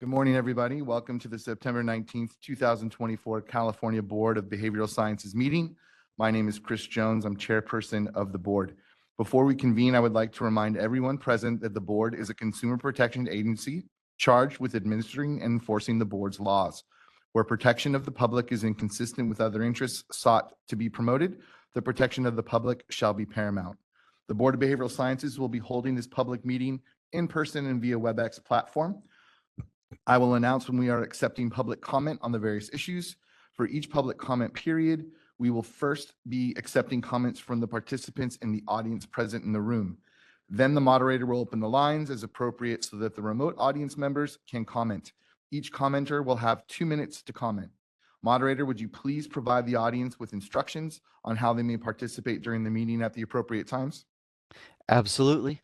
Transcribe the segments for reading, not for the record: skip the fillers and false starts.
Good morning, everybody. Welcome to the September 19th, 2024 California Board of Behavioral Sciences meeting. My name is Chris Jones. I'm chairperson of the board. Before we convene, I would like to remind everyone present that the board is a consumer protection agency charged with administering and enforcing the board's laws. Where protection of the public is inconsistent with other interests sought to be promoted, the protection of the public shall be paramount. The Board of Behavioral Sciences will be holding this public meeting in person and via WebEx platform. I will announce when we are accepting public comment on the various issues. For each public comment period, we will first be accepting comments from the participants in the audience present in the room. Then the moderator will open the lines as appropriate so that the remote audience members can comment. Each commenter will have 2 minutes to comment. Moderator, would you please provide the audience with instructions on how they may participate during the meeting at the appropriate times? Absolutely.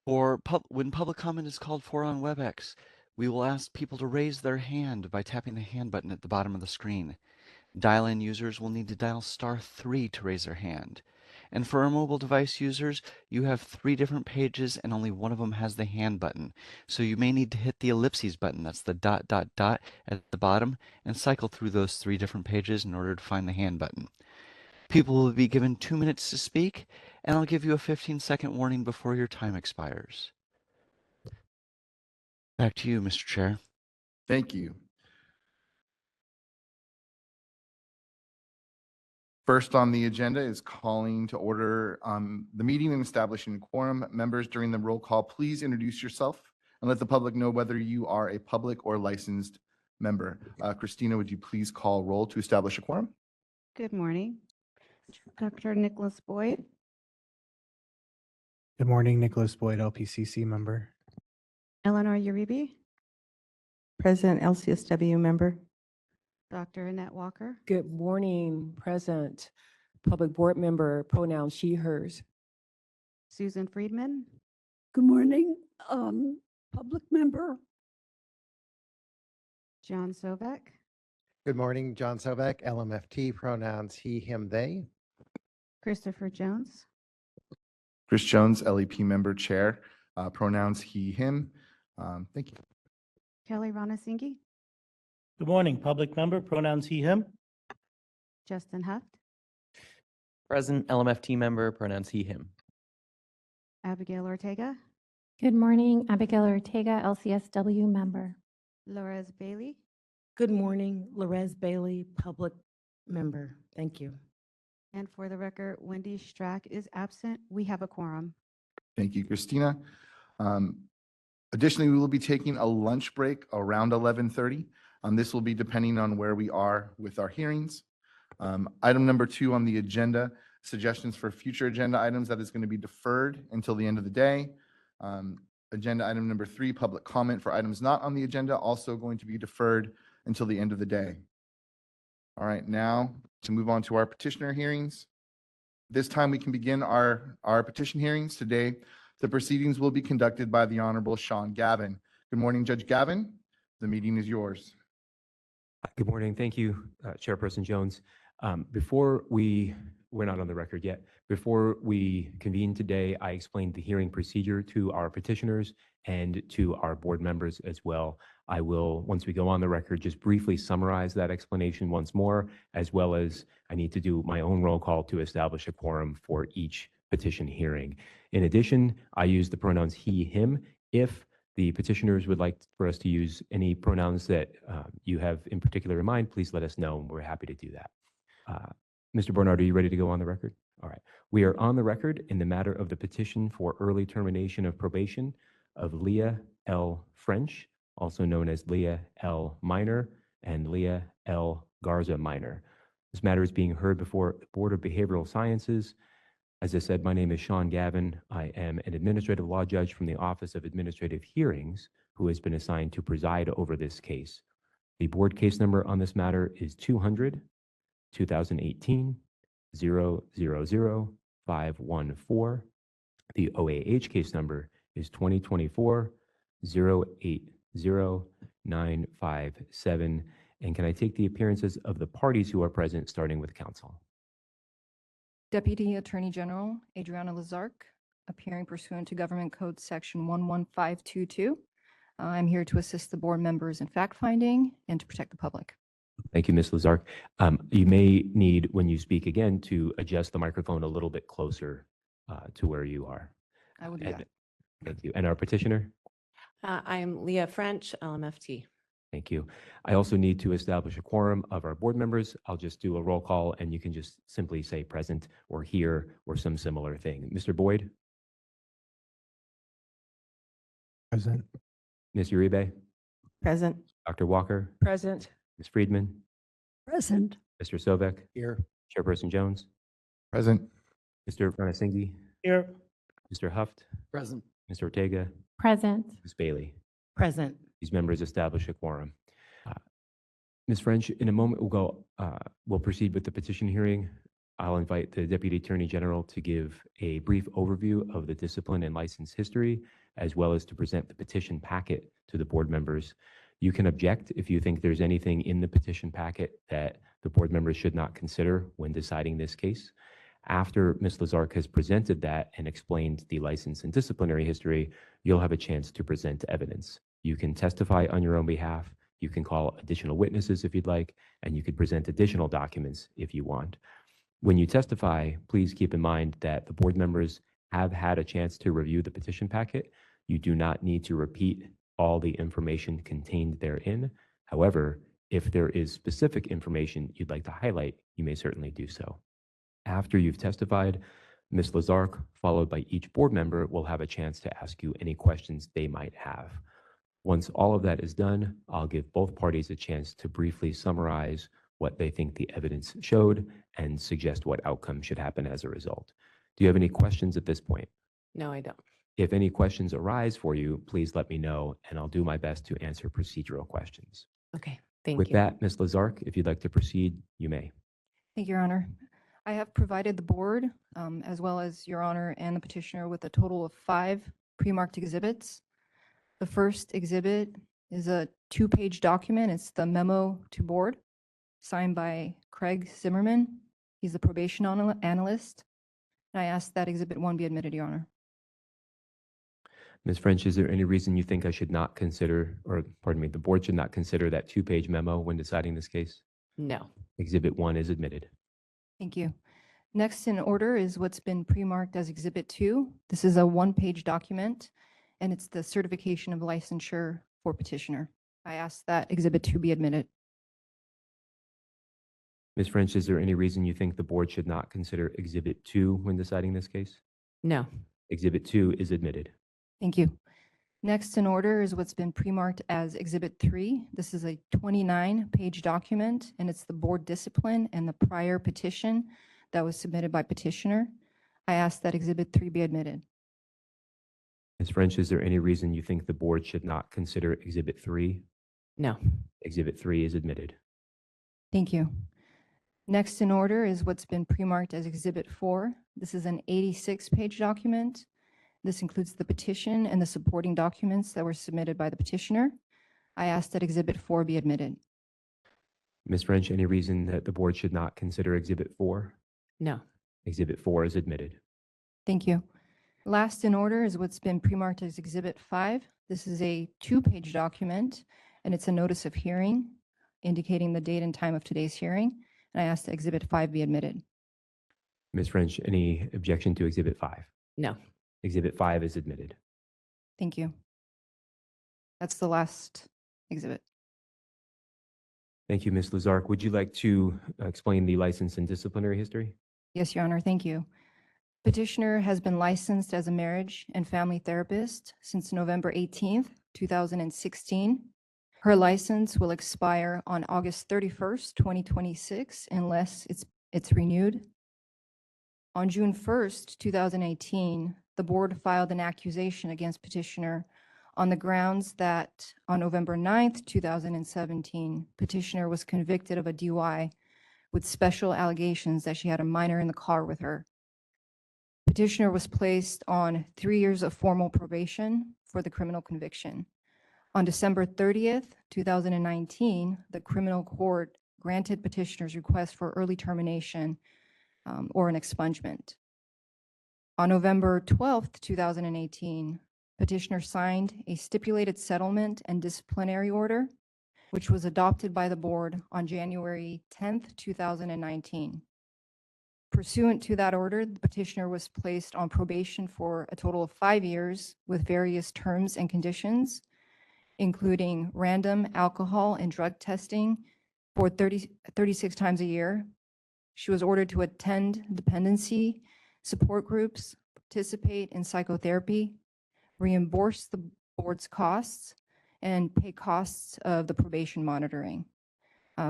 When public comment is called for on WebEx, we will ask people to raise their hand by tapping the hand button at the bottom of the screen. Dial-in users will need to dial *3 to raise their hand. And for our mobile device users, you have 3 different pages and only one of them has the hand button. So you may need to hit the ellipses button, that's the ... at the bottom, and cycle through those 3 different pages in order to find the hand button. People will be given 2 minutes to speak, and I'll give you a 15-second warning before your time expires. Back to you, Mr. Chair. Thank you. First on the agenda is calling to order the meeting and establishing quorum. Members, during the roll call, please introduce yourself and let the public know whether you are a public or licensed member. Christina, would you please call roll to establish a quorum? Good morning. Dr. Nicholas Boyd, Good morning, Nicholas Boyd, LPCC member. Eleanor Uribe, President LCSW member. Dr. Annette Walker, Good morning, present. Public board member, pronoun she, hers. Susan Friedman, Good morning, public member. John Sovek, Good morning, John Sovek, LMFT, pronouns he, him, they. Christopher Jones, Chris Jones, LEP member, chair, pronouns he, him. Thank you. Kelly Ranasingi, Good morning, public member, pronouns he, him. Justin Huft, Present LMFT member, pronouns he, him. Abigail Ortega, Good morning, Abigail Ortega, LCSW member. Lorez Bailey, Good morning, Lorez Bailey, public member. Thank you. and for the record, Wendy Strack is absent. We have a quorum. Thank you, Christina. Additionally, we will be taking a lunch break around 11:30. This will be depending on where we are with our hearings. Item number 2 on the agenda, suggestions for future agenda items that is going to be deferred until the end of the day. Agenda item number 3, public comment for items not on the agenda, also going to be deferred until the end of the day. All right, now to move on to our petitioner hearings. This time we can begin our petition hearings. Today, the proceedings will be conducted by the Honorable Sean Gavin. Good morning, Judge Gavin. The meeting is yours. Good morning. Thank you, Chairperson Jones. We're not on the record yet. Before we convene today, I explained the hearing procedure to our petitioners and to our board members as well. I will, once we go on the record, just briefly summarize that explanation once more, as well as I need to do my own roll call to establish a quorum for each petition hearing. In addition, I use the pronouns he, him. If the petitioners would like for us to use any pronouns that you have in particular in mind, please let us know, and we're happy to do that. Mr. Bernard, are you ready to go on the record? All right. We are on the record in the matter of the petition for early termination of probation of Leah L. French, also known as Leah L. Minor and Leah L. Garza Minor. This matter is being heard before the Board of Behavioral Sciences. As I said, my name is Sean Gavin. I am an administrative law judge from the Office of Administrative Hearings who has been assigned to preside over this case. The board case number on this matter is 200-2018-000-514. The OAH case number is 2024-080-957. And can I take the appearances of the parties who are present, starting with counsel? Deputy Attorney General Adriana Lazark, appearing pursuant to Government Code Section 11522, I'm here to assist the board members in fact-finding and to protect the public. Thank you, Ms. Lazark. You may need, when you speak again, to adjust the microphone a little bit closer to where you are. I will do And- that. Thank you. And our petitioner? I'm Leah French, LMFT. Thank you. I also need to establish a quorum of our board members. I'll just do a roll call and you can just simply say present or here or some similar thing. Mr. Boyd, Present. Ms. Uribe, Present. Dr. Walker, Present. Ms. Friedman, Present. Mr. Sovek, Here. Chairperson Jones, Present. Mr. Ranasinghe, Here. Mr. Huft, Present. Mr. Ortega, Present. Ms. Bailey. Present. These members establish a quorum. Ms. French, in a moment, we'll proceed with the petition hearing. I'll invite the Deputy Attorney General to give a brief overview of the discipline and license history, as well as to present the petition packet to the board members. You can object if you think there's anything in the petition packet that the board members should not consider when deciding this case. After Ms. Lazark has presented that and explained the license and disciplinary history, you'll have a chance to present evidence. You can testify on your own behalf, you can call additional witnesses if you'd like, and you could present additional documents if you want. When you testify, please keep in mind that the board members have had a chance to review the petition packet. You do not need to repeat all the information contained therein. However, if there is specific information you'd like to highlight, you may certainly do so. After you've testified, Ms. Lazark, followed by each board member, will have a chance to ask you any questions they might have. Once all of that is done, I'll give both parties a chance to briefly summarize what they think the evidence showed and suggest what outcome should happen as a result. Do you have any questions at this point? No, I don't. If any questions arise for you, please let me know, and I'll do my best to answer procedural questions. Okay, thank With you. that, Ms. Lazark, if you'd like to proceed, you may. Thank you, Your Honor. I have provided the board, as well as Your Honor and the petitioner, with a total of 5 pre-marked exhibits. The first exhibit is a 2-page document. It's the memo to board, signed by Craig Zimmerman. He's the probation analyst. And I ask that Exhibit 1 be admitted, Your Honor. Ms. French, is there any reason you think I should not consider, or pardon me, the board should not consider that 2-page memo when deciding this case? No. Exhibit 1 is admitted. Thank you. Next in order is what's been pre-marked as Exhibit 2. This is a 1-page document, and it's the certification of licensure for petitioner. I ask that Exhibit 2 be admitted. Ms. French, is there any reason you think the board should not consider Exhibit 2 when deciding this case? No. Exhibit 2 is admitted. Thank you. Next in order is what's been pre-marked as Exhibit 3. This is a 29-page document, and it's the board discipline and the prior petition that was submitted by petitioner. I ask that Exhibit 3 be admitted. Ms. French, is there any reason you think the board should not consider Exhibit 3? No. Exhibit 3 is admitted. Thank you. Next in order is what's been pre-marked as Exhibit 4. This is an 86-page document. This includes the petition and the supporting documents that were submitted by the petitioner. I ask that Exhibit 4 be admitted. Ms. French, any reason that the board should not consider Exhibit 4? No. Exhibit 4 is admitted. Thank you. Last in order is what's been pre-marked as Exhibit 5. This is a 2-page document, and it's a notice of hearing indicating the date and time of today's hearing. And I ask that Exhibit 5 be admitted. Ms. French, any objection to Exhibit 5? No. Exhibit 5 is admitted. Thank you. That's the last exhibit. Thank you, Ms. Lazark. Would you like to explain the license and disciplinary history? Yes, Your Honor, thank you. Petitioner has been licensed as a marriage and family therapist since November 18th, 2016. Her license will expire on August 31st, 2026, unless it's renewed. On June 1st, 2018, the board filed an accusation against petitioner on the grounds that on November 9th, 2017, petitioner was convicted of a DUI with special allegations that she had a minor in the car with her. Petitioner was placed on 3 years of formal probation for the criminal conviction. On December 30th, 2019, the criminal court granted petitioner's request for early termination or an expungement. On November 12th, 2018, Petitioner signed a stipulated settlement and disciplinary order, which was adopted by the board on January 10th, 2019. Pursuant to that order, the petitioner was placed on probation for a total of 5 years with various terms and conditions, including random alcohol and drug testing for 36 times a year. She was ordered to attend dependency support groups, participate in psychotherapy, reimburse the board's costs, and pay costs of the probation monitoring.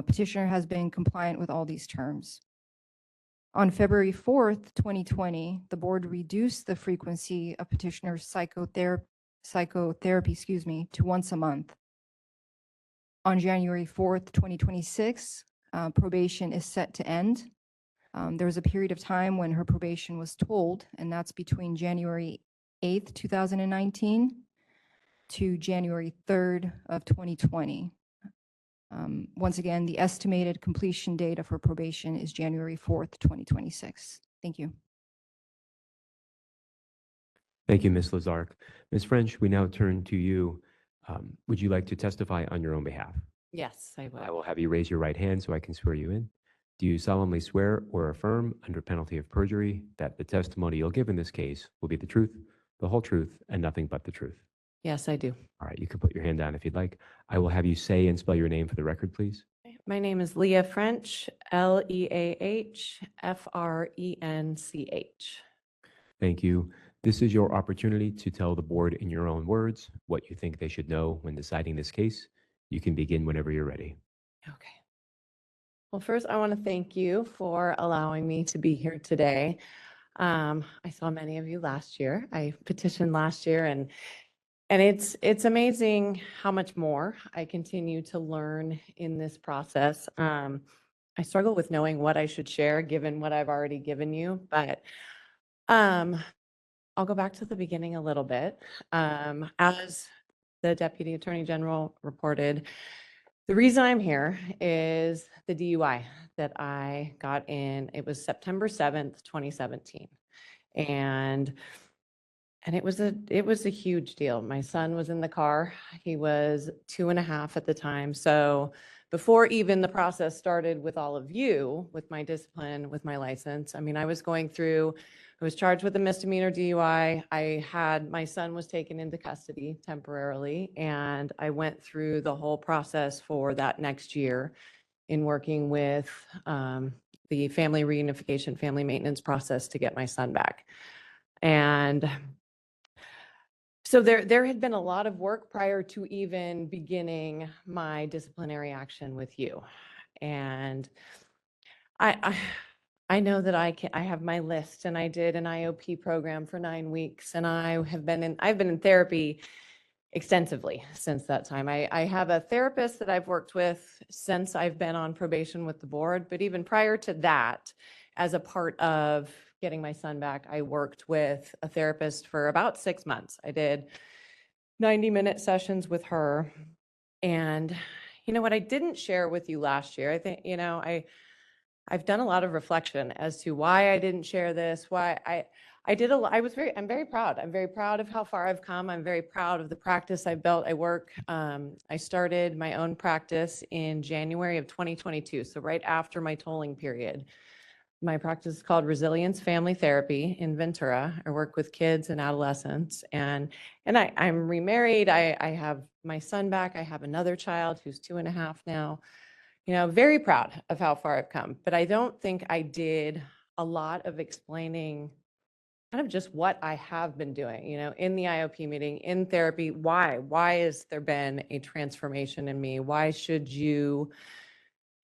Petitioner has been compliant with all these terms. On February 4th, 2020, the board reduced the frequency of petitioner's psychotherapy, to once a month. On January 4th, 2026, probation is set to end. There was a period of time when her probation was tolled, and that's between January 8th, 2019 to January 3rd of 2020. Once again, the estimated completion date of her probation is January 4th, 2026. Thank you. Thank you, Ms. Lazark. Ms. French, we now turn to you. Would you like to testify on your own behalf? Yes, I I will. will have you raise your right hand so I can swear you in. Do you solemnly swear or affirm under penalty of perjury that the testimony you'll give in this case will be the truth, the whole truth, and nothing but the truth? Yes, I do. All right, you can put your hand down if you'd like. I will have you say and spell your name for the record, please. My name is Leah French, Leahfrench. Thank you. This is your opportunity to tell the board in your own words what you think they should know when deciding this case. You can begin whenever you're ready. Okay. Well, first, I want to thank you for allowing me to be here today. I saw many of you last year. I petitioned last year, and it's amazing how much more I continue to learn in this process. I struggle with knowing what I should share given what I've already given you, but I'll go back to the beginning a little bit. As the Deputy Attorney General reported, the reason I'm here is the DUI that I got in. It was September 7th, 2017. And it was a huge deal. My son was in the car. He was 2.5 at the time. So before even the process started with all of you, with my discipline, with my license, I mean, I was charged with a misdemeanor DUI. My son was taken into custody temporarily, and I went through the whole process for that next year in working with the family reunification, family maintenance process to get my son back. And so there had been a lot of work prior to even beginning my disciplinary action with you. And I know that I have my list, and I did an IOP program for 9 weeks, and I've been in therapy extensively since that time. I have a therapist that I've worked with since I've been on probation with the board, but even prior to that, as a part of getting my son back, I worked with a therapist for about 6 months. I did 90-minute sessions with her. And what I didn't share with you last year, I think, I've done a lot of reflection as to why I didn't share this, why I'm very proud. I'm very proud of how far I've come. I'm very proud of the practice I've built. I started my own practice in January of 2022. So right after my tolling period. My practice is called Resilience Family Therapy in Ventura. I work with kids and adolescents, and I'm remarried. I have my son back. I have another child who's 2.5 now. Very proud of how far I've come, but I don't think I did a lot of explaining kind of just what I have been doing, in the IOP meeting, in therapy. Why has there been a transformation in me? Why should you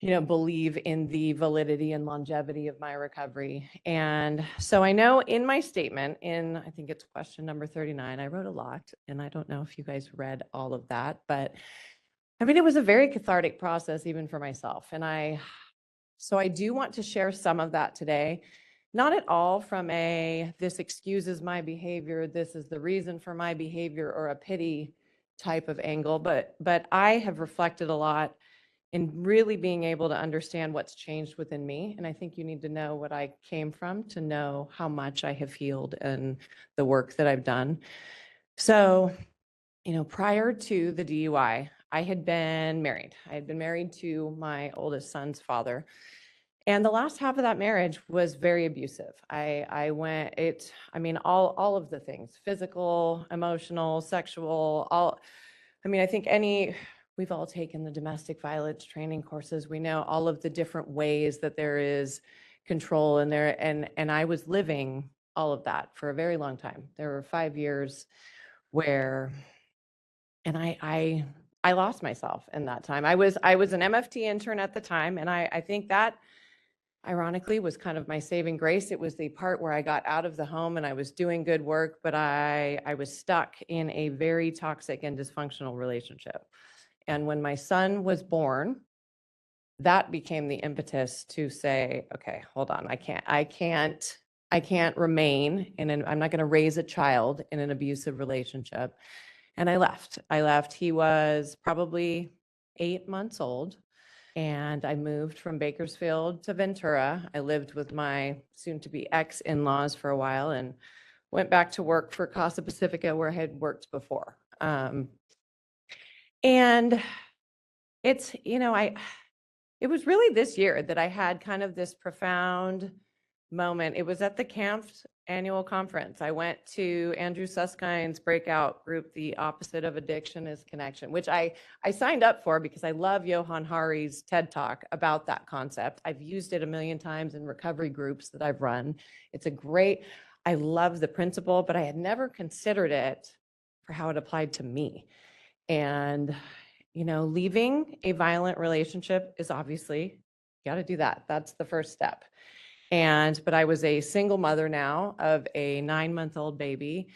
believe in the validity and longevity of my recovery? And so I know in my statement, I think it's question number 39, I wrote a lot, and I don't know if you guys read all of that, but I mean, it was a very cathartic process even for myself. And so I do want to share some of that today, not at all from this excuses my behavior, this is the reason for my behavior, or a pity type of angle, but I have reflected a lot in really being able to understand what's changed within me. And I think you need to know what I came from to know how much I have healed and the work that I've done. So, prior to the DUI, I had been married. I had been married to my oldest son's father. And the last half of that marriage was very abusive. All of the things, physical, emotional, sexual, I think we've all taken the domestic violence training courses. We know all of the different ways that there is control in there. And I was living all of that for a very long time. There were 5 years where, and I lost myself in that time. I was an MFT intern at the time. And I think that ironically was kind of my saving grace. It was the part where I got out of the home and I was doing good work, but I was stuck in a very toxic and dysfunctional relationship. And when my son was born, that became the impetus to say, okay, hold on, I can't remain I'm not going to raise a child in an abusive relationship. And I left. He was probably 8 months old. And I moved from Bakersfield to Ventura. I lived with my soon-to-be ex-in-laws for a while and went back to work for Casa Pacifica, where I had worked before. And it's, it was really this year that I had kind of this profound moment. It was at the CAMPF annual conference. I went to Andrew Suskind's breakout group, The Opposite of Addiction is Connection, which I signed up for because I love Johan Hari's TED Talk about that concept. I've used it a million times in recovery groups that I've run. I love the principle, but I had never considered it for how it applied to me. And, leaving a violent relationship is obviously, you got to do that. That's the first step. But I was a single mother now of a 9-month-old baby.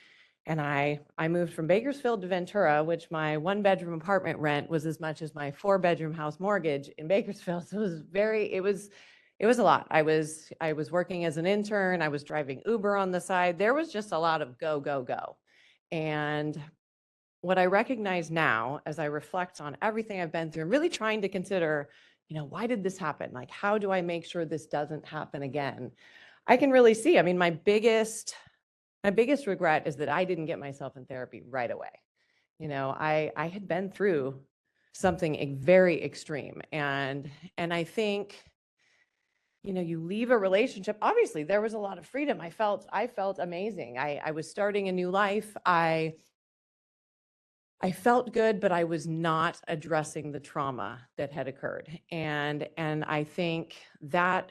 And I moved from Bakersfield to Ventura, which my 1-bedroom apartment rent was as much as my 4-bedroom house mortgage in Bakersfield. So it was a lot. I was working as an intern. I was driving Uber on the side. There was just a lot of go, go, go. And what I recognize now as I reflect on everything I've been through, I'm really trying to consider, why did this happen? Like, how do I make sure this doesn't happen again? I can really see, my biggest regret is that I didn't get myself in therapy right away. I had been through something very extreme. And I think, you leave a relationship. Obviously, there was a lot of freedom. I felt amazing. I was starting a new life. I felt good, but I was not addressing the trauma that had occurred. And I think that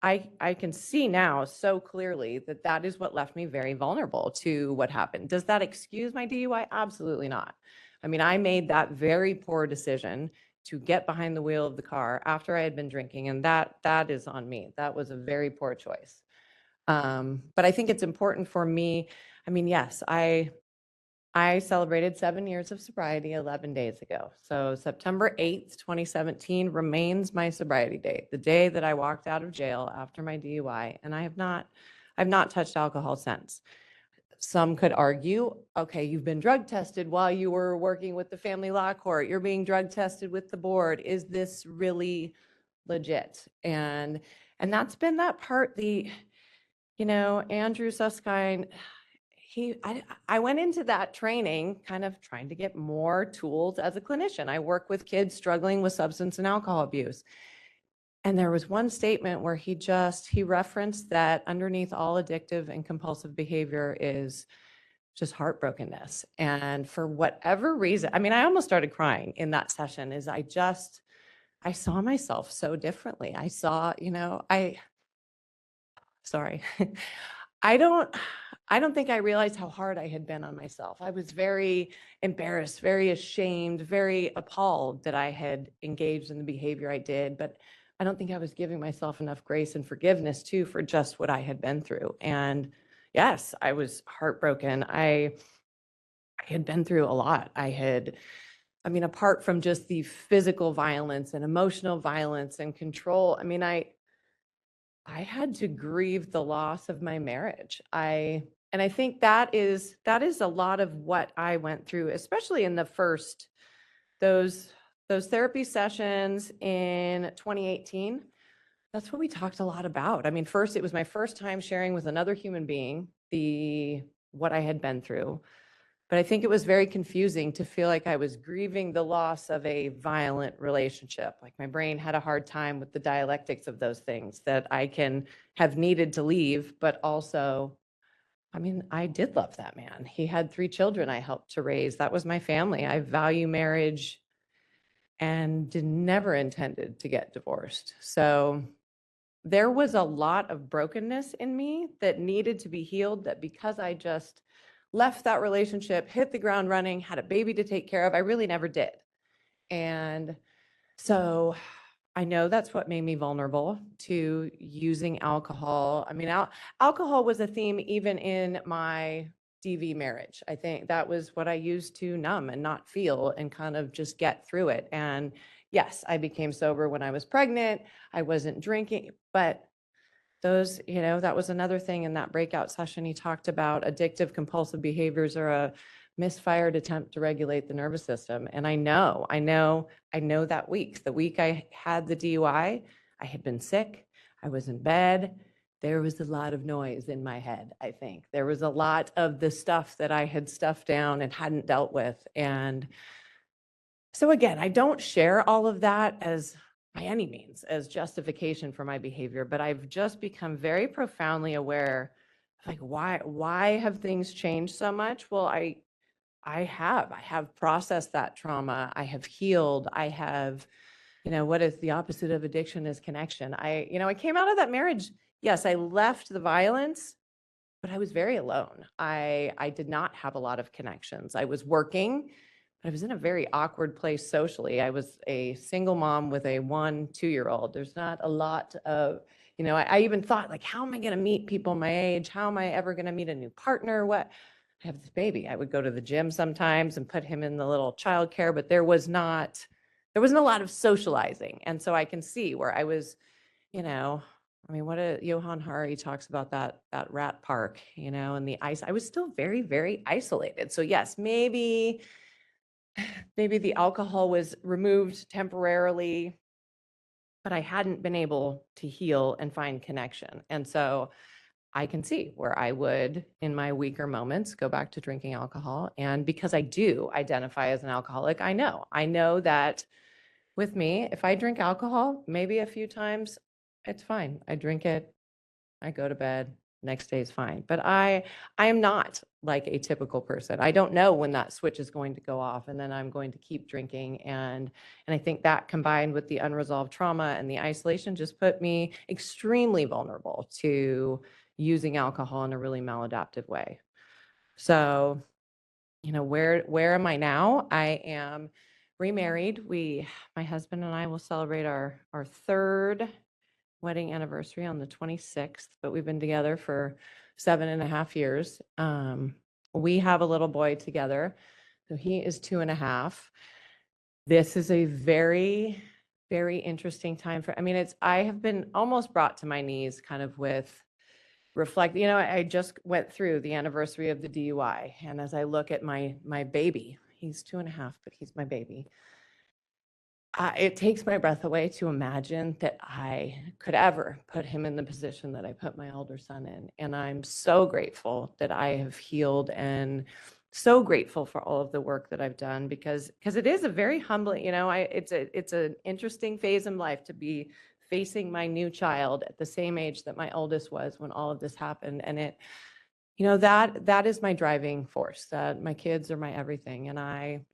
I can see now so clearly that is what left me very vulnerable to what happened. Does that excuse my DUI? Absolutely not. I made that very poor decision to get behind the wheel of the car after I had been drinking, and that is on me. That was a very poor choice. But I think it's important for me. Yes, I celebrated 7 years of sobriety 11 days ago. So September 8th, 2017 remains my sobriety date, the day that I walked out of jail after my DUI, and I've not touched alcohol since. Some could argue, okay, you've been drug tested while you were working with the family law court. You're being drug tested with the board. Is this really legit? And that's been that part, Andrew Suskind, I went into that training kind of trying to get more tools as a clinician. I work with kids struggling with substance and alcohol abuse. And there was one statement where he referenced that underneath all addictive and compulsive behavior is just heartbrokenness. And for whatever reason, I almost started crying in that session. I saw myself so differently. I saw, sorry. I don't think I realized how hard I had been on myself. I was very embarrassed, very ashamed, very appalled that I had engaged in the behavior I did. But I don't think I was giving myself enough grace and forgiveness too for just what I had been through. And yes, I was heartbroken. I had been through a lot. Apart from just the physical violence and emotional violence and control, I had to grieve the loss of my marriage. And I think that is a lot of what I went through, especially in those therapy sessions in 2018. That's what we talked a lot about. First, it was my first time sharing with another human being what I had been through. But I think it was very confusing to feel like I was grieving the loss of a violent relationship. Like my brain had a hard time with the dialectics of those things that I can have needed to leave, but also, I mean, I did love that man. He had 3 children I helped to raise. That was my family. I value marriage and never intended to get divorced. So there was a lot of brokenness in me that needed to be healed, that because I just left that relationship, hit the ground running, had a baby to take care of, I really never did. And so I know that's what made me vulnerable to using alcohol. I mean, alcohol was a theme even in my DV marriage. I think that was what I used to numb and not feel and kind of just get through it. And yes, I became sober when I was pregnant. I wasn't drinking, but those, that was another thing in that breakout session. He talked about addictive compulsive behaviors are a misfired attempt to regulate the nervous system. And I know that week, the week I had the DUI, I had been sick. I was in bed. There was a lot of noise in my head, I think. There was a lot of the stuff that I had stuffed down and hadn't dealt with. And so again, I don't share all of that as by any means as justification for my behavior, but I've just become very profoundly aware, like, why have things changed so much? Well, I have processed that trauma. I have healed. I have, what is the opposite of addiction is connection. I came out of that marriage. Yes, I left the violence, but I was very alone. I did not have a lot of connections. I was working, but I was in a very awkward place socially. I was a single mom with a 1-2-year-old. There's not a lot of, I even thought, like, how am I going to meet people my age? How am I ever going to meet a new partner? What? I have this baby. I would go to the gym sometimes and put him in the little childcare, but there wasn't a lot of socializing. And so I can see where I was, Johan Hari talks about that rat park, and the ice. I was still very, very isolated. So yes, maybe the alcohol was removed temporarily, but I hadn't been able to heal and find connection. And so I can see where I would, in my weaker moments, go back to drinking alcohol. And because I do identify as an alcoholic, I know that with me, if I drink alcohol, maybe a few times, it's fine. I drink it, I go to bed, next day is fine. But I am not like a typical person. I don't know when that switch is going to go off, and then I'm going to keep drinking. And I think that, combined with the unresolved trauma and the isolation, just put me extremely vulnerable to using alcohol in a really maladaptive way. So, where am I now? I am remarried. My husband and I will celebrate our 3rd wedding anniversary on the 26th, but we've been together for 7.5 years. We have a little boy together. So he is 2.5. This is a very, very interesting time I have been almost brought to my knees kind of with reflect, I just went through the anniversary of the DUI. And as I look at my baby, he's 2.5, but he's my baby. It takes my breath away to imagine that I could ever put him in the position that I put my older son in. And I'm so grateful that I have healed, and so grateful for all of the work that I've done, because it is a very humbling, it's an interesting phase in life to be facing my new child at the same age that my oldest was when all of this happened. And it, that is my driving force, that my kids are my everything. And I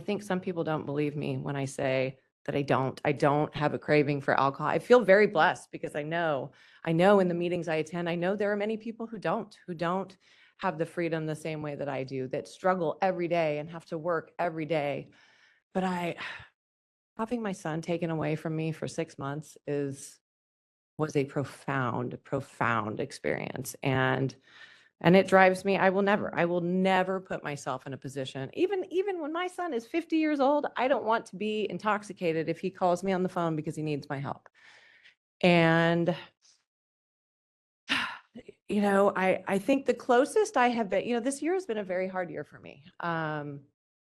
think some people don't believe me when I say that I don't have a craving for alcohol. I feel very blessed because I know in the meetings I attend, I know there are many people who don't have the freedom the same way that I do, that struggle every day and have to work every day. But having my son taken away from me for 6 months was a profound experience. And it drives me. I will never put myself in a position, even when my son is 50 years old, I don't want to be intoxicated if he calls me on the phone because he needs my help. And, I think the closest I have been, this year has been a very hard year for me.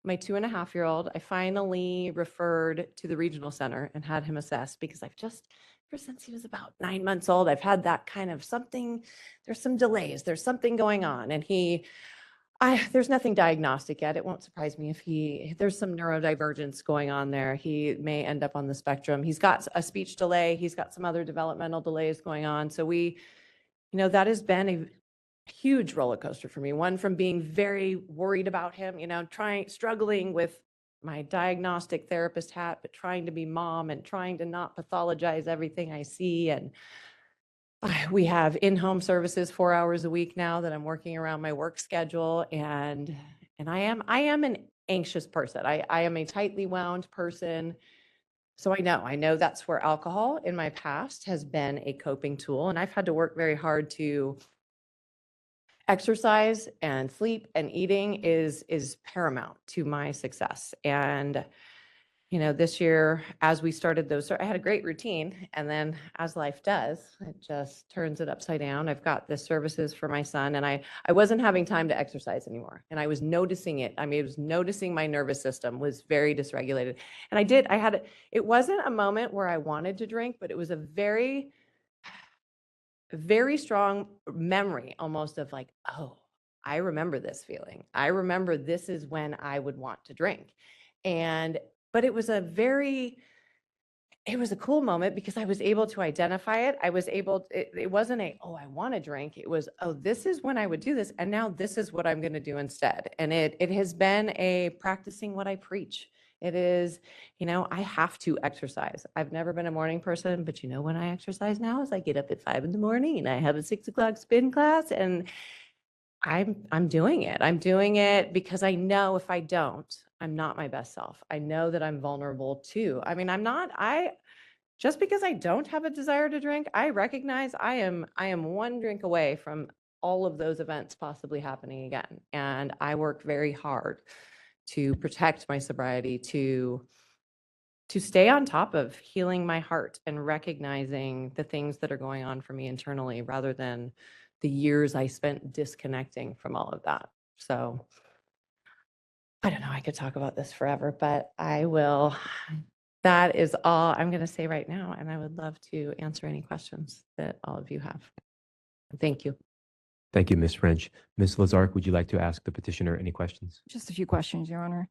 My 2.5-year-old, I finally referred to the regional center and had him assessed, because ever since he was about 9 months old, I've had that kind of something, there's some delays, there's something going on. And There's nothing diagnostic yet. It won't surprise me if there's some neurodivergence going on there. He may end up on the spectrum. He's got a speech delay. He's got some other developmental delays going on. So that has been a huge roller coaster for me. One, from being very worried about him, struggling with my diagnostic therapist hat, but trying to be mom and trying to not pathologize everything I see. And we have in-home services 4 hours a week now that I'm working around my work schedule. And I am an anxious person. I am a tightly wound person. So I know that's where alcohol in my past has been a coping tool. And I've had to work very hard to exercise, and sleep and eating is paramount to my success. And this year, as we started those, I had a great routine, and then as life does, it just turns it upside down. I've got the services for my son, and I wasn't having time to exercise anymore, and I was noticing it. I was noticing my nervous system was very dysregulated, and it wasn't a moment where I wanted to drink, but it was a very, very strong memory, almost, of like, oh, I remember this feeling. I remember this is when I would want to drink. But it was a cool moment because I was able to identify it. It wasn't oh, I want to drink. It was, oh, this is when I would do this. And now this is what I'm going to do instead. And it has been a practicing what I preach. It is, I have to exercise. I've never been a morning person, but when I exercise now is I get up at 5 in the morning and I have a 6 o'clock spin class, and I'm doing it. I'm doing it because I know if I don't, I'm not my best self. I know that I'm vulnerable too. Just because I don't have a desire to drink, I recognize I am 1 drink away from all of those events possibly happening again. And I work very hard to protect my sobriety, to stay on top of healing my heart and recognizing the things that are going on for me internally, rather than the years I spent disconnecting from all of that. So I don't know, I could talk about this forever, but I will. That is all I'm going to say right now. And I would love to answer any questions that all of you have. Thank you. Thank you, Ms. French. Ms. Lazark, would you like to ask the petitioner any questions? Just a few questions, Your Honor.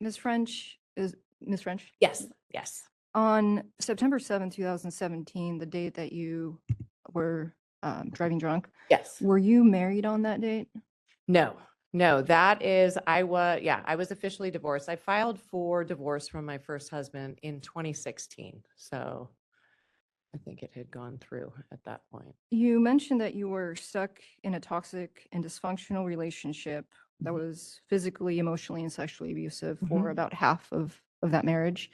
Ms. French, Yes, yes. On September 7, 2017, the date that you were driving drunk, Yes. were you married on that date? No, I was officially divorced. I filed for divorce from my first husband in 2016. So I think it had gone through at that point. You mentioned that you were stuck in a toxic and dysfunctional relationship that was physically, emotionally, and sexually abusive for about half of that marriage.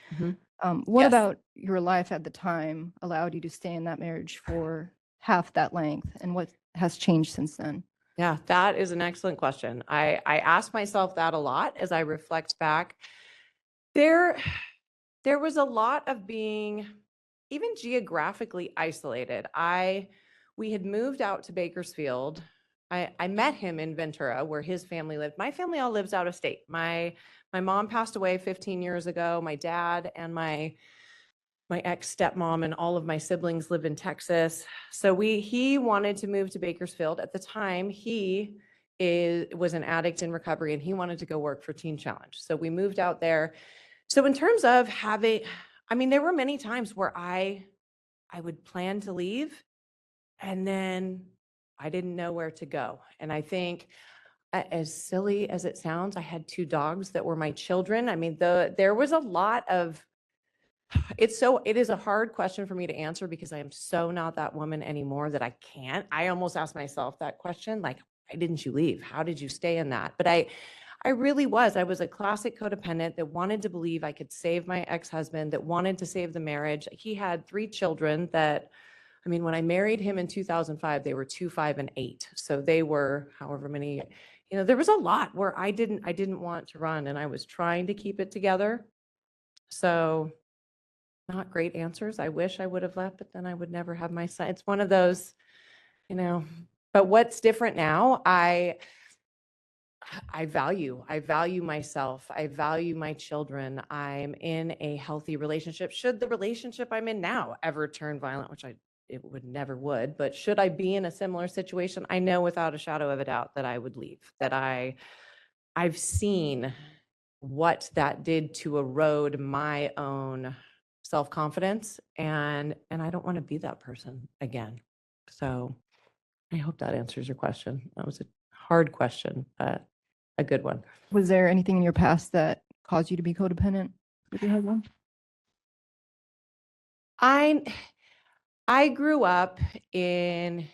What Yes. about your life at the time allowed you to stay in that marriage for half that length, and what has changed since then? Yeah, that is an excellent question. I ask myself that a lot as I reflect back. There was a lot of being even geographically isolated. We had moved out to Bakersfield. I met him in Ventura, where his family lived. My family all lives out of state. My mom passed away 15 years ago. My dad and my ex-stepmom and all of my siblings live in Texas. So he wanted to move to Bakersfield. At the time, he was an addict in recovery, and he wanted to go work for Teen Challenge. So we moved out there. So in terms of there were many times where I would plan to leave, and then I didn't know where to go. And I think, as silly as it sounds, I had 2 dogs that were my children. There was a lot of, it is a hard question for me to answer because I am so not that woman anymore that I can't. I almost ask myself that question, like, why didn't you leave? How did you stay in that? But I really was. I was a classic codependent that wanted to believe I could save my ex-husband, that wanted to save the marriage. He had 3 children that, when I married him in 2005, they were 2, 5, and 8. So they were however many, there was a lot where I didn't want to run, and I was trying to keep it together. So not great answers. I wish I would have left, but then I would never have my son. It's one of those, but what's different now, I value myself. I value my children. I'm in a healthy relationship. Should the relationship I'm in now ever turn violent, which I it would never would, but should I be in a similar situation, I know without a shadow of a doubt that I would leave, that I've seen what that did to erode my own self-confidence, and I don't want to be that person again. So I hope that answers your question. That was a hard question, but a good one. Was there anything in your past that caused you to be codependent with your husband? I grew up in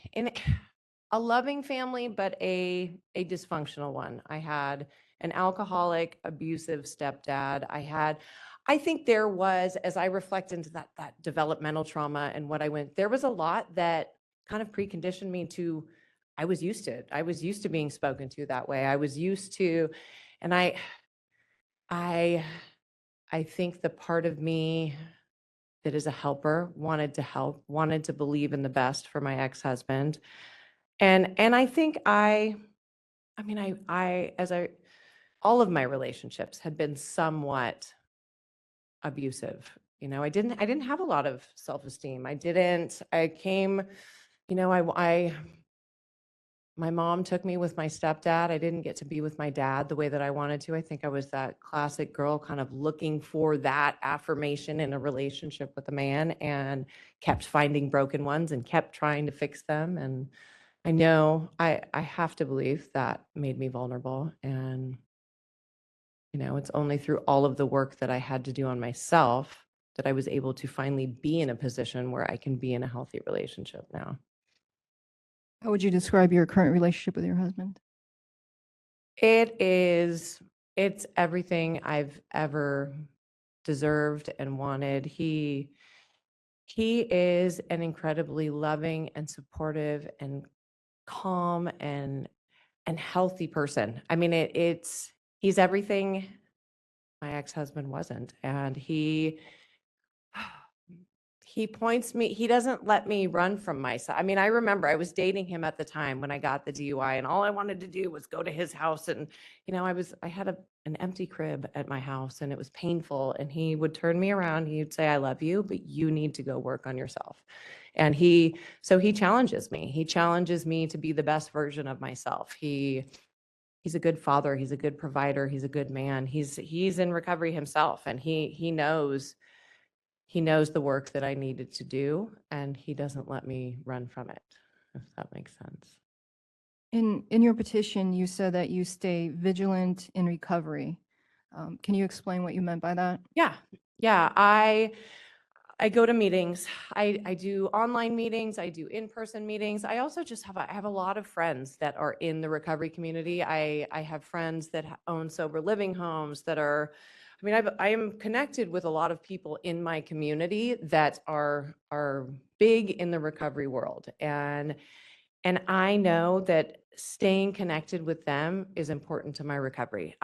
a loving family, but a dysfunctional one. I had an alcoholic, abusive stepdad. I think there was, as I reflect into that developmental trauma and what I went, there was a lot that kind of preconditioned me to, I was used to it. I was used to being spoken to that way. I was used to, and I think the part of me that is a helper wanted to help, wanted to believe in the best for my ex-husband. And I think all of my relationships had been somewhat abusive. You know, I didn't have a lot of self-esteem. My mom took me with my stepdad. I didn't get to be with my dad the way that I wanted to. I think I was that classic girl kind of looking for that affirmation in a relationship with a man and kept finding broken ones and kept trying to fix them. And I know I have to believe that made me vulnerable. And, you know, it's only through all of the work that I had to do on myself that I was able to finally be in a position where I can be in a healthy relationship now. How would you describe your current relationship with your husband? It's everything I've ever deserved and wanted. He is an incredibly loving and supportive and calm and healthy person. I mean, he's everything my ex-husband wasn't. And he points me, he doesn't let me run from myself. I mean, I remember I was dating him at the time when I got the DUI, and all I wanted to do was go to his house. And, you know, I had an empty crib at my house, and it was painful. And he would turn me around. He'd say, I love you, but you need to go work on yourself. And so he challenges me. He challenges me to be the best version of myself. He's a good father. He's a good provider. He's a good man. He's in recovery himself, and he knows the work that I needed to do, and he doesn't let me run from it, if that makes sense. In your petition, you said that you stay vigilant in recovery. Can you explain what you meant by that? Yeah. I go to meetings. I do online meetings. I do in-person meetings. I also just have a lot of friends that are in the recovery community. I have friends that own sober living homes that are, I mean, I am connected with a lot of people in my community that are big in the recovery world. And I know that staying connected with them is important to my recovery.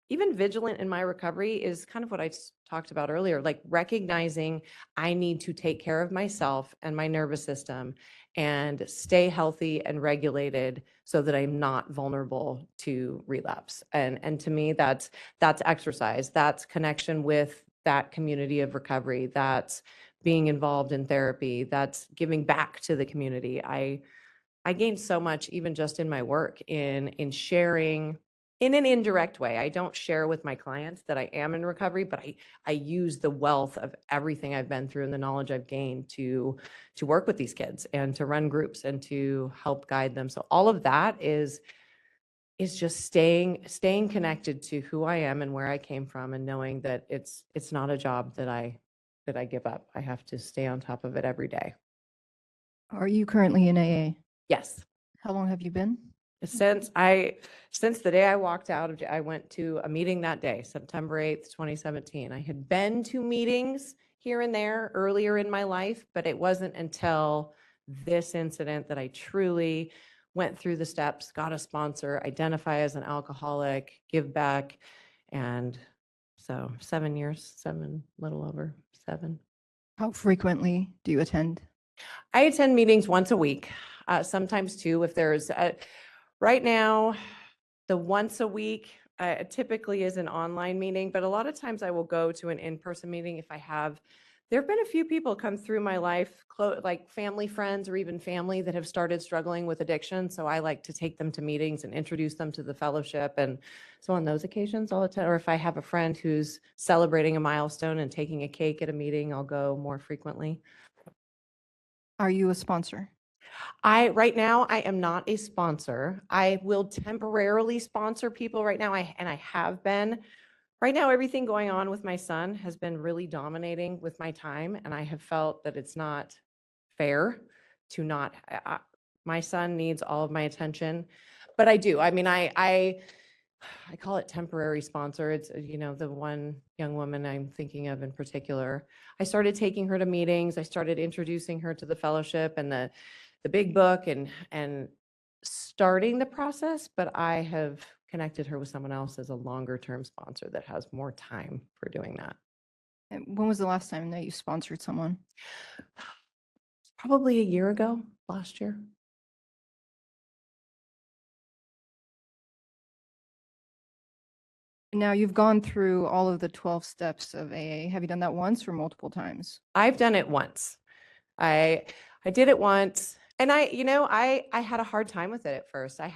Even vigilant in my recovery is kind of what I talked about earlier, like recognizing I need to take care of myself and my nervous system and stay healthy and regulated so that I'm not vulnerable to relapse. And to me, that's exercise, that's connection with that community of recovery, that's being involved in therapy, that's giving back to the community. I gained so much even just in my work in sharing in an indirect way. I don't share with my clients that I am in recovery, but I use the wealth of everything I've been through and the knowledge I've gained to work with these kids and to run groups and to help guide them. So all of that is just staying connected to who I am and where I came from, and knowing that it's not a job that I give up. I have to stay on top of it every day. Are you currently in AA? Yes. How long have you been? Since the day I walked out, I went to a meeting that day, September 8th, 2017. I had been to meetings here and there earlier in my life, but it wasn't until this incident that I truly went through the steps, got a sponsor, identify as an alcoholic, give back. And so 7 years, little over 7. How frequently do you attend? I attend meetings once a week, sometimes 2 if there's right now, the once a week typically is an online meeting, but a lot of times I will go to an in-person meeting if I have There have been a few people come through my life, like family, friends, or even family that have started struggling with addiction. So I like to take them to meetings and introduce them to the fellowship. And so on those occasions, I'll attend. Or if I have a friend who's celebrating a milestone and taking a cake at a meeting, I'll go more frequently. Are you a sponsor? Right now, I am not a sponsor. I will temporarily sponsor people right now, and I have been. Right now, everything going on with my son has been really dominating with my time, and I have felt that it's not fair to not. My son needs all of my attention, but I do. I mean, I call it temporary sponsor. It's the one young woman I'm thinking of in particular. I started taking her to meetings. I started introducing her to the fellowship and the big book and starting the process, but I have connected her with someone else as a longer term sponsor that has more time for doing that. And when was the last time that you sponsored someone? Probably a year ago, last year. Now, you've gone through all of the 12 steps of AA. Have you done that once or multiple times? I've done it once. I did it once, and I had a hard time with it at first. I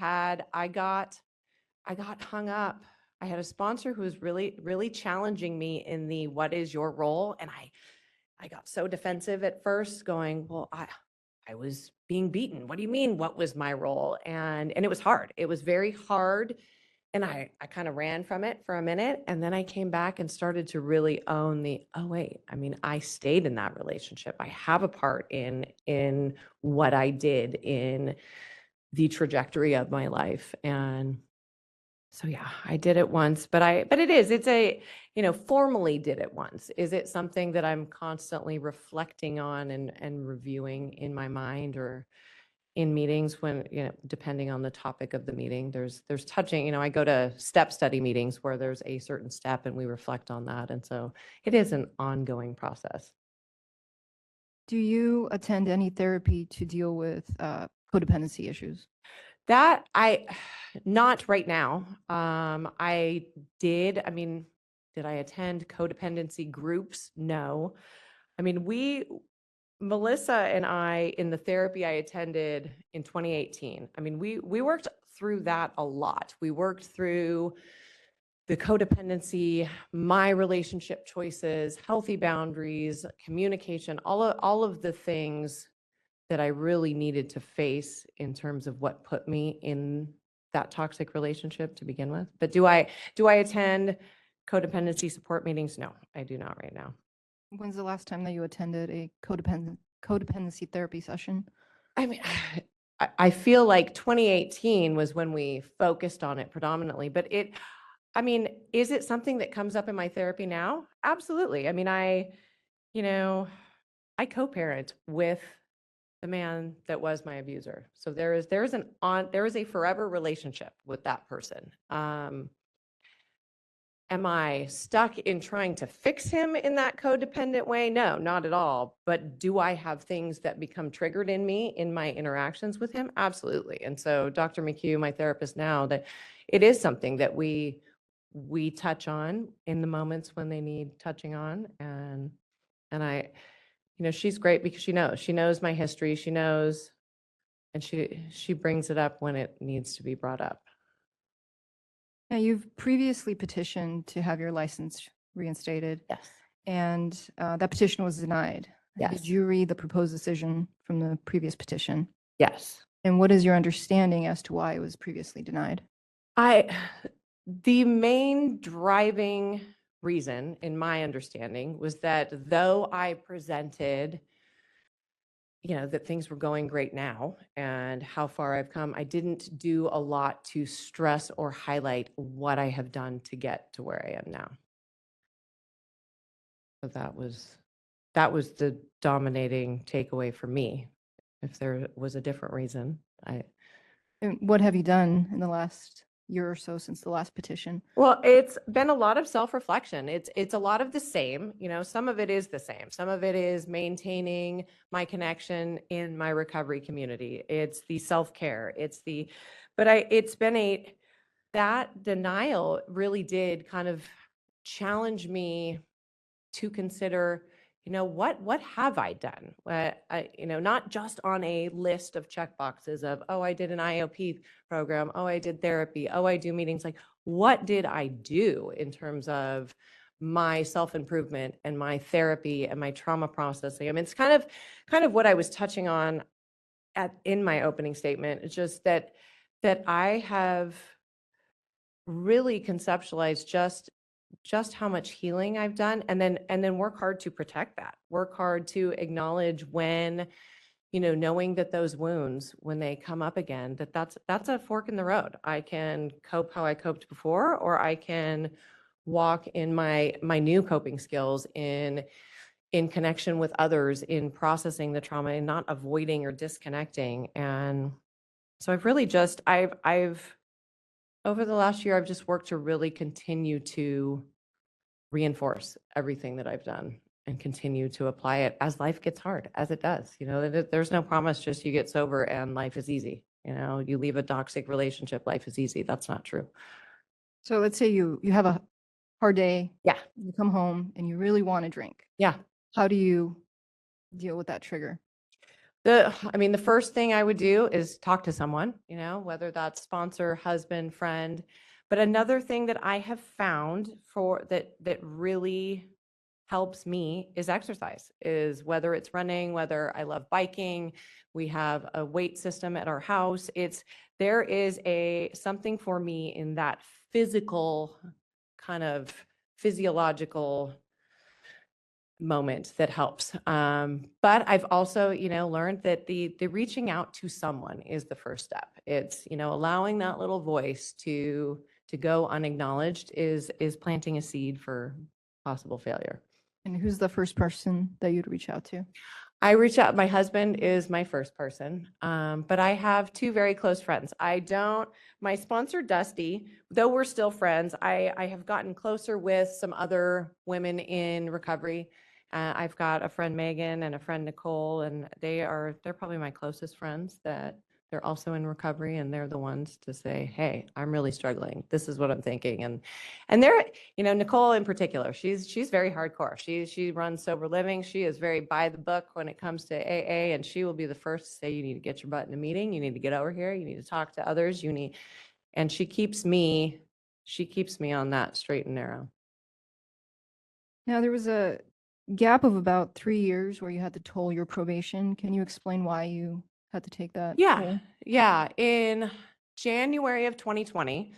got hung up. I had a sponsor who was really, really challenging me in the what is your role? And I got so defensive at first, going, well, I was being beaten. What do you mean? What was my role? And it was hard. It was very hard. And I kind of ran from it for a minute. And then I came back and started to really own oh, wait, I mean, I stayed in that relationship. I have a part in what I did in the trajectory of my life. And so, yeah, I did it once, but formally did it once. Is it something that I'm constantly reflecting on and reviewing in my mind or in meetings when, depending on the topic of the meeting, there's touching, I go to step study meetings where there's a certain step and we reflect on that. And so it is an ongoing process. Do you attend any therapy to deal with codependency issues? That not right now. I did I attend codependency groups? No. I mean, Melissa and I, in the therapy I attended in 2018, I mean, we worked through that a lot. We worked through the codependency, my relationship choices, healthy boundaries, communication, all of the things that I really needed to face in terms of what put me in that toxic relationship to begin with. But do I attend codependency support meetings? No, I do not right now. When's the last time that you attended a codependency therapy session? I mean, I feel like 2018 was when we focused on it predominantly, but is it something that comes up in my therapy now? Absolutely. I mean, I co-parent with the man that was my abuser. So there is a forever relationship with that person. Am I stuck in trying to fix him in that codependent way? No, not at all. But do I have things that become triggered in me in my interactions with him? Absolutely. And so Dr. McHugh, my therapist now, that it is something that we touch on in the moments when they need touching on. And I, she's great because she knows my history. She knows, and she brings it up when it needs to be brought up. Now, you've previously petitioned to have your license reinstated. Yes. And that petition was denied. Yes. Did you read the proposed decision from the previous petition? Yes. And what is your understanding as to why it was previously denied? The main driving reason, in my understanding, was that though I presented that things were going great now and how far I've come, I didn't do a lot to stress or highlight what I have done to get to where I am now. So that was the dominating takeaway for me. If there was a different reason, And what have you done in the last year or so since the last petition? Well, it's been a lot of self-reflection. It's a lot of the same, some of it is the same. Some of it is maintaining my connection in my recovery community. It's the self-care. That denial really did kind of challenge me to consider, what have I done? Not just on a list of check boxes of, oh, I did an IOP program. Oh, I did therapy. Oh, I do meetings. Like, what did I do in terms of my self-improvement and my therapy and my trauma processing? I mean, it's kind of what I was touching on in my opening statement. It's just that I have really conceptualized just how much healing I've done, and then work hard to protect that, work hard to acknowledge when, knowing that those wounds, when they come up again, that's a fork in the road. I can cope how I coped before, or I can walk in my new coping skills in connection with others, in processing the trauma and not avoiding or disconnecting. And so I've really just, I've over the last year, I've just worked to really continue to reinforce everything that I've done and continue to apply it as life gets hard, as it does. There's no promise just you get sober and life is easy. You leave a toxic relationship, life is easy. That's not true. So let's say you have a hard day. Yeah. You come home and you really want to drink. Yeah. How do you deal with that trigger? The first thing I would do is talk to someone, whether that's sponsor, husband, friend. But another thing that I have found that really helps me is exercise, is whether it's running, whether I love biking. We have a weight system at our house. There is something for me in that physical, kind of physiological moment that helps. But I've also, learned that the reaching out to someone is the first step. It's, allowing that little voice to go unacknowledged is planting a seed for possible failure. And who's the first person that you'd reach out to? I reach out. My husband is my first person, but I have two very close friends. My sponsor, Dusty, though we're still friends, I have gotten closer with some other women in recovery. I've got a friend, Megan, and a friend, Nicole, and they're probably my closest friends, that they're also in recovery, and they're the ones to say, hey, I'm really struggling. This is what I'm thinking. And they're, Nicole in particular, she's very hardcore. She runs sober living. She is very by the book when it comes to AA, and she will be the first to say, you need to get your butt in a meeting. You need to get over here. You need to talk to others. And she keeps me on that straight and narrow. Now, there was a gap of about 3 years where you had to toll your probation. Can you explain why you had to take that toll? Yeah. In January of 2020,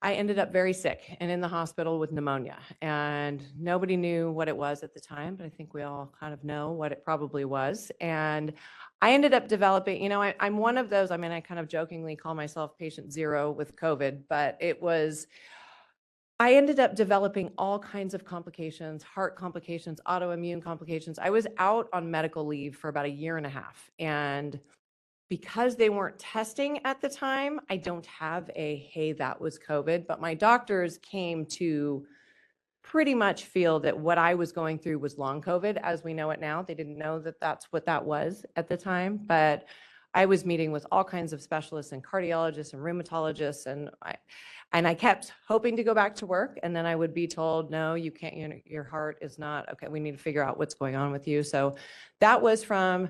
I ended up very sick and in the hospital with pneumonia, and nobody knew what it was at the time, but I think we all kind of know what it probably was. And I ended up developing, I'm one of those, I kind of jokingly call myself patient zero with COVID, but I ended up developing all kinds of complications, heart complications, autoimmune complications. I was out on medical leave for about 1.5 years. And because they weren't testing at the time, I don't have hey, that was COVID. But my doctors came to pretty much feel that what I was going through was long COVID as we know it now. They didn't know that that's what that was at the time. But I was meeting with all kinds of specialists and cardiologists and rheumatologists, and I kept hoping to go back to work, and then I would be told, no, you can't, your heart is not, okay, we need to figure out what's going on with you. So that was from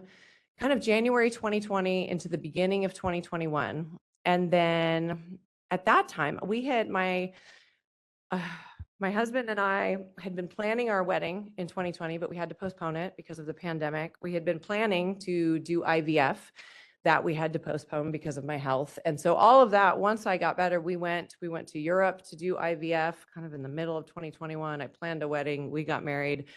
kind of January 2020 into the beginning of 2021. And then at that time, we had my husband and I had been planning our wedding in 2020, but we had to postpone it because of the pandemic. We had been planning to do IVF, that we had to postpone because of my health. And so all of that, once I got better, we went to Europe to do IVF kind of in the middle of 2021. I planned a wedding. We got married.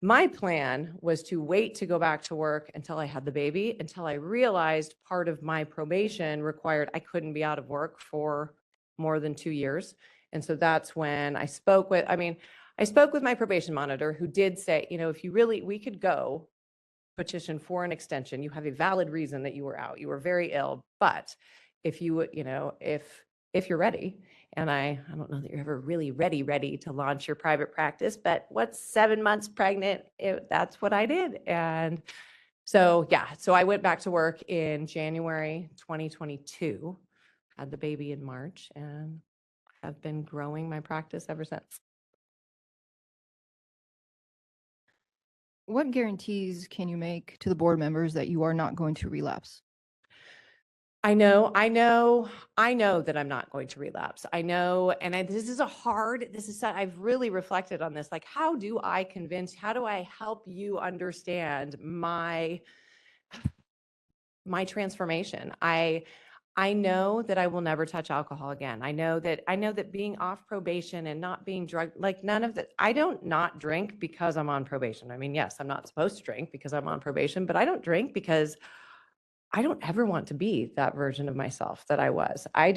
My plan was to wait to go back to work until I had the baby, until I realized part of my probation required I couldn't be out of work for more than 2 years. And so that's when I spoke with my probation monitor, who did say, if you really, we could go petition for an extension. You have a valid reason that you were out. You were very ill, but if you would, if you're ready, and I don't know that you're ever really ready to launch your private practice, but what's 7 months pregnant? That's what I did. And so, so I went back to work in January 2022, had the baby in March, and have been growing my practice ever since. What guarantees can you make to the board members that you are not going to relapse? I know that I'm not going to relapse. I know, and I've really reflected on this. Like, how do I help you understand my transformation? I know that I will never touch alcohol again. I know that being off probation and not being drugged, like none of that. I don't not drink because I'm on probation. I mean, yes, I'm not supposed to drink because I'm on probation, but I don't drink because I don't ever want to be that version of myself that I was. I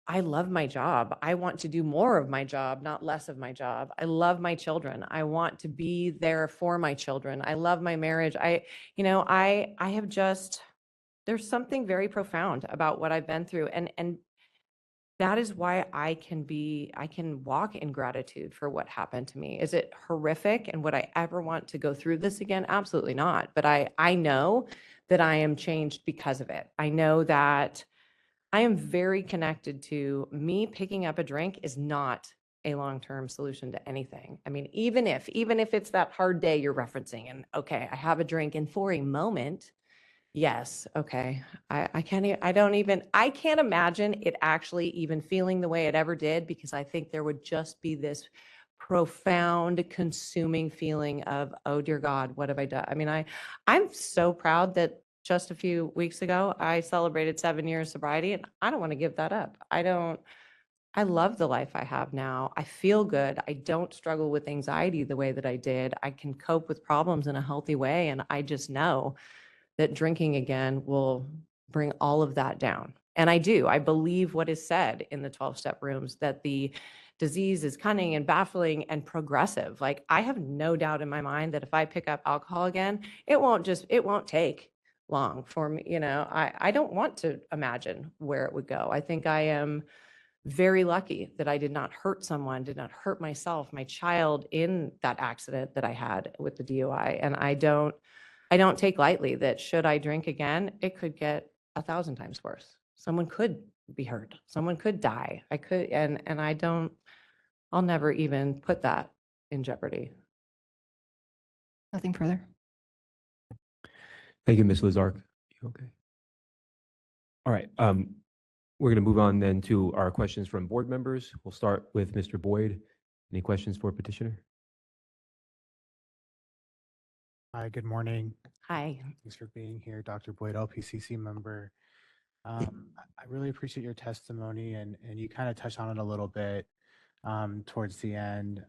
love my job. I want to do more of my job, not less of my job. I love my children. I want to be there for my children. I love my marriage. There's something very profound about what I've been through. And that is why I can walk in gratitude for what happened to me. Is it horrific? And would I ever want to go through this again? Absolutely not. But I know that I am changed because of it. I know that I am very connected to me. Picking up a drink is not a long-term solution to anything. I mean, even if it's that hard day you're referencing and okay, I have a drink and for a moment, yes, okay. I can't imagine it actually even feeling the way it ever did, because I think there would just be this profound consuming feeling of, oh dear God, what have I done? I mean, I'm so proud that just a few weeks ago, I celebrated 7 years sobriety, and I don't want to give that up. I love the life I have now. I feel good. I don't struggle with anxiety the way that I did. I can cope with problems in a healthy way. And I just know that drinking again will bring all of that down. And I do. I believe what is said in the 12-step rooms, that the disease is cunning and baffling and progressive. Like, I have no doubt in my mind that if I pick up alcohol again, it won't take long for me. I don't want to imagine where it would go. I think I am very lucky that I did not hurt someone, did not hurt myself, my child, in that accident that I had with the DUI. And I don't take lightly that should I drink again, it could get 1,000 times worse. Someone could be hurt. Someone could die. I'll never even put that in jeopardy. Nothing further. Thank you, Ms. Lizark. You okay? All right. We're going to move on then to our questions from board members. We'll start with Mr. Boyd. Any questions for petitioner? Hi, good morning. Hi. Thanks for being here, Dr. Boyd, LPCC member. I really appreciate your testimony, and you kind of touched on it a little bit towards the end.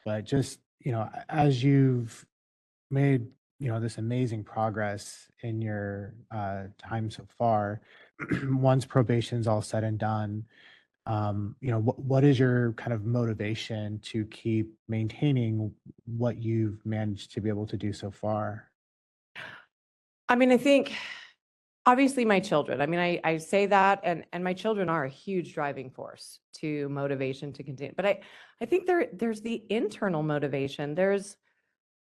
But just, as you've made, this amazing progress in your time so far, once probation's all said and done, what is your kind of motivation to keep maintaining what you've managed to be able to do so far? I mean, I think obviously my children, I mean, I say that, and my children are a huge driving force to motivation to continue. But I think there's the internal motivation.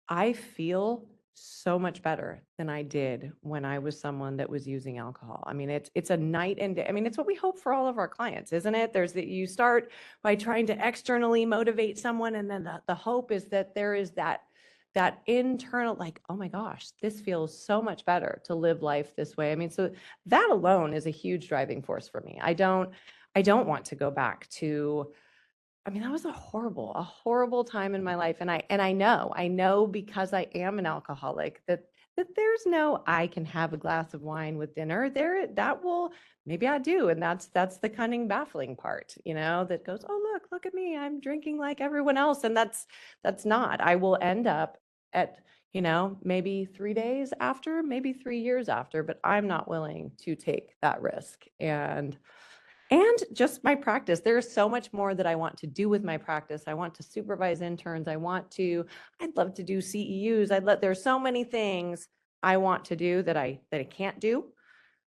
I feel so much better than I did when I was someone that was using alcohol. I mean, it's a night and day. I mean, it's what we hope for all of our clients, isn't it? You start by trying to externally motivate someone, and then the hope is that there is that internal, like, oh my gosh, this feels so much better to live life this way. I mean, so that alone is a huge driving force for me. I don't want to go back to, I mean, that was a horrible time in my life. And I know because I am an alcoholic that there's no, I can have a glass of wine with dinner maybe I do. And that's the cunning, baffling part, that goes, oh, look at me, I'm drinking like everyone else. And that's not, I will end up at, maybe 3 days after, maybe 3 years after, but I'm not willing to take that risk. And just my practice, there's so much more that I want to do with my practice. I want to supervise interns. I'd love to do CEUs. There's so many things I want to do that I can't do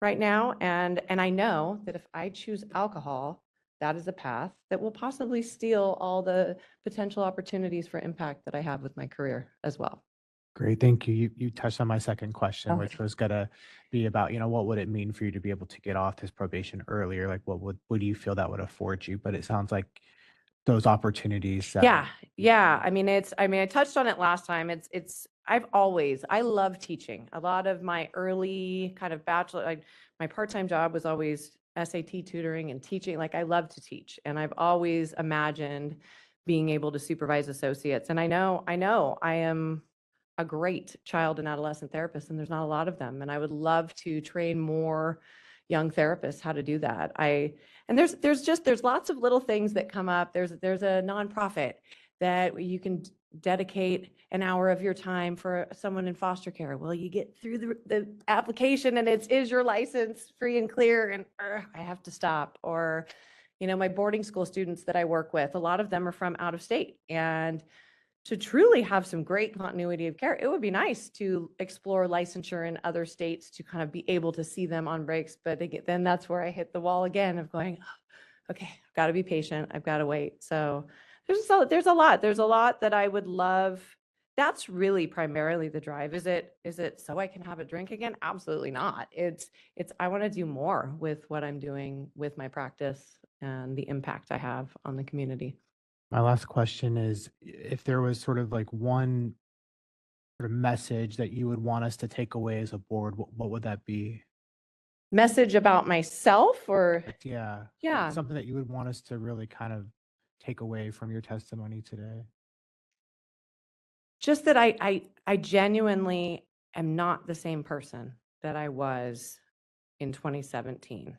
right now. And I know that if I choose alcohol, that is a path that will possibly steal all the potential opportunities for impact that I have with my career as well. Great, thank you. You touched on my second question, Okay. which was gonna be about, what would it mean for you to be able to get off this probation earlier? Like, what do you feel that would afford you? But it sounds like those opportunities. Yeah, yeah. I mean, I touched on it last time. I love teaching. A lot of my early kind of my part-time job was always SAT tutoring and teaching. Like I love to teach, and I've always imagined being able to supervise associates. And I know I am a great child and adolescent therapist, and there's not a lot of them. And I would love to train more young therapists how to do that. And there's lots of little things that come up. There's a nonprofit that you can dedicate an hour of your time for someone in foster care. Well, you get through the application and is your license free and clear, and I have to stop. Or, my boarding school students that I work with, a lot of them are from out of state, and to truly have some great continuity of care, it would be nice to explore licensure in other states to kind of be able to see them on breaks. But again, then that's where I hit the wall again of going, oh, okay, I've got to be patient. I've got to wait. So there's a lot that I would love. That's really primarily the drive. Is it so I can have a drink again? Absolutely not. It's I want to do more with what I'm doing with my practice and the impact I have on the community. My last question is if there was sort of like one sort of message that you would want us to take away as a board, what would that be? Message about myself or? Yeah. Yeah. Something that you would want us to really kind of take away from your testimony today. Just that I genuinely am not the same person that I was in 2017.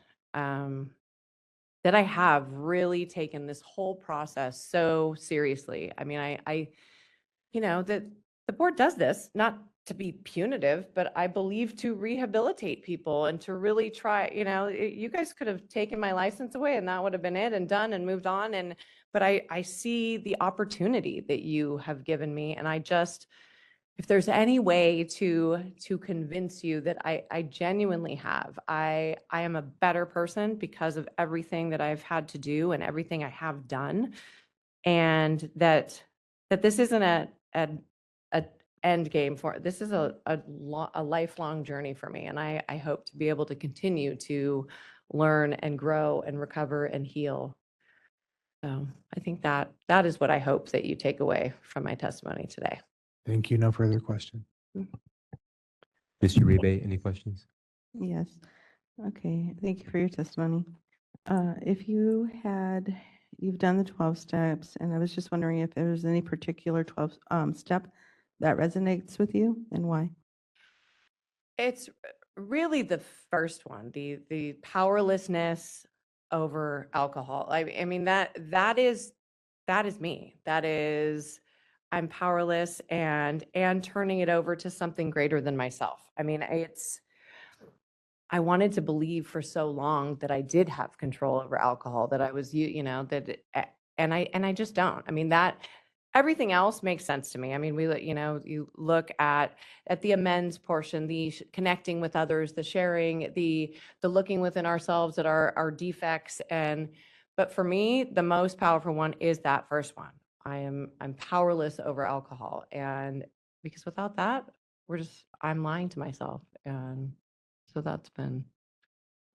That I have really taken this whole process so seriously. I mean, I that the board does this, not to be punitive, but I believe to rehabilitate people and to really try, you guys could have taken my license away and that would have been it and done and moved on. But I see the opportunity that you have given me. And if there's any way to convince you that I genuinely have, I am a better person because of everything that I've had to do and everything I have done. And that this isn't a end game this is a lifelong journey for me. And I hope to be able to continue to learn and grow and recover and heal. So I think that is what I hope that you take away from my testimony today. Thank you. No further question. Mr. Uribe, any questions? Yes. Okay. Thank you for your testimony. If you've done the 12 steps, and I was just wondering if there was any particular 12 step that resonates with you and why? It's really the first one, the powerlessness over alcohol. I mean, that is me. That is, I'm powerless and turning it over to something greater than myself. I mean, I wanted to believe for so long that I did have control over alcohol, that I was, and I just don't. I mean, everything else makes sense to me. I mean, you look at the amends portion, the connecting with others, the sharing, the looking within ourselves at our defects. But for me, the most powerful one is that first one. I'm powerless over alcohol. And because without that, I'm lying to myself. And so that's been.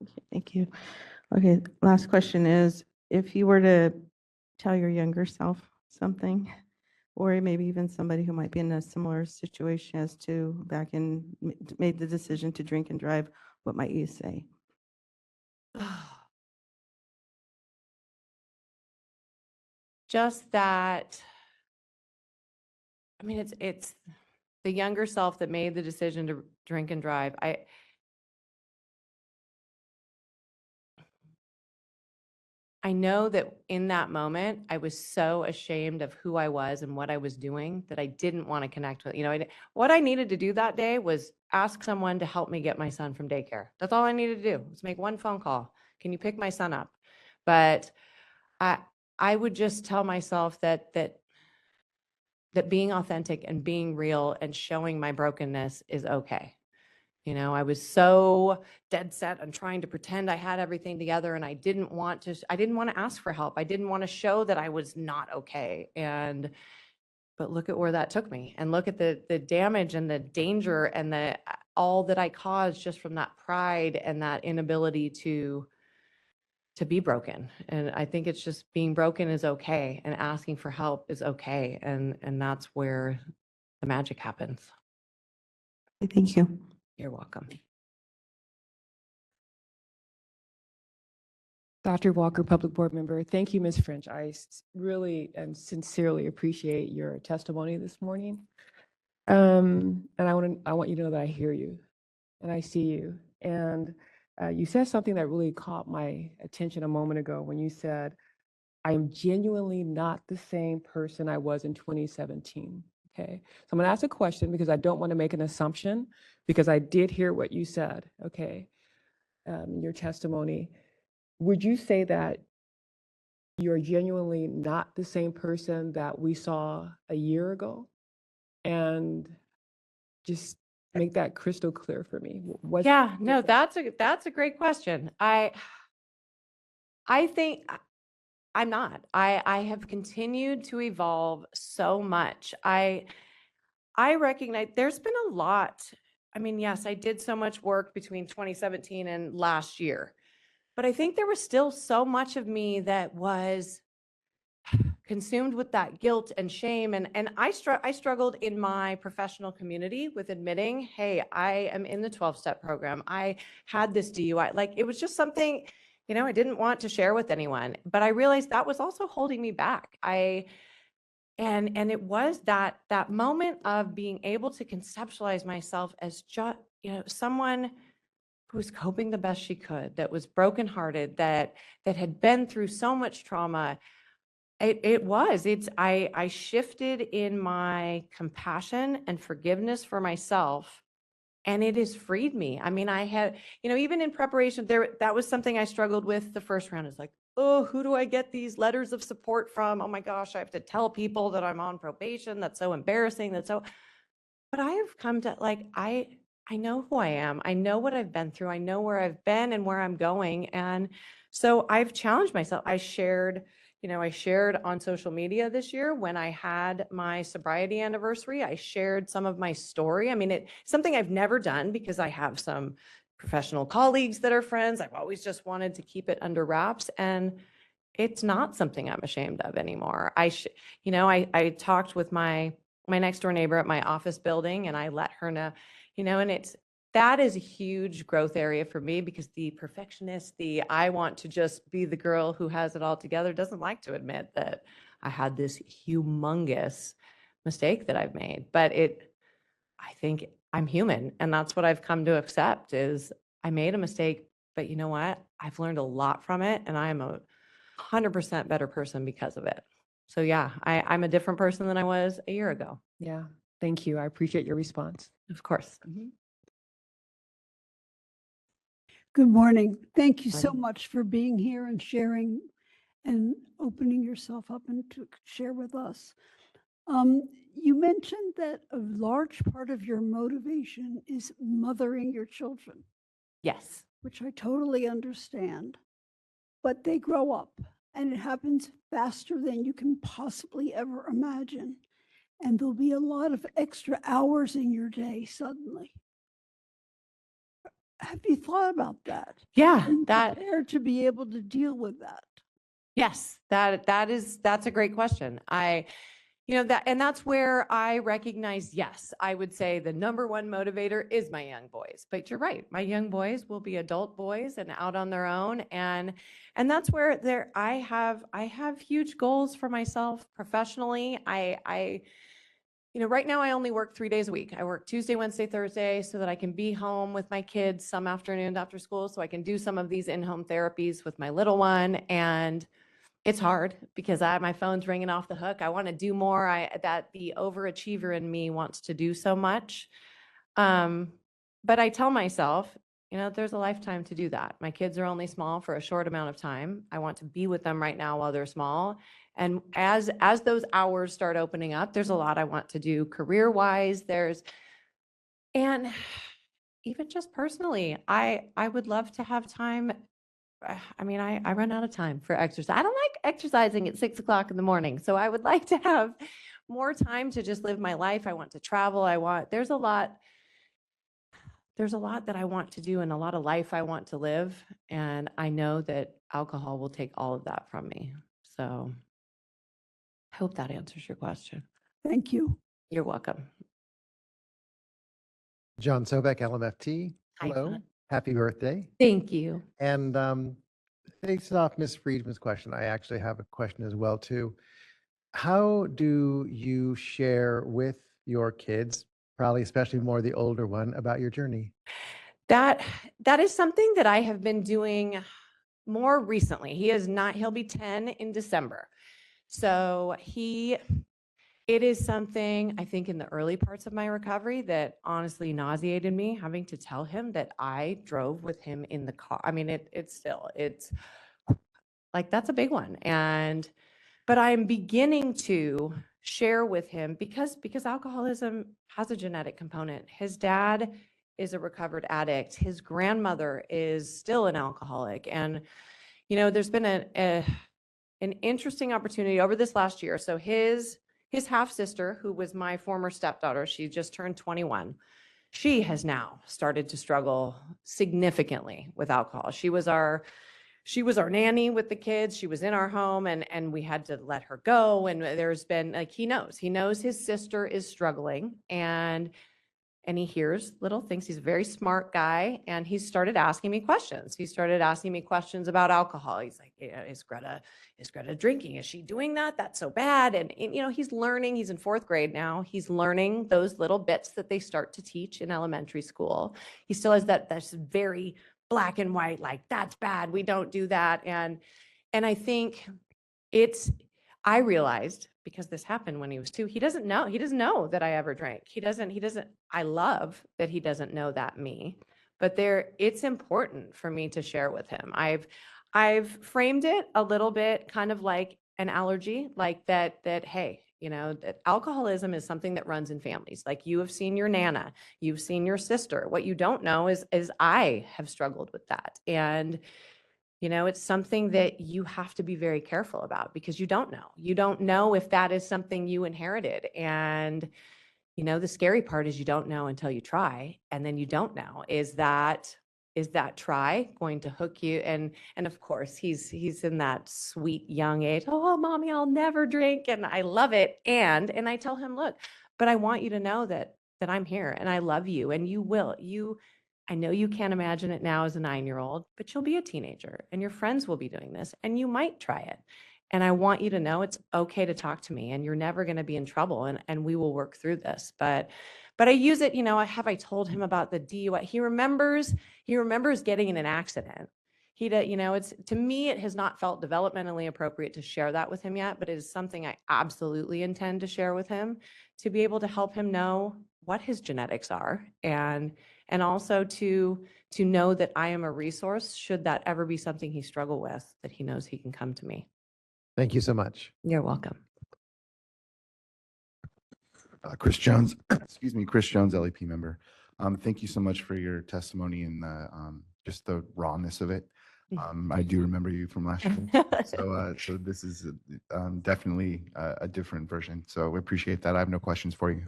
Okay, thank you. Okay, last question is, if you were to tell your younger self something, or maybe even somebody who might be in a similar situation as to made the decision to drink and drive, what might you say? Just that, I mean, it's the younger self that made the decision to drink and drive. I know that in that moment, I was so ashamed of who I was and what I was doing that I didn't want to connect with. What I needed to do that day was ask someone to help me get my son from daycare. That's all I needed to do, was make one phone call. Can you pick my son up? But I would just tell myself that being authentic and being real and showing my brokenness is okay. I was so dead set on trying to pretend I had everything together, and I didn't want to ask for help. I didn't want to show that I was not okay. But look at where that took me, and look at the damage and the danger and all that I caused just from that pride and that inability to to be broken. And I think it's just being broken is okay, and asking for help is okay. And that's where the magic happens. Thank you. You're welcome. Dr. Walker, Public Board Member. Thank you, Ms. French. Really and sincerely appreciate your testimony this morning. And I want you to know that I hear you and I see you. And you said something that really caught my attention a moment ago when you said, I am genuinely not the same person I was in 2017. Okay, so I'm going to ask a question because I don't want to make an assumption, because I did hear what you said, okay, in your testimony. Would you say that you're genuinely not the same person that we saw a year ago? And just make that crystal clear for me. Yeah, no, that's a great question. I think I'm not. I have continued to evolve so much. I recognize there's been a lot. I mean, yes, I did so much work between 2017 and last year, but I think there was still so much of me that was consumed with that guilt and shame. And I struggled in my professional community with admitting, hey, I am in the 12-step program. I had this DUI. Like, it was just something, you know, I didn't want to share with anyone, but I realized that was also holding me back. And it was that moment of being able to conceptualize myself as just, you know, someone who was coping the best she could, that was brokenhearted, that had been through so much trauma. I shifted in my compassion and forgiveness for myself, and it has freed me. I mean, I had, you know, even in preparation that was something I struggled with the first round. Is like, oh, who do I get these letters of support from? Oh my gosh, I have to tell people that I'm on probation. That's so embarrassing. But I have come to, like, I know who I am. I know what I've been through. I know where I've been and where I'm going. And so I've challenged myself. I shared on social media this year when I had my sobriety anniversary. I shared some of my story. I mean, it's something I've never done because I have some professional colleagues that are friends. I've always just wanted to keep it under wraps, and it's not something I'm ashamed of anymore. I talked with my next door neighbor at my office building, and I let her know, you know, and that is a huge growth area for me, because the perfectionist, I want to just be the girl who has it all together, doesn't like to admit that I had this humongous mistake that I've made. But I think I'm human, and that's what I've come to accept is I made a mistake, but you know what? I've learned a lot from it, and I'm a 100% better person because of it. So yeah, I'm a different person than I was a year ago. Yeah, thank you. I appreciate your response. Of course. Good morning. Thank you so much for being here and sharing and opening yourself up and to share with us. You mentioned that a large part of your motivation is mothering your children. Yes. Which I totally understand. But they grow up, and it happens faster than you can possibly ever imagine. And there'll be a lot of extra hours in your day suddenly. Have you thought about that? Yeah, Are you that prepared to be able to deal with that? Yes, that's a great question. That's where I recognize, yes, I would say the number one motivator is my young boys. But you're right, my young boys will be adult boys and out on their own, and that's where I have huge goals for myself professionally. Right now I only work 3 days a week. I work Tuesday, Wednesday, Thursday so that I can be home with my kids some afternoons after school, so I can do some of these in-home therapies with my little one. And it's hard because my phone's ringing off the hook. I want to do more. That the overachiever in me wants to do so much. But I tell myself, there's a lifetime to do that. My kids are only small for a short amount of time. I want to be with them right now while they're small. And as those hours start opening up, there's a lot I want to do career-wise. And even just personally, I would love to have time. I mean, I run out of time for exercise. I don't like exercising at 6 o'clock in the morning. So I would like to have more time to just live my life. I want to travel. There's a lot there's a lot that I want to do and a lot of life I want to live. And I know that alcohol will take all of that from me. So I hope that answers your question. Thank you. You're welcome. John Sobek, LMFT. Hi, Hello. John. Happy birthday. Thank you. And based off Ms. Friedman's question, I actually have a question as well too. How do you share with your kids, probably especially more the older one, about your journey? That is something that I have been doing more recently. He'll be 10 in December. So it is something I think in the early parts of my recovery that honestly nauseated me, having to tell him that I drove with him in the car. I mean, it's like, that's a big one. But I'm beginning to share with him because alcoholism has a genetic component. His dad is a recovered addict. His grandmother is still an alcoholic. And, there's been an interesting opportunity over this last year. So his half-sister, who was my former stepdaughter, she just turned 21. She has now started to struggle significantly with alcohol. She was our nanny with the kids. She was in our home and we had to let her go. And there's been he knows his sister is struggling and he hears little things. He's a very smart guy. And he started asking me questions. He started asking me questions about alcohol. He's like, is Greta drinking? Is she doing that? That's so bad. And he's learning. He's in 4th grade now. He's learning those little bits that they start to teach in elementary school. He still has that's very black and white, like that's bad. We don't do that. And I think I realized because this happened when he was 2, he doesn't know that I ever drank. I love that he doesn't know that me, but it's important for me to share with him. I've framed it a little bit kind of like an allergy, like that, hey, that alcoholism is something that runs in families. Like you have seen your Nana, you've seen your sister. What you don't know is I have struggled with that. And it's something that you have to be very careful about because you don't know. You don't know if that is something you inherited. And, the scary part is you don't know until you try. And then you don't know, is that try going to hook you? And of course, he's in that sweet young age. Oh, mommy, I'll never drink. And I love it. And I tell him, look, but I want you to know that I'm here and I love you and you will. I know you can't imagine it now as a 9-year-old, but you'll be a teenager and your friends will be doing this and you might try it. And I want you to know it's okay to talk to me and you're never going to be in trouble and we will work through this. But I use it, I told him about the DUI. He remembers getting in an accident. To me, it has not felt developmentally appropriate to share that with him yet, but it is something I absolutely intend to share with him to be able to help him know what his genetics are and also to know that I am a resource should that ever be something he struggle with, that he knows he can come to me. Thank you so much. You're welcome. Chris Jones, Chris Jones, LEP member. Thank you so much for your testimony and just the rawness of it. I do remember you from last year. So this is definitely a different version. So we appreciate that. I have no questions for you.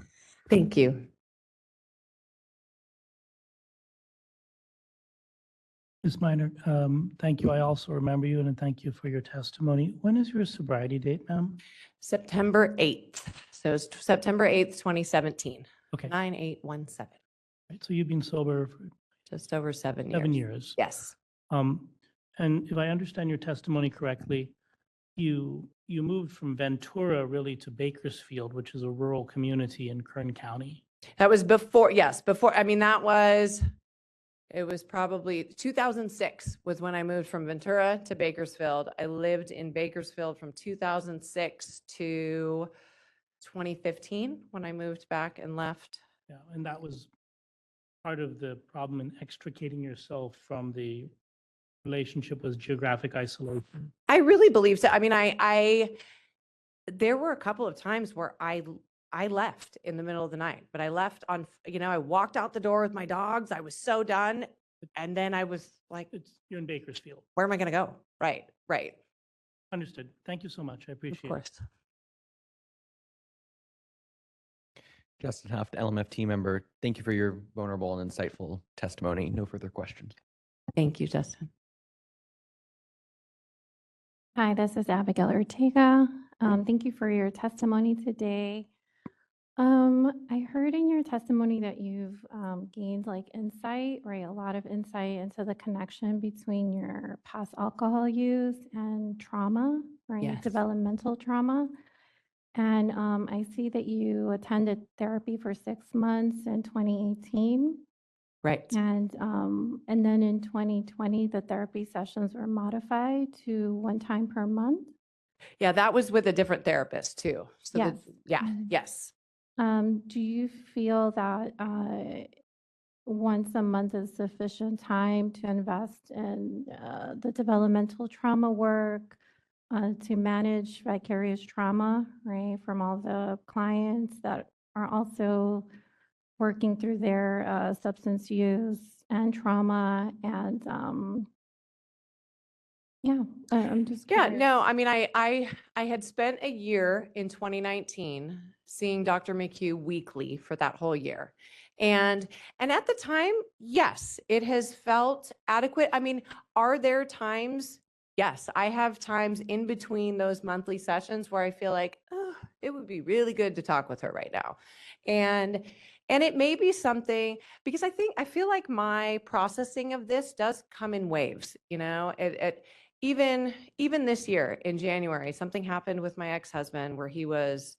Thank you. Ms. Minor, thank you. I also remember you and thank you for your testimony. When is your sobriety date, ma'am? September 8th. So it's September 8th, 2017. Okay. 9817. Right, so you've been sober for Just over 7 years. 7 years. Yes. And if I understand your testimony correctly, you moved from Ventura really to Bakersfield, which is a rural community in Kern County. That was before, yes, before, I mean, it was probably 2006 was when I moved from Ventura to Bakersfield. I lived in Bakersfield from 2006 to 2015 when I moved back and left. Yeah, and that was part of the problem in extricating yourself from the relationship was geographic isolation. I really believe so. I mean, there were a couple of times where I left in the middle of the night, but I left on, I walked out the door with my dogs. I was so done. And then I was like, You're in Bakersfield. where am I going to go? Right. Understood. Thank you so much. I appreciate it. Of course. Justin Huft, LMFT member. Thank you for your vulnerable and insightful testimony. No further questions. Thank you, Justin. Hi, this is Abigail Ortega. Thank you for your testimony today. I heard in your testimony that you've gained like insight, right? A lot of insight into the connection between your past alcohol use and trauma, right? Yes. Developmental trauma. And I see that you attended therapy for 6 months in 2018. Right. And then in 2020, the therapy sessions were modified to 1 time per month. Yeah, that was with a different therapist too. So Yes. yeah, yes. Do you feel that once a month is sufficient time to invest in the developmental trauma work, to manage vicarious trauma, right, from all the clients that are also working through their substance use and trauma and I'm just Yeah, curious. no, I mean, I had spent a year in 2019 seeing Dr. McHugh weekly for that whole year. And at the time, yes, it has felt adequate. I mean, are there times? Yes, I have times in between those monthly sessions where I feel like, oh, it would be really good to talk with her right now. And it may be something, because I feel like my processing of this does come in waves, you know, even this year in January, something happened with my ex-husband where he was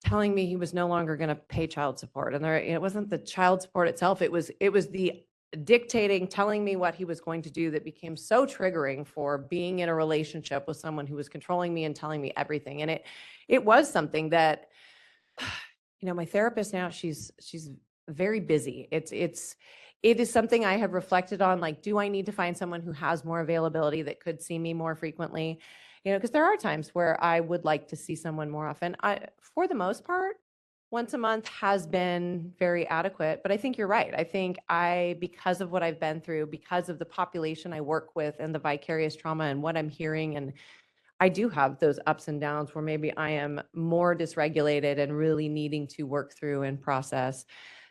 telling me he was no longer going to pay child support. And it wasn't the child support itself. It was the dictating, telling me what he was going to do that became so triggering for being in a relationship with someone who was controlling me and telling me everything. And it was something that, you know, my therapist now, she's very busy. It is something I have reflected on, like, do I need to find someone who has more availability that could see me more frequently? You know, because there are times where I would like to see someone more often. For the most part, once a month has been very adequate, but I think you're right. I think because of what I've been through, because of the population I work with and the vicarious trauma and what I'm hearing, and I do have those ups and downs where maybe I am more dysregulated and really needing to work through and process.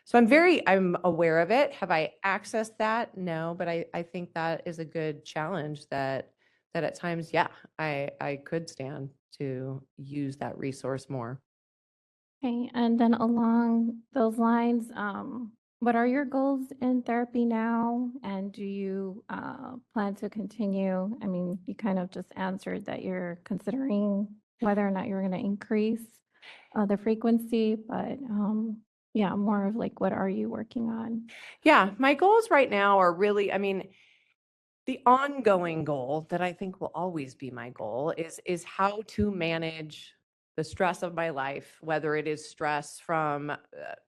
So I'm aware of it. Have I accessed that? No, but I think that is a good challenge that at times, yeah, I could stand to use that resource more. Okay, and then along those lines, what are your goals in therapy now? And do you plan to continue? I mean, you kind of just answered that you're considering whether or not you're going to increase the frequency, but yeah, more of like, what are you working on? Yeah, my goals right now are really, I mean, the ongoing goal that I think will always be my goal is how to manage the stress of my life, whether it is stress from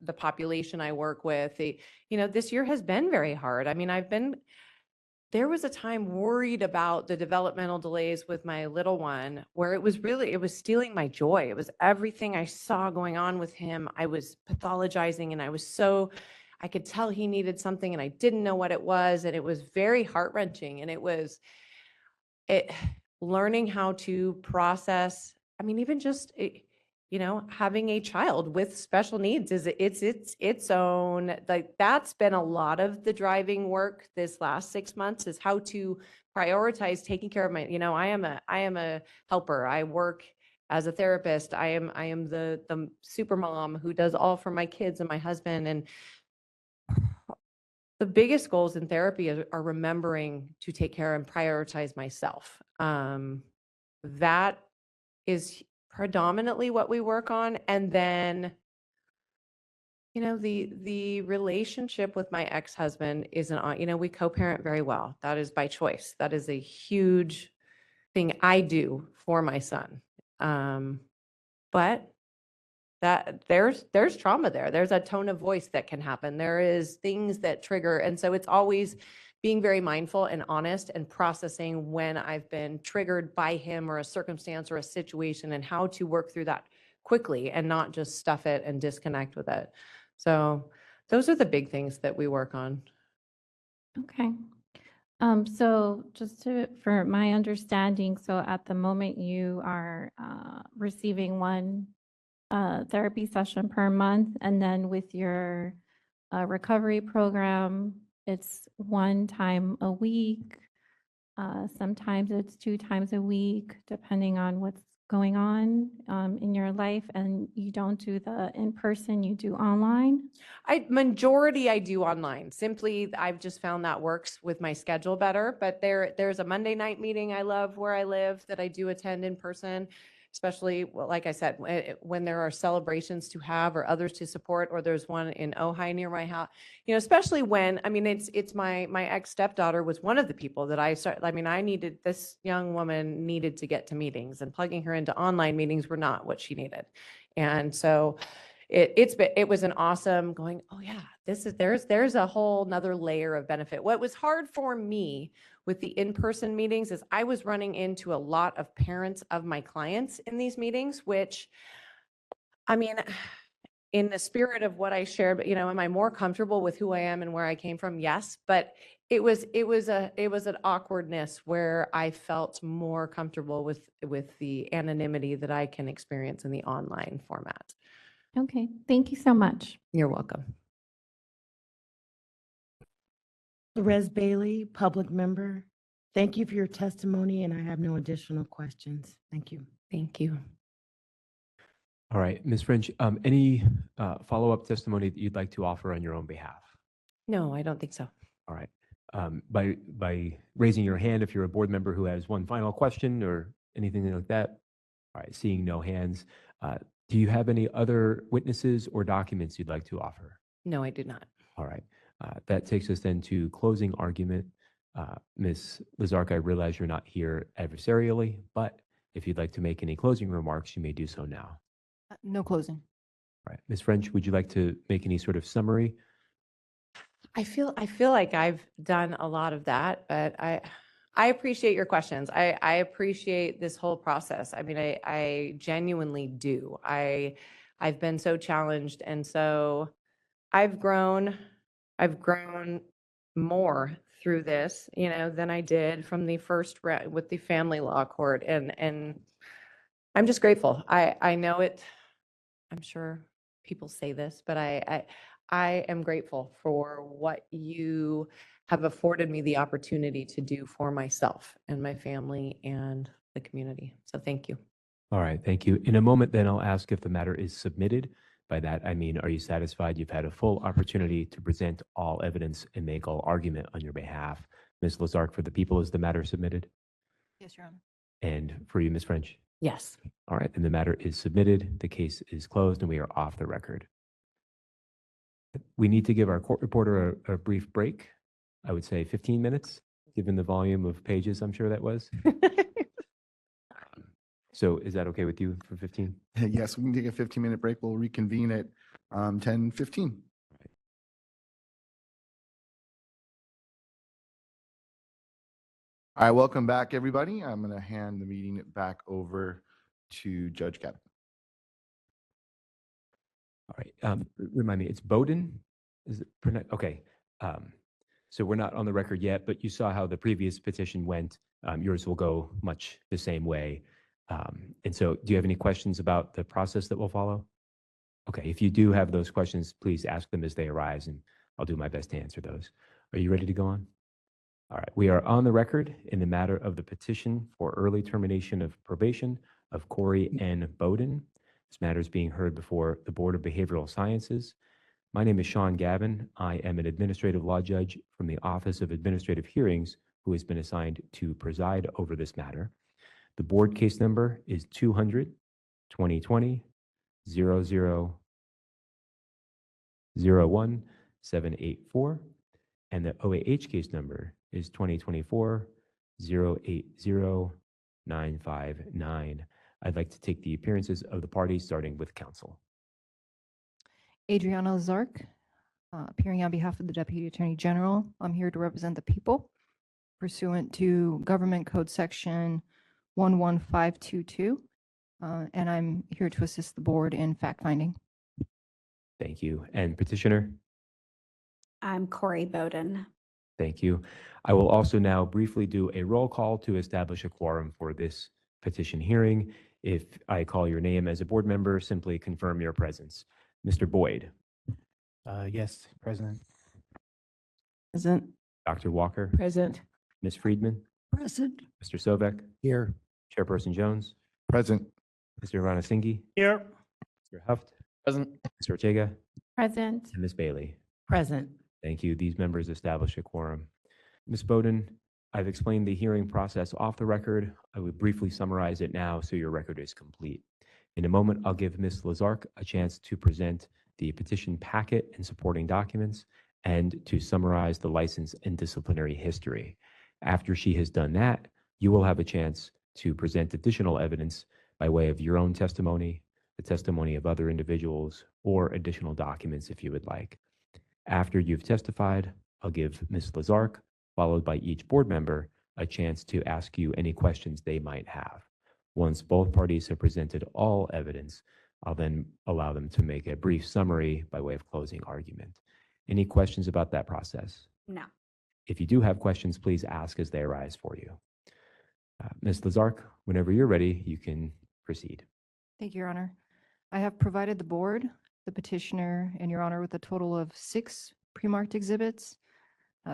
the population I work with. You know, this year has been very hard. I mean, there was a time worried about the developmental delays with my little one where it was stealing my joy. It was everything I saw going on with him. I was pathologizing and I could tell he needed something and I didn't know what it was. And it was very heart-wrenching. And learning how to process, I mean, even just, you know, having a child with special needs it's its own, like, that's been a lot of the driving work this last 6 months, is how to prioritize taking care of my, you know, I am a helper. I work as a therapist. I am the super mom who does all for my kids and my husband. And the biggest goals in therapy are remembering to take care and prioritize myself. That is predominantly what we work on. And then, you know, the relationship with my ex-husband isn't, you know, we co-parent very well. That is by choice. That is a huge thing I do for my son. But that there's trauma there. There's a tone of voice that can happen. There is things that trigger. And so it's always being very mindful and honest and processing when I've been triggered by him or a circumstance or a situation, and how to work through that quickly and not just stuff it and disconnect with it. So those are the big things that we work on. Okay. So for my understanding, so at the moment you are receiving 1 therapy session per month. And then with your recovery program, it's 1 time a week. Sometimes it's 2 times a week, depending on what's going on in your life. And you don't do the in-person, you do online. Majority I do online. Simply, I've just found that works with my schedule better. But there's a Monday night meeting I love where I live that I do attend in person, especially, well, like I said, when there are celebrations to have or others to support, or there's one in Ojai near my house. You know, especially when, I mean, it's my ex stepdaughter was one of the people that this young woman needed to get to meetings, and plugging her into online meetings were not what she needed. And so it was an awesome going, oh yeah, there's a whole nother layer of benefit. What was hard for me with the in-person meetings is I was running into a lot of parents of my clients in these meetings, which, I mean, in the spirit of what I shared, but am I more comfortable with who I am and where I came from? Yes, but it was an awkwardness where I felt more comfortable with the anonymity that I can experience in the online format. Okay, thank you so much. You're welcome. Lorez Bailey, public member. Thank you for your testimony, and I have no additional questions. Thank you. Thank you. All right, Ms. French, any follow-up testimony that you'd like to offer on your own behalf? No, I don't think so. All right. By raising your hand, if you're a board member who has one final question or anything like that. All right, seeing no hands. Do you have any other witnesses or documents you'd like to offer? No, I do not. All right. That takes us then to closing argument. Ms. Lazark, I realize you're not here adversarially, but if you'd like to make any closing remarks, you may do so now. No closing. All right. Ms. French, would you like to make any sort of summary? I feel like I've done a lot of that, but I appreciate your questions. I appreciate this whole process. I mean, I genuinely do. I've been so challenged, and so I've grown more through this, than I did from the first round with the family law court, and I'm just grateful. I know it. I'm sure people say this, but I am grateful for what you have afforded me the opportunity to do for myself and my family and the community. So thank you. All right, thank you. In a moment, then I'll ask if the matter is submitted. By that, I mean, are you satisfied you've had a full opportunity to present all evidence and make all argument on your behalf? Ms. Lazark, for the people, is the matter submitted? Yes, Your Honor. And for you, Ms. French? Yes. All right, then the matter is submitted. The case is closed and we are off the record. We need to give our court reporter a brief break. I would say 15 minutes, given the volume of pages I'm sure that was. So is that okay with you for 15? Yes, we can take a 15-minute break. We'll reconvene at 10:15. All right, welcome back, everybody. I'm going to hand the meeting back over to Judge Gavin. All right, remind me, it's Bowden? Is it pronounced? Okay. So we're not on the record yet, but you saw how the previous petition went. Yours will go much the same way. And so do you have any questions about the process that will follow? Okay, if you do have those questions, please ask them as they arise, and I'll do my best to answer those. Are you ready to go on? All right, we are on the record in the matter of the petition for early termination of probation of Corey N. Bowden. This matter is being heard before the Board of Behavioral Sciences. My name is Sean Gavin. I am an administrative law judge from the Office of Administrative Hearings who has been assigned to preside over this matter. The board case number is 200-2020-0001-784, and the OAH case number is 2024-080-959. I'd like to take the appearances of the parties, starting with counsel. Adriana Zark, appearing on behalf of the Deputy Attorney General. I'm here to represent the people pursuant to Government Code Section 11522, and I'm here to assist the board in fact-finding. Thank you. And petitioner? I'm Corey Bowden. Thank you. I will also now briefly do a roll call to establish a quorum for this petition hearing. If I call your name as a board member, simply confirm your presence. Mr. Boyd, Yes, President. Present. Dr. Walker, Present. Ms. Friedman, Present. Mr. Sovek, Here. Chairperson Jones, Present. Mr. Ranasinghe, Here. Mr. Huft, Present. Mr. Ortega, Present. and Ms. Bailey. Present. Thank you. These members establish a quorum. Ms. Bowden, I've explained the hearing process off the record. I would briefly summarize it now so your record is complete. In a moment, I'll give Ms. Lazark a chance to present the petition packet and supporting documents and to summarize the license and disciplinary history. After she has done that, you will have a chance to present additional evidence by way of your own testimony, the testimony of other individuals, or additional documents if you would like. After you've testified, I'll give Ms. Lazark, followed by each board member, a chance to ask you any questions they might have. Once both parties have presented all evidence, I'll then allow them to make a brief summary by way of closing argument. Any questions about that process? No. If you do have questions, please ask as they arise for you. Ms. Lazark, whenever you're ready, you can proceed. Thank you, Your Honor. I have provided the board, the petitioner, and Your Honor with a total of 6 pre-marked exhibits.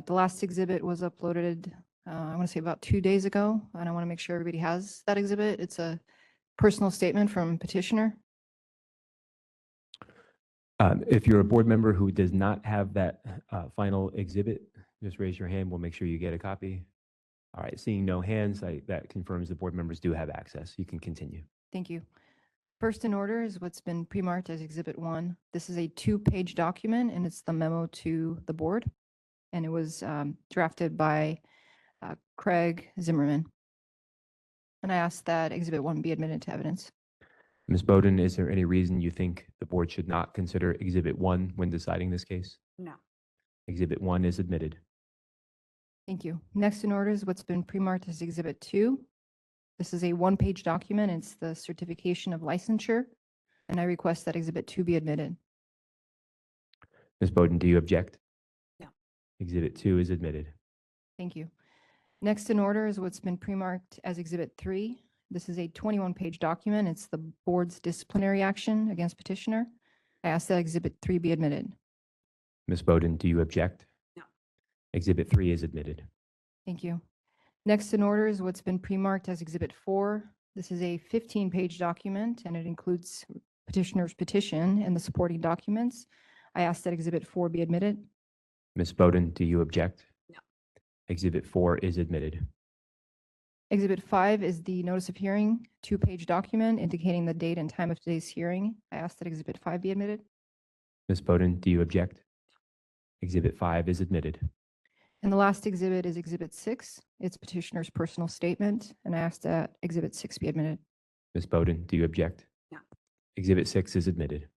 The last exhibit was uploaded, I want to say about 2 days ago, and I want to make sure everybody has that exhibit. It's a personal statement from petitioner. If you're a board member who does not have that final exhibit, just raise your hand. We'll make sure you get a copy. All right, seeing no hands, that confirms the board members do have access. You can continue. Thank you. First in order is what's been pre-marked as Exhibit 1. This is a 2-page document, and it's the memo to the board. And it was drafted by Craig Zimmerman. And I asked that Exhibit 1 be admitted to evidence. Ms. Bowden, is there any reason you think the board should not consider Exhibit 1 when deciding this case? No. Exhibit 1 is admitted. Thank you. Next in order is what's been pre-marked as Exhibit 2. This is a 1-page document. It's the certification of licensure, and I request that Exhibit 2 be admitted. Ms. Bowden, do you object? No. Exhibit 2 is admitted. Thank you. Next in order is what's been pre-marked as Exhibit 3. This is a 21-page document. It's the board's disciplinary action against petitioner. I ask that Exhibit 3 be admitted. Ms. Bowden, do you object? No. Exhibit 3 is admitted. Thank you. Next in order is what's been pre-marked as Exhibit 4. This is a 15-page document, and it includes petitioner's petition and the supporting documents. I ask that Exhibit 4 be admitted. Ms. Bowden, do you object? No. Exhibit 4 is admitted. Exhibit 5 is the notice of hearing, 2-page document indicating the date and time of today's hearing. I ask that Exhibit 5 be admitted. Ms. Bowden, do you object? Exhibit 5 is admitted. And the last exhibit is Exhibit 6. It's petitioner's personal statement, and I ask that Exhibit 6 be admitted. Ms. Bowden, do you object? No. Exhibit 6 is admitted.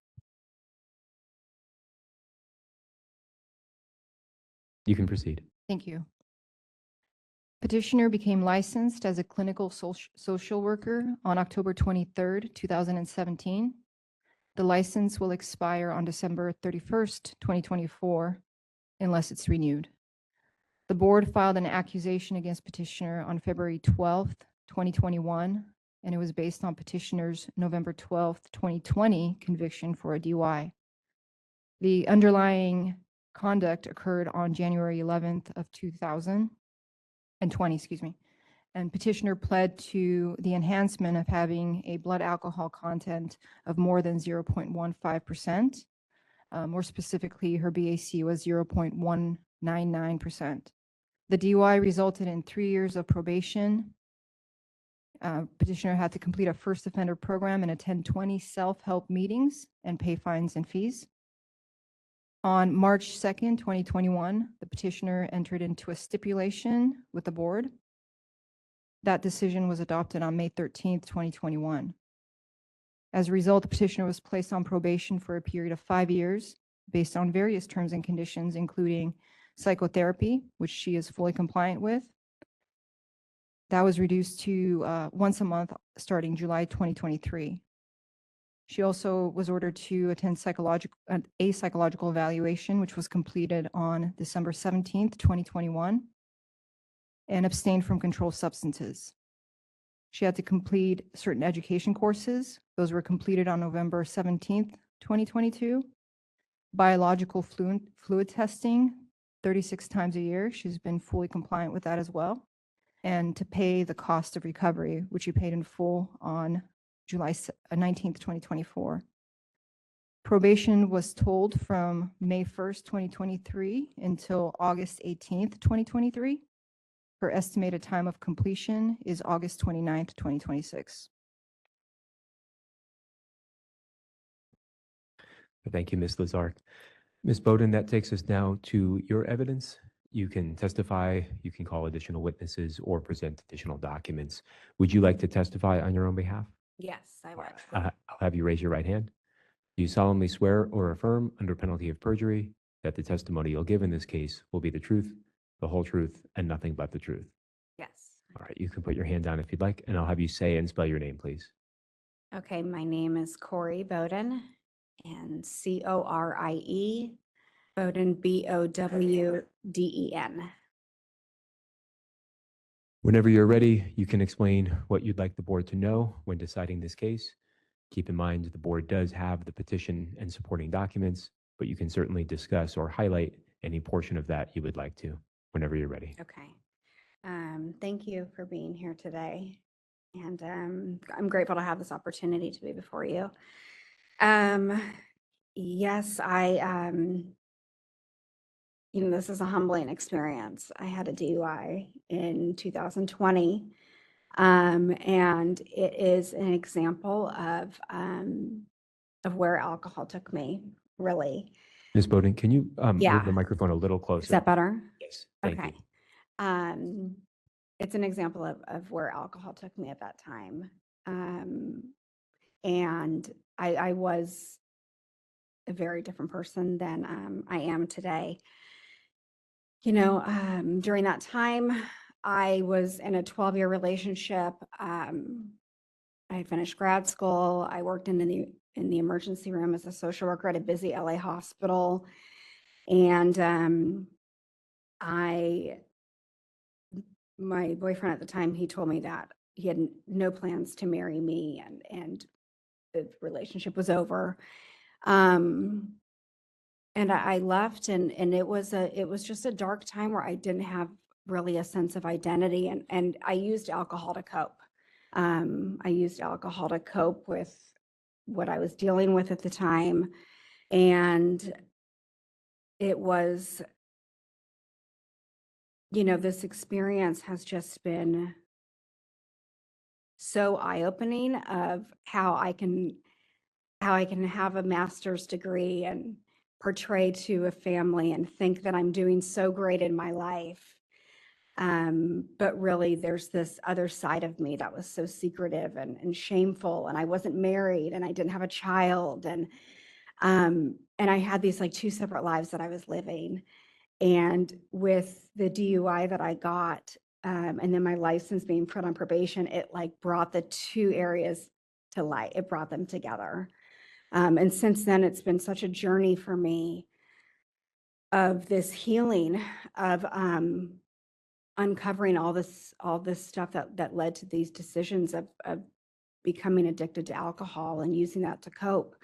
You can proceed. Thank you. Petitioner became licensed as a clinical social worker on October 23rd, 2017. The license will expire on December 31st, 2024, unless it's renewed. The board filed an accusation against petitioner on February 12th, 2021, and it was based on petitioner's November 12th, 2020 conviction for a DUI. The underlying conduct occurred on January 11th of 2020, and petitioner pled to the enhancement of having a blood alcohol content of more than 0.15%. More specifically, her BAC was 0.199%. The DUI resulted in 3 years of probation. Petitioner had to complete a first offender program and attend 20 self-help meetings and pay fines and fees. On March 2nd, 2021, the petitioner entered into a stipulation with the board. That decision was adopted on May 13th, 2021. As a result, the petitioner was placed on probation for a period of 5 years based on various terms and conditions, including psychotherapy, which she is fully compliant with. That was reduced to once a month starting July 2023. She also was ordered to attend a psychological evaluation, which was completed on December 17th, 2021, and abstained from controlled substances. She had to complete certain education courses. Those were completed on November 17th, 2022. Biological fluid testing, 36 times a year. She's been fully compliant with that as well. And to pay the cost of recovery, which you paid in full on July 19th, 2024. Probation was told from May 1st, 2023 until August 18th, 2023. Her estimated time of completion is August 29th, 2026. Thank you, Ms. Lazard. Ms. Bowden, that takes us now to your evidence. You can testify, you can call additional witnesses, or present additional documents. Would you like to testify on your own behalf? Yes, I would. I'll have you raise your right hand. Do you solemnly swear or affirm under penalty of perjury that the testimony you'll give in this case will be the truth, the whole truth, and nothing but the truth? Yes. All right, you can put your hand down if you'd like, and I'll have you say and spell your name, please. Okay, my name is Corey Bowden, and Corie, Bowden, Bowden. Whenever you're ready, you can explain what you'd like the board to know when deciding this case. Keep in mind, the board does have the petition and supporting documents, but you can certainly discuss or highlight any portion of that you would like to, whenever you're ready. Okay. Thank you for being here today. And I'm grateful to have this opportunity to be before you. Yes, this is a humbling experience. I had a DUI in 2020. And it is an example of where alcohol took me, really. Ms. Bowden, can you Yeah. move the microphone a little closer? Is that better? Yes, thank Okay. you. It's an example of where alcohol took me at that time. And I was a very different person than I am today. During that time, I was in a 12-year relationship. I had finished grad school. I worked in the emergency room as a social worker at a busy LA hospital. And my boyfriend at the time, he told me that he had no plans to marry me, and the relationship was over. And I left, and it was just a dark time where I didn't have really a sense of identity, and I used alcohol to cope. I used alcohol to cope with what I was dealing with at the time, and it was, this experience has just been so eye-opening of how I can have a master's degree and portray to a family and think that I'm doing so great in my life. But really there's this other side of me that was so secretive and shameful, and I wasn't married, and I didn't have a child, and I had these like two separate lives that I was living. And with the DUI that I got, and then my license being put on probation, it like brought the two areas to light. It brought them together. And since then, it's been such a journey for me of this healing, of uncovering all this stuff that led to these decisions of becoming addicted to alcohol and using that to cope.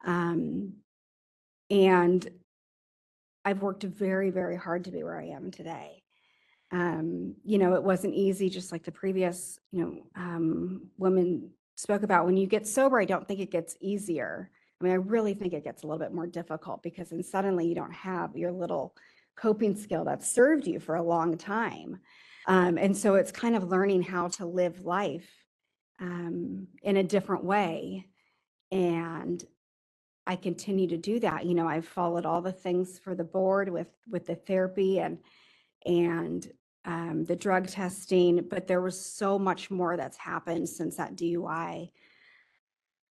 And I've worked very, very hard to be where I am today. It wasn't easy, just like the previous, woman spoke about. When you get sober, I don't think it gets easier. I mean, I really think it gets a little bit more difficult, because then suddenly you don't have your little coping skill that served you for a long time. And so it's kind of learning how to live life in a different way. And I continue to do that. I've followed all the things for the board with the therapy and the drug testing, but there was so much more that's happened since that DUI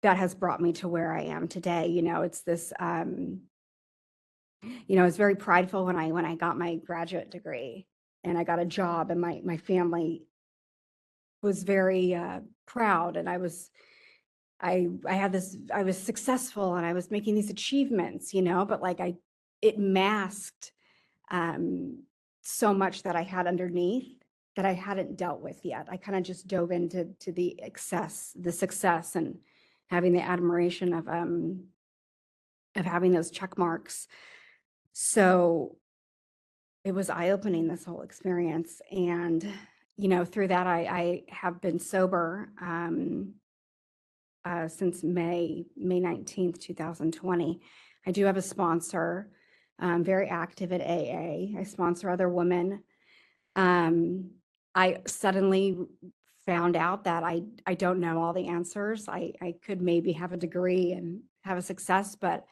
that has brought me to where I am today. It's this, I was very prideful when I got my graduate degree and I got a job, and my family was very proud, and I was successful, and I was making these achievements, but like it masked so much that I had underneath. that I hadn't dealt with yet. I kind of just dove into the success and having the admiration of having those check marks. So it was eye-opening, this whole experience. And, you know, through that, I have been sober since May 19th, 2020. I do have a sponsor. I'm very active at AA. I sponsor other women. I suddenly found out that I don't know all the answers. I could maybe have a degree and have a success, but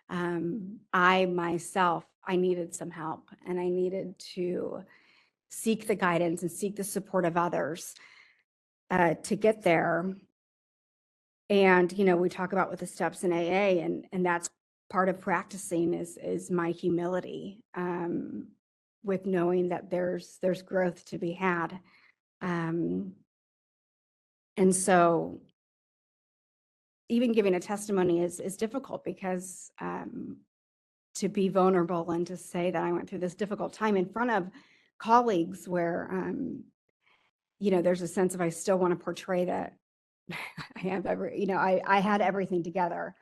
I myself, I needed some help, and I needed to seek the guidance and seek the support of others to get there. And, you know, we talk about with the steps in AA, and that's part of practicing is my humility, with knowing that there's growth to be had. And so even giving a testimony is difficult because to be vulnerable and to say that I went through this difficult time in front of colleagues where, you know, there's a sense of I still want to portray that I have I had everything together.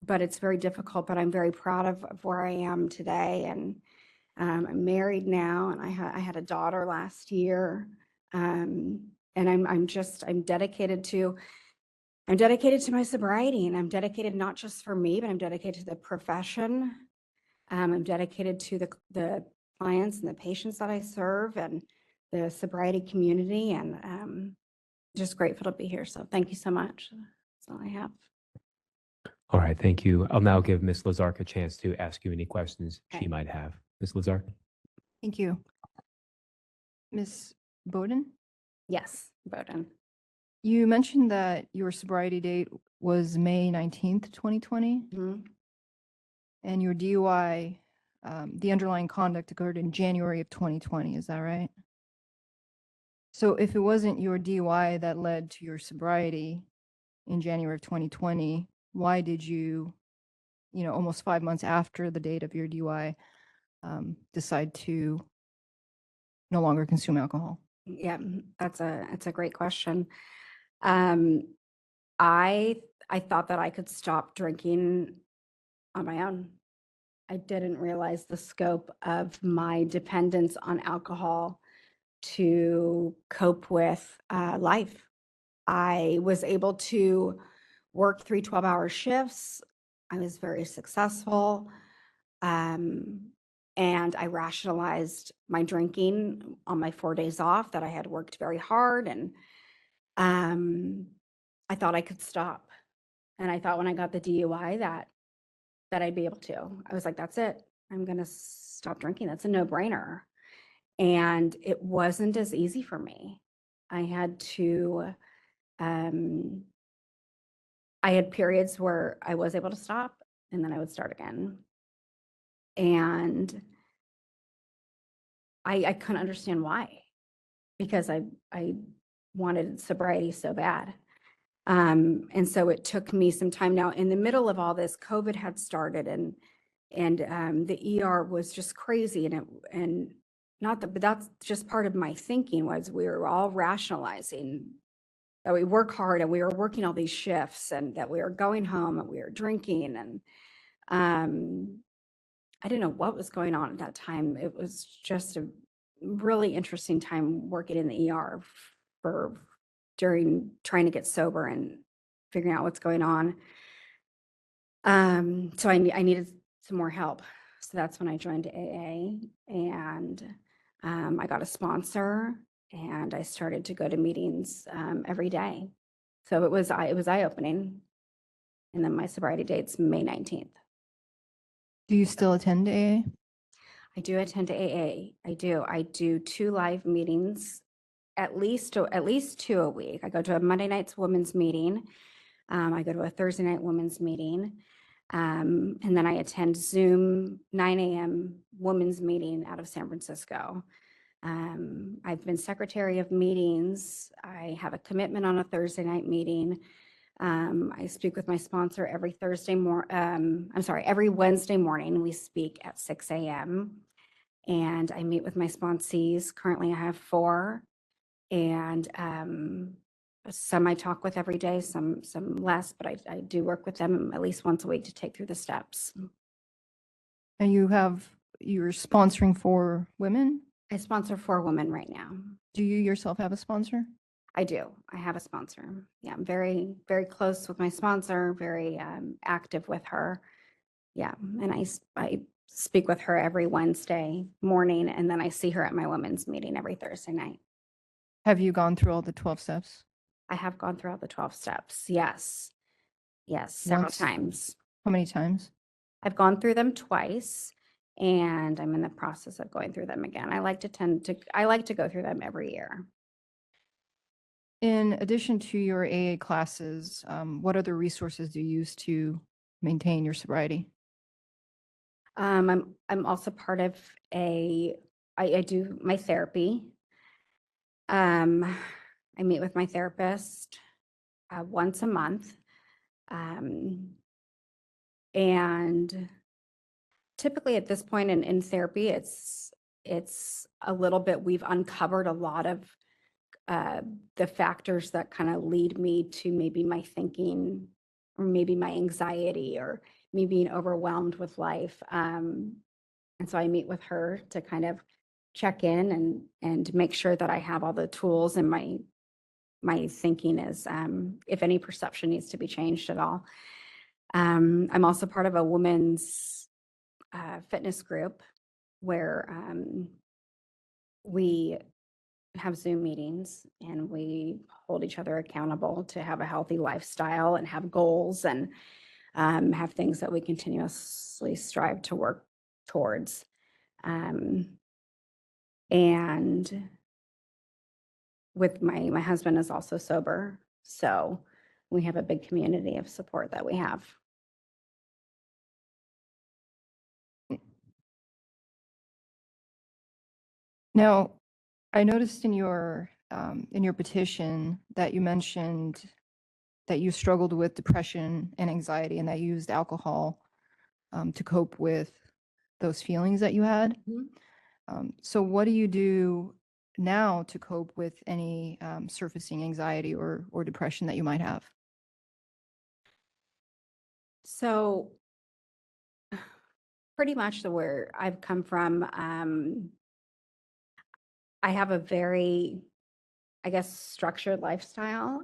But it's very difficult, but I'm very proud of where I am today. And I'm married now, and I had a daughter last year. And I'm dedicated to my sobriety, and I'm dedicated not just for me, but I'm dedicated to the profession. I'm dedicated to the clients and the patients that I serve and the sobriety community, and just grateful to be here. So thank you so much. That's all I have. All right, thank you. I'll now give Ms. Lazark a chance to ask you any questions she Okay. might have. Ms. Lazark? Thank you. Ms. Bowden, Yes, Bowden. you mentioned that your sobriety date was May 19th, 2020, and your DUI, the underlying conduct occurred in January of 2020. Is that right? So if it wasn't your DUI that led to your sobriety in January of 2020, why did you, almost 5 months after the date of your DUI, decide to no longer consume alcohol? Yeah, that's a great question. I thought that I could stop drinking on my own. I didn't realize the scope of my dependence on alcohol to cope with life. I was able to work 3 12-hour shifts. I was very successful. And I rationalized my drinking on my 4 days off that I had worked very hard, and I thought I could stop. And I thought when I got the DUI that I'd be able to. I was like, that's it. I'm going to stop drinking. That's a no-brainer. And it wasn't as easy for me. I had periods where I was able to stop, and then I would start again. And I couldn't understand why, because I wanted sobriety so bad. And so it took me some time. Now, in the middle of all this, COVID had started, and the ER was just crazy. And not that, but that's just part of my thinking, was we were all rationalizing that we work hard and we were working all these shifts and that we were going home and we were drinking. And I didn't know what was going on at that time. It was just a really interesting time working in the ER during trying to get sober and figuring out what's going on. So I needed some more help. So that's when I joined AA, and I got a sponsor, and I started to go to meetings every day. So it was eye-opening. And then my sobriety date's May 19th. Do you still attend AA? I do attend AA. I do 2 live meetings, at least 2 a week. I go to a Monday night's women's meeting. I go to a Thursday night women's meeting. And then I attend Zoom 9 a.m. women's meeting out of San Francisco. I've been secretary of meetings. I have a commitment on a Thursday night meeting. I speak with my sponsor every every Wednesday morning. We speak at 6 a.m. and I meet with my sponsees. Currently, I have 4, and some I talk with every day, some less, but I do work with them at least once a week to take through the steps. And you're sponsoring 4 women? I sponsor 4 women right now. Do you yourself have a sponsor? I do. I have a sponsor. Yeah, I'm very, very close with my sponsor, very active with her. Yeah, and I speak with her every Wednesday morning, and then I see her at my women's meeting every Thursday night. Have you gone through all the 12 steps? I have gone through all the 12 steps. Yes. Yes, several Once? times. How many times? I've gone through them twice, and I'm in the process of going through them again. I like to go through them every year. In addition to your AA classes, what other resources do you use to maintain your sobriety? I'm also part of I do my therapy. I meet with my therapist once a month. And typically at this point in therapy, it's a little bit, we've uncovered a lot of the factors that kind of lead me to maybe my thinking or maybe my anxiety or me being overwhelmed with life. And so I meet with her to kind of check in and make sure that I have all the tools and my thinking is if any perception needs to be changed at all. I'm also part of a women's fitness group where we have Zoom meetings and we hold each other accountable to have a healthy lifestyle and have goals and have things that we continuously strive to work towards. And with my husband is also sober, so we have a big community of support that we have. Now, I noticed in your petition that you mentioned that you struggled with depression and anxiety and that you used alcohol to cope with those feelings that you had. So what do you do now to cope with any surfacing anxiety or depression that you might have? So pretty much where I've come from, I have a very, I guess, structured lifestyle.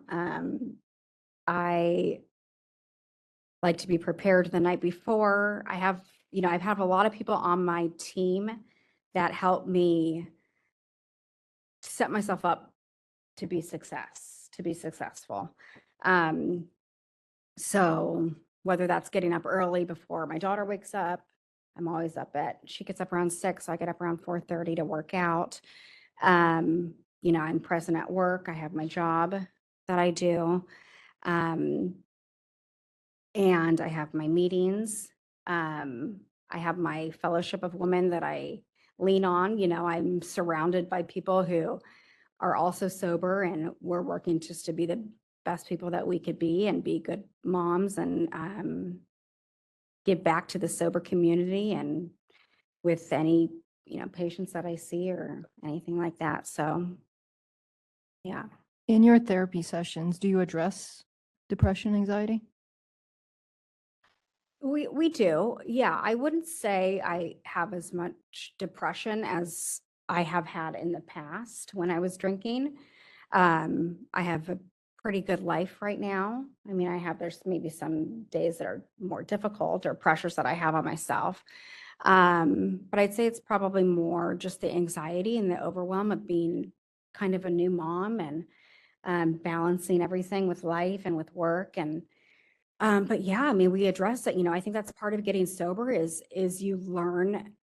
I like to be prepared the night before. I've had a lot of people on my team that help me set myself up to be successful. So whether that's getting up early before my daughter wakes up, I'm always she gets up around 6, so I get up around 4:30 to work out. I'm present at work. I have my job that I do. And I have my meetings. I have my fellowship of women that I lean on. I'm surrounded by people who are also sober, and we're working just to be the best people that we could be and be good moms and give back to the sober community and with any patients that I see or anything like that. So yeah. In your therapy sessions, do you address depression, anxiety? We do. Yeah, I wouldn't say I have as much depression as I have had in the past when I was drinking. I have a pretty good life right now. I mean, there's maybe some days that are more difficult or pressures that I have on myself. But I'd say it's probably more just the anxiety and the overwhelm of being kind of a new mom and balancing everything with life and with work. But yeah, I mean, we address it. I think that's part of getting sober is you learn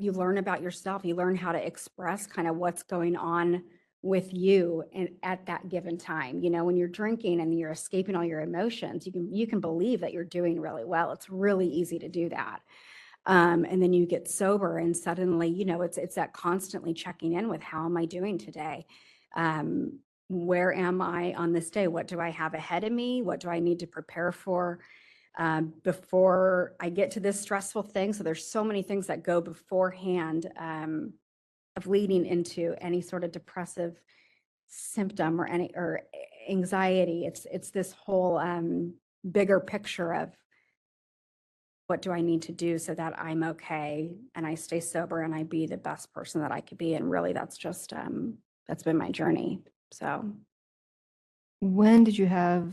about yourself. You learn how to express kind of what's going on with you and at that given time. When you're drinking and you're escaping all your emotions, you can believe that you're doing really well. It's really easy to do that. And then you get sober and suddenly, it's that constantly checking in with how am I doing today? Where am I on this day? What do I have ahead of me? What do I need to prepare for before I get to this stressful thing. So there's so many things that go beforehand of leading into any sort of depressive symptom or anxiety. It's this whole bigger picture of what do I need to do so that I'm okay and I stay sober and I be the best person that I could be. And really, that's just that's been my journey. So When did you have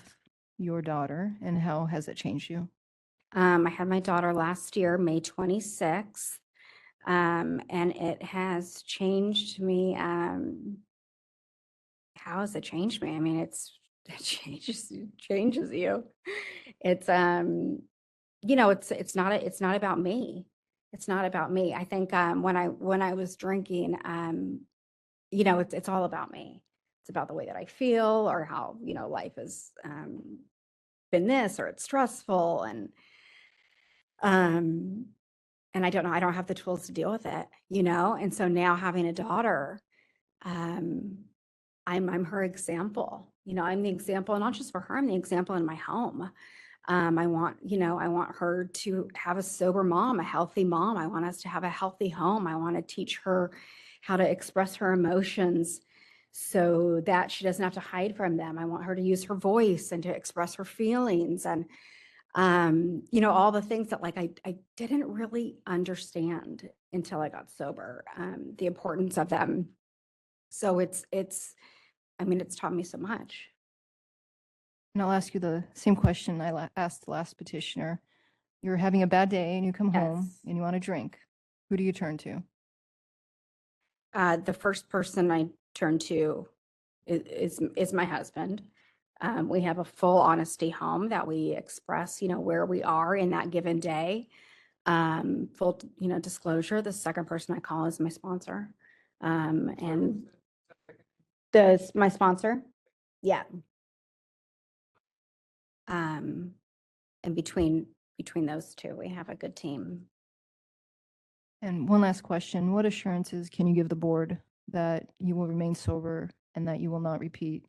your daughter and how has it changed you? I had my daughter last year, May 26th, and it has changed me. How has it changed me? I mean, it changes you. It's it's not about me. It's not about me. I think when I was drinking, it's all about me. It's about the way that I feel or how, life has been this or it's stressful and I don't know, I don't have the tools to deal with it, And so now having a daughter, I'm her example. I'm the example, and not just for her, I'm the example in my home. I want her to have a sober mom, a healthy mom. I want us to have a healthy home. I want to teach her how to express her emotions so that she doesn't have to hide from them. I want her to use her voice and to express her feelings and, all the things that I didn't really understand until I got sober, the importance of them. So it's taught me so much. And I'll ask you the same question I asked the last petitioner. You're having a bad day and you come home Yes. and you want a drink. Who do you turn to? The first person I turn to is my husband. We have a full honesty home that we express, where we are in that given day. Full, disclosure, the second person I call is my sponsor. And my sponsor. Yeah. And between those two, we have a good team. And one last question. What assurances can you give the board that you will remain sober and that you will not repeat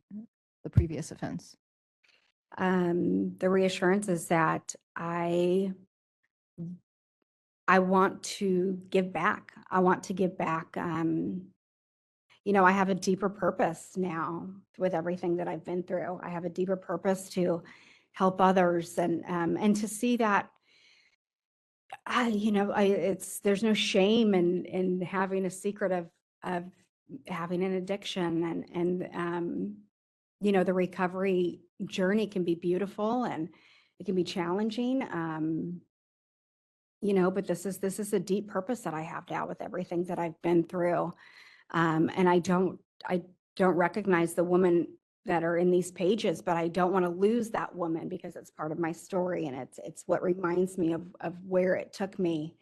the previous offense? The reassurance is that I want to give back. I want to give back. I have a deeper purpose now with everything that I've been through. I have a deeper purpose to help others and to see that, there's no shame in having a secret of having an addiction and the recovery journey can be beautiful and it can be challenging. But this is a deep purpose that I have now with everything that I've been through. And I don't recognize the woman that are in these pages, but I don't want to lose that woman because it's part of my story and it's what reminds me of where it took me.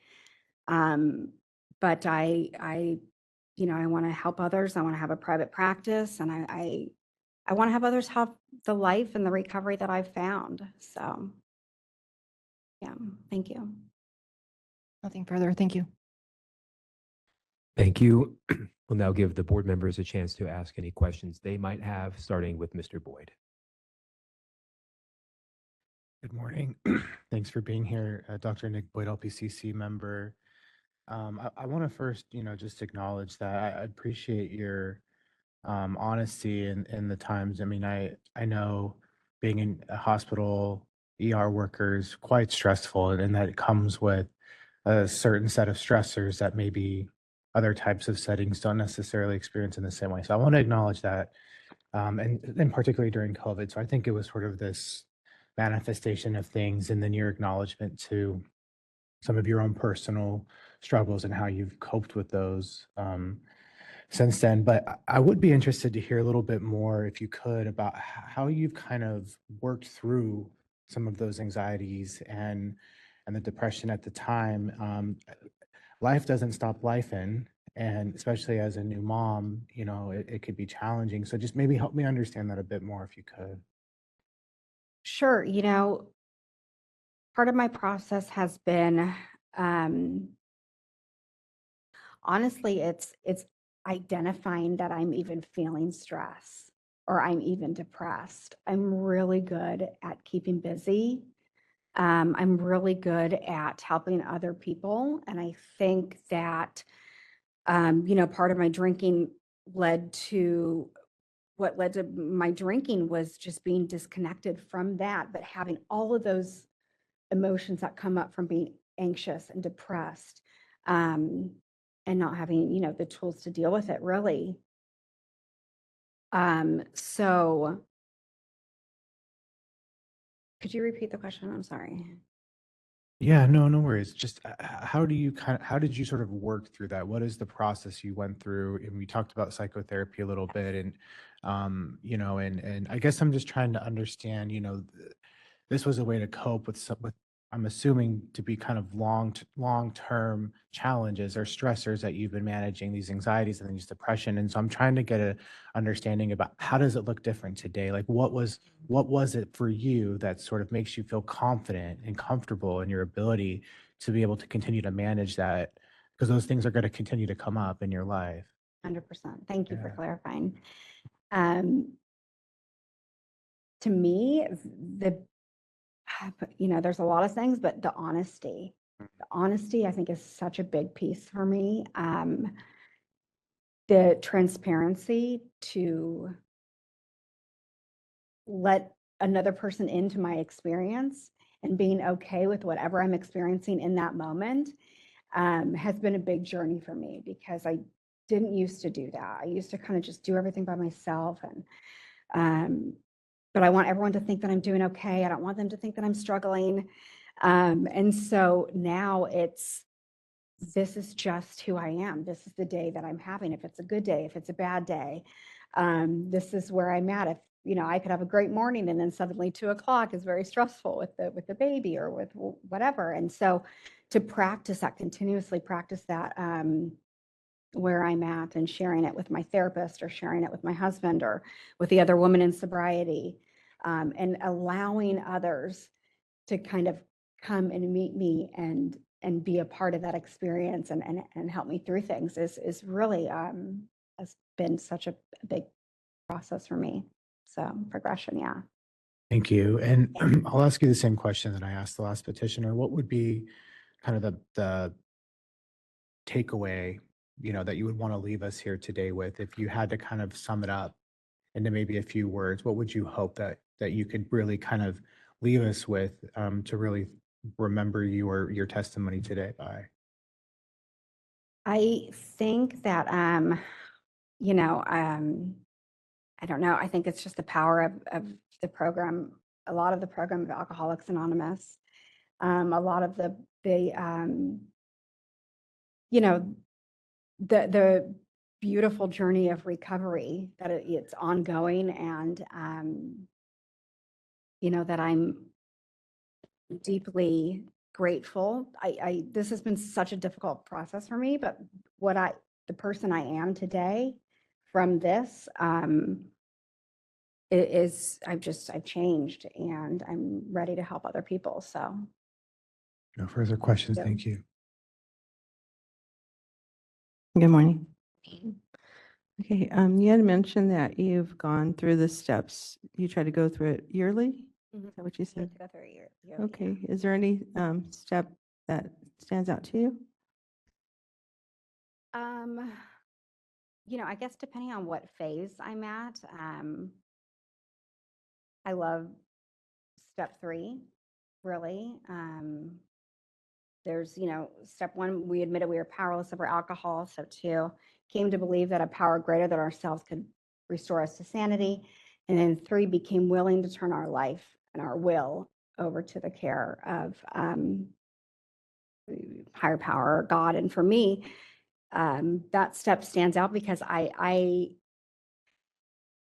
But I want to help others. I want to have a private practice and I want to have others have the life and the recovery that I've found. So yeah, thank you. Nothing further. Thank you. Thank you. We'll now give the board members a chance to ask any questions they might have, starting with Mr. Boyd. Good morning. Thanks for being here, Dr. Nick Boyd, LPCC member. I want to first, just acknowledge that I appreciate your honesty in the times. I mean, I know being in a hospital, ER worker is quite stressful, and that it comes with a certain set of stressors that maybe other types of settings don't necessarily experience in the same way. So I want to acknowledge that, and particularly during COVID. So I think it was sort of this manifestation of things, and then your acknowledgement to some of your own personal struggles and how you've coped with those since then. But I would be interested to hear a little bit more, if you could, about how you've kind of worked through some of those anxieties and the depression at the time. Life doesn't stop lifing, and especially as a new mom, it could be challenging. So just maybe help me understand that a bit more if you could. Sure. Part of my process has been, honestly, it's identifying that I'm even feeling stress or I'm even depressed. I'm really good at keeping busy. I'm really good at helping other people. And I think that, part of my drinking what led to my drinking was just being disconnected from that, but having all of those emotions that come up from being anxious and depressed, and not having, the tools to deal with it really. So could you repeat the question? I'm sorry. Yeah, no worries. Just how did you sort of work through that? What is the process you went through? And we talked about psychotherapy a little bit, and and I guess I'm just trying to understand, this was a way to cope with I'm assuming to be kind of long-term challenges or stressors that you've been managing, these anxieties and these depression. And so I'm trying to get a understanding about how does it look different today? Like what was it for you that sort of makes you feel confident and comfortable in your ability to be able to continue to manage that? Because those things are going to continue to come up in your life. 100%. Thank you for Yeah. clarifying. To me, there's a lot of things, but the honesty I think is such a big piece for me. The transparency to let another person into my experience and being okay with whatever I'm experiencing in that moment, has been a big journey for me because I didn't used to do that. I used to kind of just do everything by myself, and but I want everyone to think that I'm doing okay. I don't want them to think that I'm struggling. And so now this is just who I am. This is the day that I'm having. If it's a good day, if it's a bad day, this is where I'm at. If, I could have a great morning and then suddenly 2 o'clock is very stressful with the baby or with whatever. And so to practice that, continuously practice that, where I'm at and sharing it with my therapist or sharing it with my husband or with the other woman in sobriety, and allowing others to kind of come and meet me and be a part of that experience and help me through things is really, has been such a big process for me. So progression, yeah. Thank you. And I'll ask you the same question that I asked the last petitioner. What would be kind of the takeaway, that you would want to leave us here today with? If you had to kind of sum it up into maybe a few words, what would you hope that you could really kind of leave us with, to really remember your testimony today by? I think that, I don't know. I think it's just the power of the program, a lot of the program of Alcoholics Anonymous, a lot of the beautiful journey of recovery, that it's ongoing, and, that I'm deeply grateful. This has been such a difficult process for me, but the person I am today from this, I've changed and I'm ready to help other people. So. No further questions. Yeah. Thank you. Good morning. Okay, you had mentioned that you've gone through the steps. You try to go through it yearly? Is that what you said? Go through a year. Okay, is there any step that stands out to you? I guess depending on what phase I'm at, I love step 3, really. There's, step 1, we admitted we were powerless over alcohol. Step 2, came to believe that a power greater than ourselves could restore us to sanity. And then 3, became willing to turn our life and our will over to the care of higher power or God. And for me, that step stands out because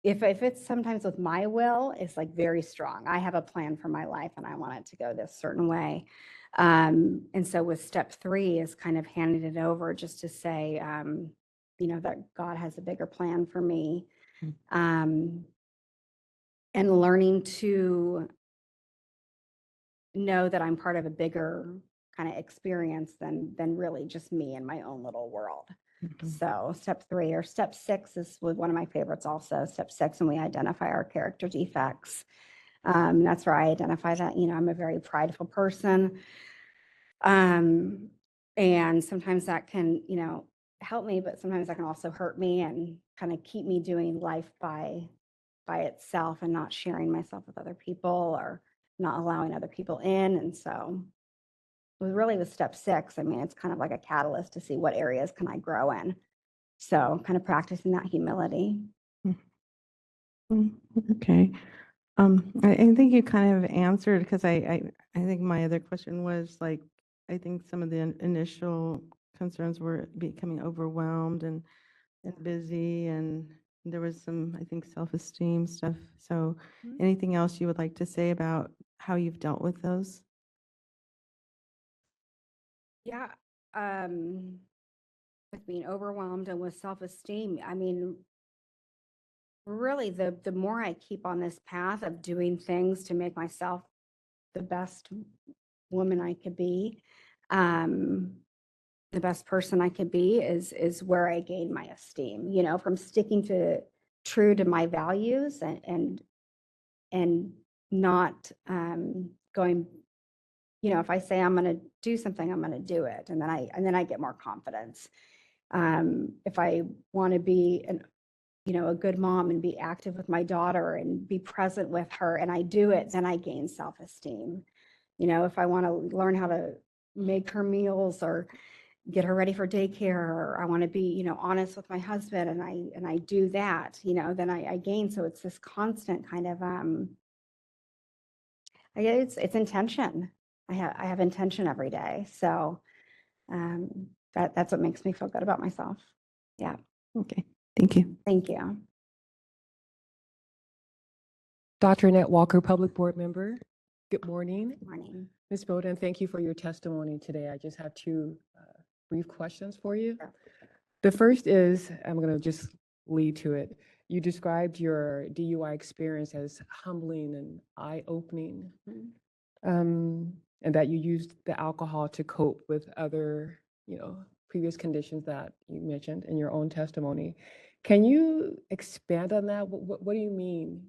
if it's sometimes with my will, it's like very strong. I have a plan for my life and I want it to go this certain way. And so with step 3 is kind of handing it over just to say, that God has a bigger plan for me. And learning to know that I'm part of a bigger kind of experience than really just me and my own little world. So step 3 or step 6 is one of my favorites also. Step 6, when we identify our character defects. That's where I identify that, I'm a very prideful person. And sometimes that can, help me, but sometimes that can also hurt me and kind of keep me doing life by itself and not sharing myself with other people or not allowing other people in. And so it was really with step 6. I mean, it's kind of like a catalyst to see what areas can I grow in. So kind of practicing that humility. Okay. I think you kind of answered because I think my other question was like, I think some of the initial concerns were becoming overwhelmed and busy, and there was some, I think, self-esteem stuff. So anything else you would like to say about how you've dealt with those? Yeah. With being overwhelmed and with self-esteem, I mean, really the more I keep on this path of doing things to make myself the best woman I could be, the best person I could be is where I gain my esteem, from sticking to true to my values and not going, if I say I'm going to do something, I'm going to do it. And then I get more confidence. If I want to be a good mom and be active with my daughter and be present with her and I do it, then I gain self-esteem. If I want to learn how to make her meals or get her ready for daycare, or I want to be, honest with my husband and I do that, then I gain. So it's this constant kind of, I guess it's intention. I have intention every day. So that's what makes me feel good about myself. Yeah. Okay. Thank you. Thank you. Dr. Annette Walker, Public Board Member. Good morning. Good morning. Ms. Bowden, thank you for your testimony today. I just have two brief questions for you. The first is, I'm going to just lead to it. You described your DUI experience as humbling and eye-opening, and that you used the alcohol to cope with other, previous conditions that you mentioned in your own testimony. Can you expand on that? What do you mean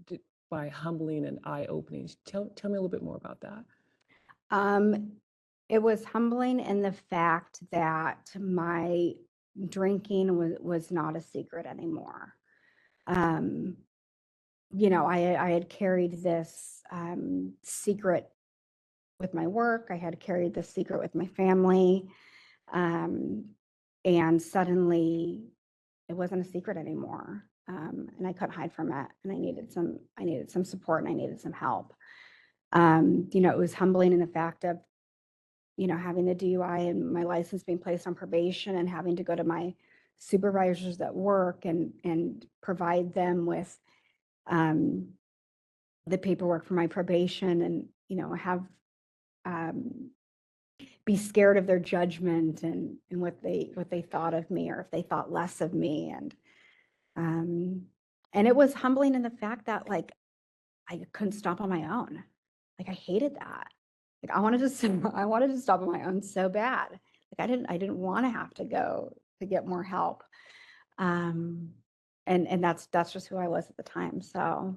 by humbling and eye-opening? Tell me a little bit more about that. It was humbling in the fact that my drinking was not a secret anymore. I had carried this secret with my work. I had carried this secret with my family. And suddenly it wasn't a secret anymore. And I couldn't hide from it. And I needed some support and I needed some help. It was humbling in the fact of, having the DUI and my license being placed on probation and having to go to my supervisors at work and provide them with the paperwork for my probation and, have be scared of their judgment and what they thought of me or if they thought less of me. And it was humbling in the fact that like I couldn't stop on my own. Like I hated that. Like I wanted to stop on my own so bad. Like I didn't want to have to go to get more help. And that's just who I was at the time. So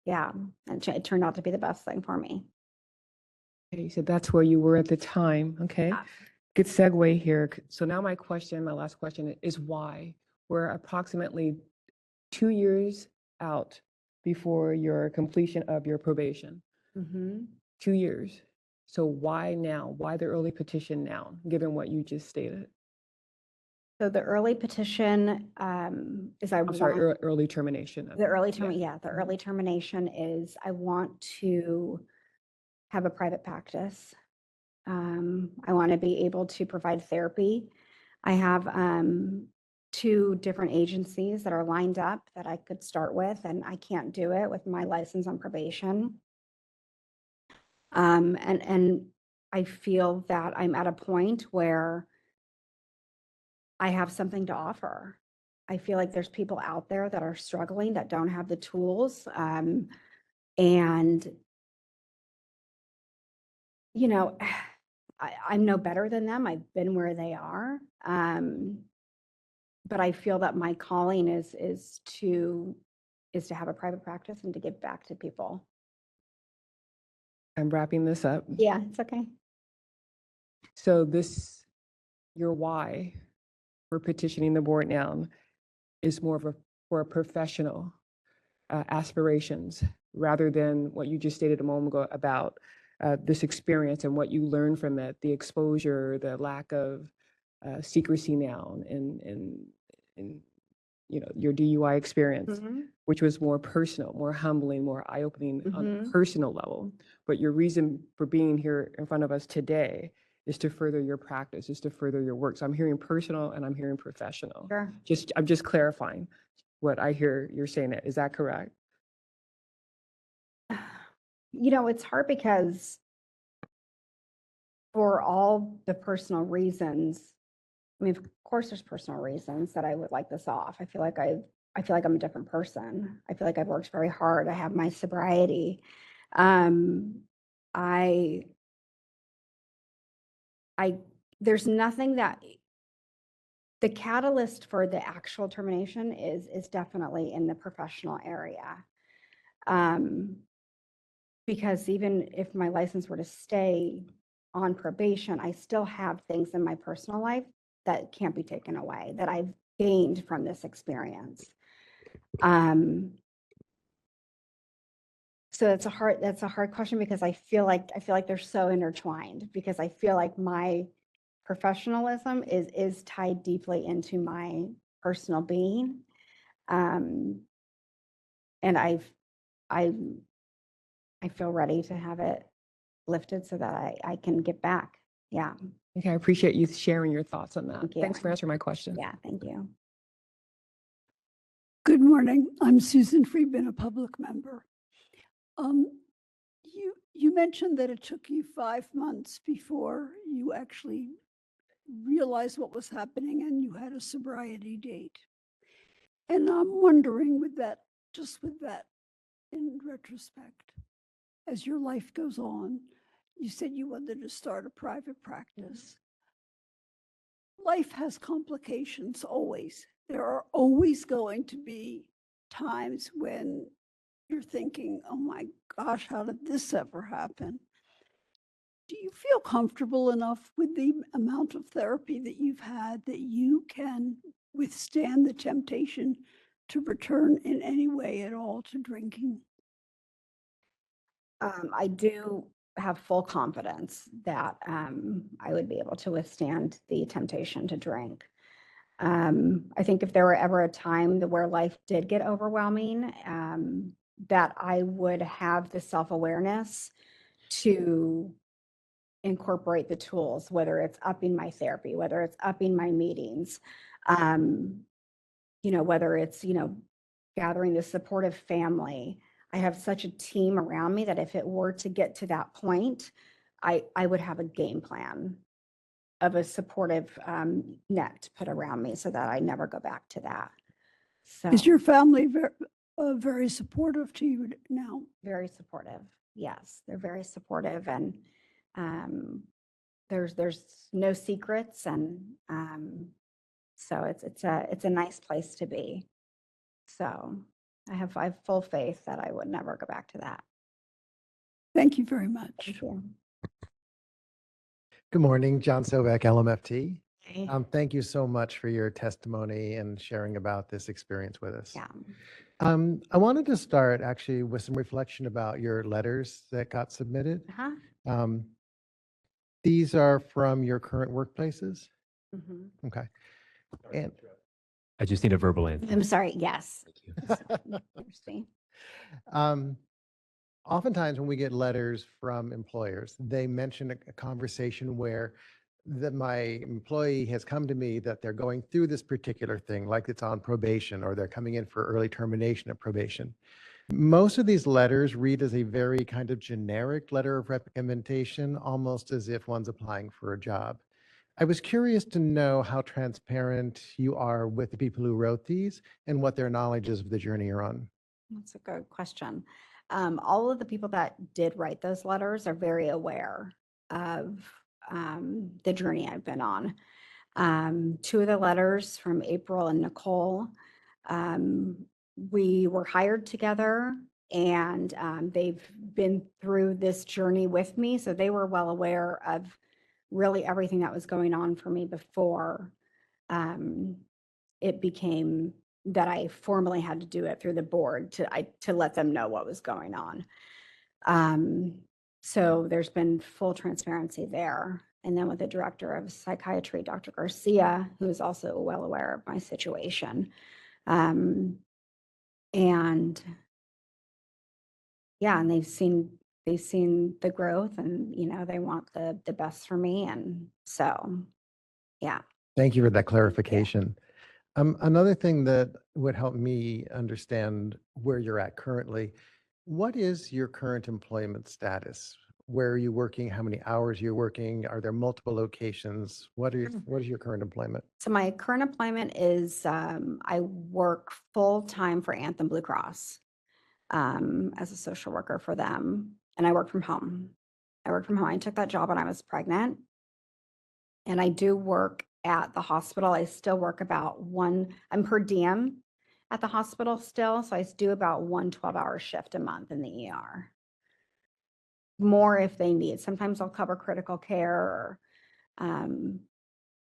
yeah, it turned out to be the best thing for me. Okay, you said that's where you were at the time. Okay, good segue here. So now my last question is why? We're approximately 2 years out before your completion of your probation. 2 years. So why now? Why the early petition now, given what you just stated? So the early petition is I'm sorry, early termination. The early termination is I want to have a private practice. I want to be able to provide therapy. I have 2 different agencies that are lined up that I could start with, and I can't do it with my license on probation. And I feel that I'm at a point where I have something to offer. I feel like there's people out there that are struggling that don't have the tools. And, I'm no better than them. I've been where they are. But I feel that my calling is to have a private practice and to give back to people. I'm wrapping this up. Yeah, it's okay. So this, your why for petitioning the board now is more of a, for a professional aspirations rather than what you just stated a moment ago about this experience and what you learned from it, the exposure, the lack of secrecy now and you know, your DUI experience, which was more personal, more humbling, more eye-opening on a personal level. But your reason for being here in front of us today is to further your practice, is to further your work. So I'm hearing personal and I'm hearing professional. Sure. I'm just clarifying what I hear you're saying. Is that correct? You know, it's hard because for all the personal reasons, I mean, of course, there's personal reasons that I would like this off. I feel like I'm a different person. I feel like I've worked very hard. I have my sobriety. There's nothing that the catalyst for the actual termination is definitely in the professional area. Because even if my license were to stay on probation, I still have things in my personal life that can't be taken away, that I've gained from this experience. So that's a hard question because I feel like they're so intertwined, because I feel like my professionalism is tied deeply into my personal being. And I feel ready to have it lifted so that I can get back. Yeah. Okay, I appreciate you sharing your thoughts on that. Thank you. Thanks for answering my question. Yeah, thank you. Good morning. I'm Susan Friedman, a public member. You mentioned that it took you 5 months before you actually realized what was happening and you had a sobriety date. And I'm wondering with that in retrospect, as your life goes on, you said you wanted to start a private practice. Life has complications always. There are always going to be times when you're thinking, oh my gosh, how did this ever happen? Do you feel comfortable enough with the amount of therapy that you've had that you can withstand the temptation to return in any way at all to drinking? I do have full confidence that I would be able to withstand the temptation to drink. I think if there were ever a time where life did get overwhelming, that I would have the self-awareness to incorporate the tools, whether it's upping my therapy, whether it's upping my meetings, whether it's, gathering the supportive family. I have such a team around me that if it were to get to that point, I would have a game plan of a supportive net put around me so that I never go back to that. So Is your family very supportive to you now? very supportive. Yes, they're very supportive, and there's no secrets, and so it's a nice place to be. So I have full faith that I would never go back to that. Thank you very much. Thank you. Good morning, John Sovak, LMFT. Hey. Thank you so much for your testimony and sharing about this experience with us. Yeah. I wanted to start actually with some reflection about your letters that got submitted. Uh-huh. These are from your current workplaces? Mm-hmm. Okay. And I just need a verbal answer. I'm sorry. Yes. Oftentimes when we get letters from employers, they mention a conversation where my employee has come to me that they're going through this particular thing, like it's on probation or they're coming in for early termination of probation. Most of these letters read as a very kind of generic letter of recommendation, almost as if one's applying for a job. I was curious to know how transparent you are with the people who wrote these and what their knowledge is of the journey you're on. That's a good question. All of the people that did write those letters are very aware of the journey I've been on. 2 of the letters from April and Nicole, we were hired together And they've been through this journey with me. So they were well aware of really everything that was going on for me before it became that I formally had to do it through the board to let them know what was going on. So there's been full transparency there. And then with the director of psychiatry, Dr. Garcia, who is also well aware of my situation. And yeah, and they've seen the growth, and they want the best for me. And so, yeah. Thank you for that clarification. Another thing that would help me understand where you're at currently, what is your current employment status? Where are you working? How many hours you're working? Are there multiple locations? What is your current employment? So my current employment is I work full-time for Anthem Blue Cross as a social worker for them, and I work from home. I took that job when I was pregnant, and I do work at the hospital. I still work I'm per diem at the hospital still, so I do about 1 12-hour shift a month in the ER. More if they need. Sometimes I'll cover critical care or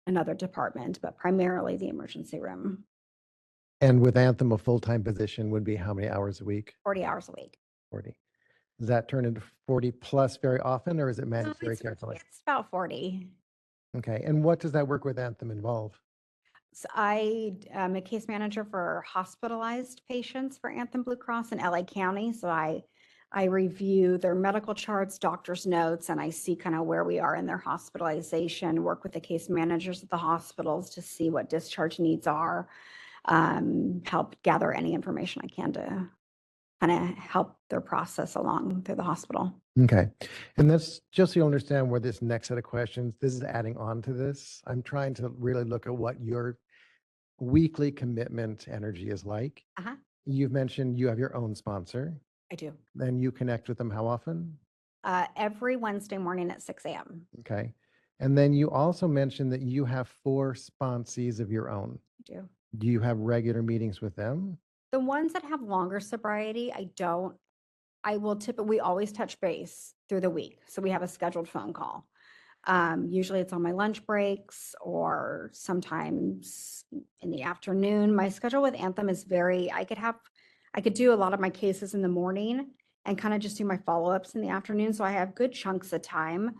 another department, but primarily the emergency room. And with Anthem, a full-time position would be how many hours a week? 40 hours a week. 40. Does that turn into 40 plus very often, or is it managed very carefully? It's about 40. Okay. And what does that work with Anthem involve? So I am a case manager for hospitalized patients for Anthem Blue Cross in LA County. So I review their medical charts, doctor's notes, and I see kind of where we are in their hospitalization, work with the case managers at the hospitals to see what discharge needs are, help gather any information I can to kind of help their process along through the hospital. Okay. And that's just so you understand where this next set of questions, this is adding on to this. I'm trying to really look at what your weekly commitment energy is like. Uh-huh. You've mentioned you have your own sponsor. I do. Then you connect with them how often? Every Wednesday morning at 6 a.m. Okay. And then you also mentioned that you have 4 sponsees of your own. I do. Do you have regular meetings with them? The ones that have longer sobriety, I don't. We always touch base through the week. So we have a scheduled phone call. Usually it's on my lunch breaks or sometimes in the afternoon. My schedule with Anthem is I could do a lot of my cases in the morning and kind of just do my follow-ups in the afternoon. So I have good chunks of time,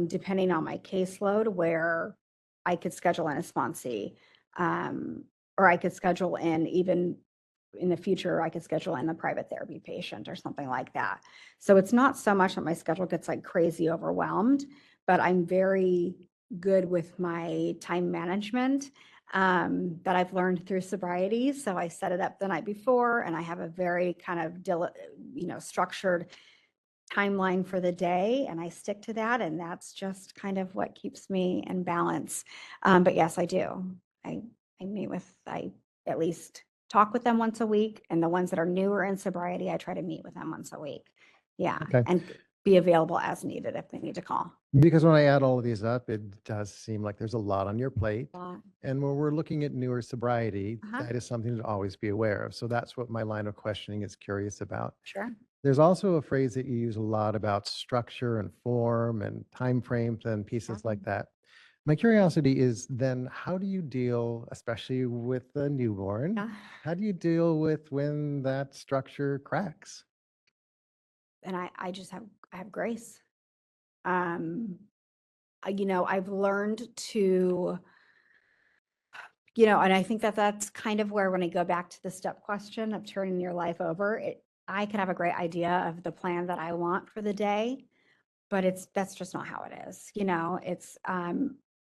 depending on my caseload, where I could schedule in a sponsee, or I could schedule in, even in the future, I could schedule in a private therapy patient or something like that. So it's not so much that my schedule gets like crazy overwhelmed, but I'm very good with my time management that I've learned through sobriety. So I set it up the night before, and I have a very kind of structured timeline for the day, and I stick to that. And that's just kind of what keeps me in balance. But yes, I do. I at least talk with them once a week, and the ones that are newer in sobriety, I try to meet with them once a week. Yeah. Okay. And be available as needed if they need to call. Because when I add all of these up, it does seem like there's a lot on your plate. Lot. And when we're looking at newer sobriety, Uh-huh. that is something to always be aware of. So that's what my line of questioning is curious about. Sure. There's also a phrase that you use a lot about structure and form and timeframes and pieces like that. My curiosity is then, how do you deal, especially with the newborn, Yeah. how do you deal with when that structure cracks? And I have grace. I've learned to, and I think that that's kind of where, when I go back to the step question of turning your life over, I could have a great idea of the plan that I want for the day, but that's just not how it is. It's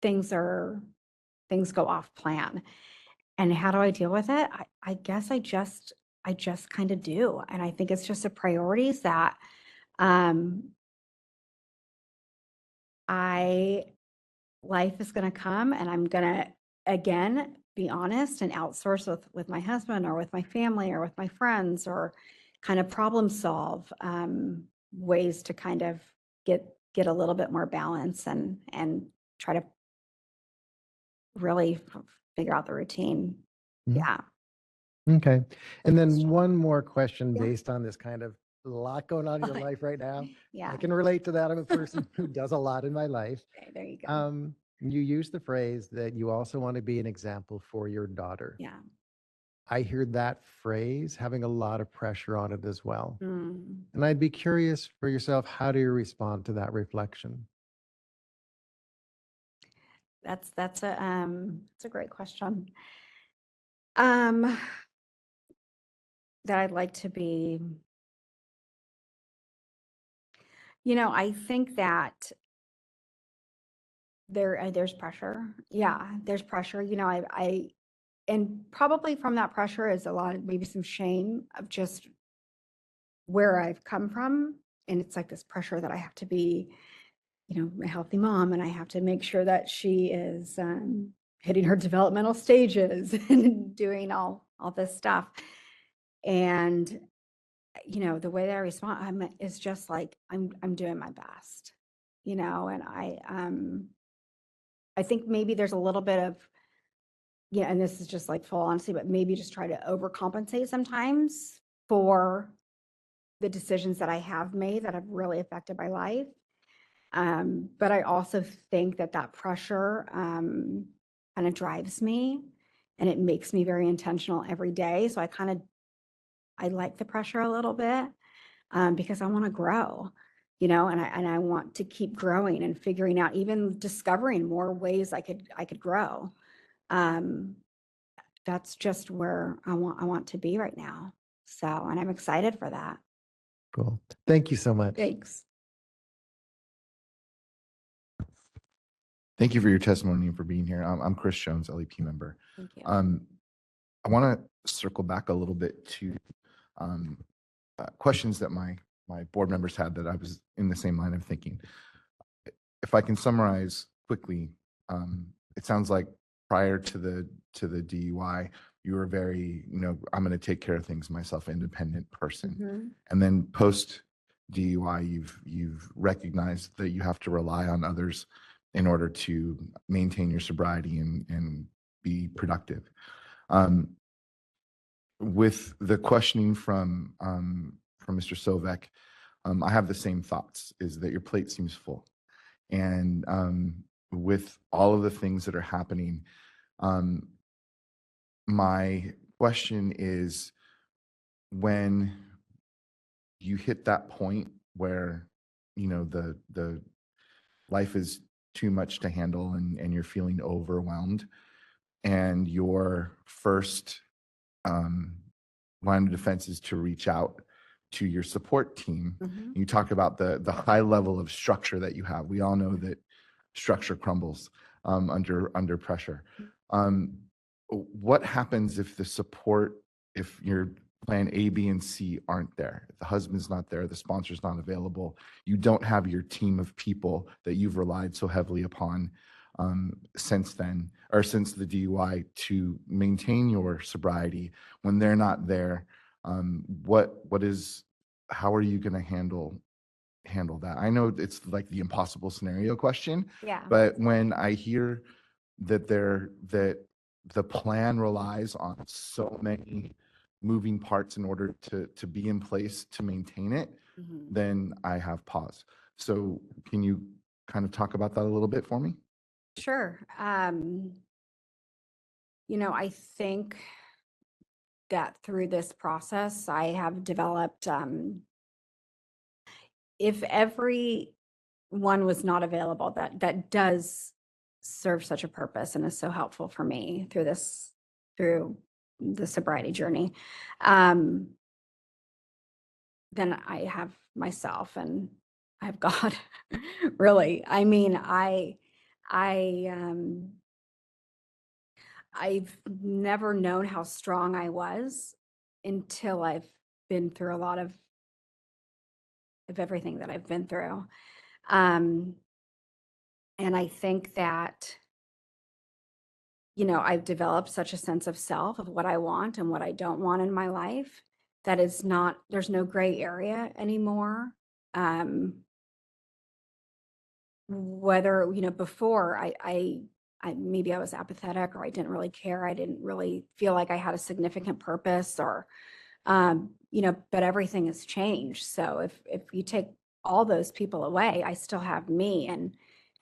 things go off plan. And how do I deal with it? I guess I just kind of do. And I think it's just the priorities that life is going to come, and I'm going to, again, be honest and outsource with my husband or with my family or with my friends, or kind of problem solve ways to kind of get a little bit more balance and try to really figure out the routine. Mhm. Yeah. Okay. And then strong. one more question Yeah. based on this kind of lot going on in your life right now. Yeah. I can relate to that. I'm a person who does a lot in my life. Okay, there you go. You use the phrase that you also want to be an example for your daughter. Yeah. I hear that phrase having a lot of pressure on it as well. Mm. And I'd be curious for yourself, how do you respond to that reflection? That's a great question. That I'd like to be, I think that there's pressure. Yeah, there's pressure. And probably from that pressure is a lot of maybe some shame of just where I've come from. And it's like this pressure that I have to be, a healthy mom, and I have to make sure that she is hitting her developmental stages and doing all this stuff. And the way that I respond is just like I'm doing my best, and I think maybe there's a little bit of, and this is just like full honesty, but maybe just try to overcompensate sometimes for the decisions that I have made that have really affected my life. But I also think that pressure kind of drives me, and it makes me very intentional every day. So I like the pressure a little bit because I want to grow, and I want to keep growing and figuring out, even discovering more ways I could grow. That's just where I want to be right now. So, and I'm excited for that. Cool. Thank you so much. Thanks. Thank you for your testimony and for being here. I'm Chris Jones, LEP member. Thank you. I want to circle back a little bit to questions that my board members had that I was in the same line of thinking. If I can summarize quickly, it sounds like prior to the DUI, you were very, I'm going to take care of things myself, independent person. Mhm. And then post DUI, you've recognized that you have to rely on others in order to maintain your sobriety and be productive. With the questioning from Mr. Sovek, I have the same thoughts, is that your plate seems full. And with all of the things that are happening, my question is, when you hit that point where, the life is too much to handle and you're feeling overwhelmed, and your first line of defense is to reach out to your support team. Mhm. You talk about the high level of structure that you have. We all know that structure crumbles under pressure. What happens if if your plan A, B, and C aren't there? If the husband's not there, the sponsor's not available, you don't have your team of people that you've relied so heavily upon since then, or since the DUI, to maintain your sobriety. When they're not there, how are you going to handle that? I know it's like the impossible scenario question, Yeah. but when I hear that the plan relies on so many moving parts in order to be in place to maintain it, Mhm. then I have pause. So can you kind of talk about that a little bit for me? Sure. I think that through this process, I have developed, if everyone was not available, that does serve such a purpose and is so helpful for me through the sobriety journey. Then I have myself and I have God. Really. I mean, I've never known how strong I was until I've been through a lot of everything that I've been through. And I think that, I've developed such a sense of self, of what I want and what I don't want in my life, that there's no gray area anymore. Whether, before I maybe I was apathetic, or I didn't really care. I didn't really feel like I had a significant purpose, or, but everything has changed. So if you take all those people away, I still have me and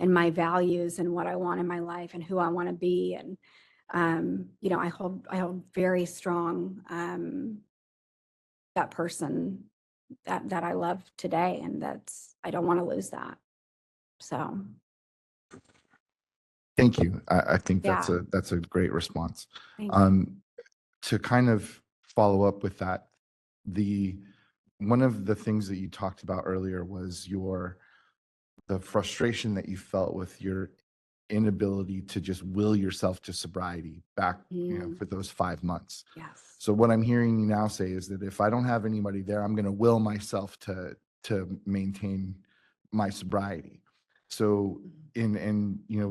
my values and what I want in my life and who I want to be. And, I hold very strong, that person that I love today. And I don't want to lose that. So, Thank you. I think Yeah. that's a great response. thank you. To kind of follow up with that, one of the things that you talked about earlier was the frustration that you felt with your inability to just will yourself to sobriety back, for those 5 months. Yes. So what I'm hearing you now say is that if I don't have anybody there, I'm going to will myself to maintain my sobriety. So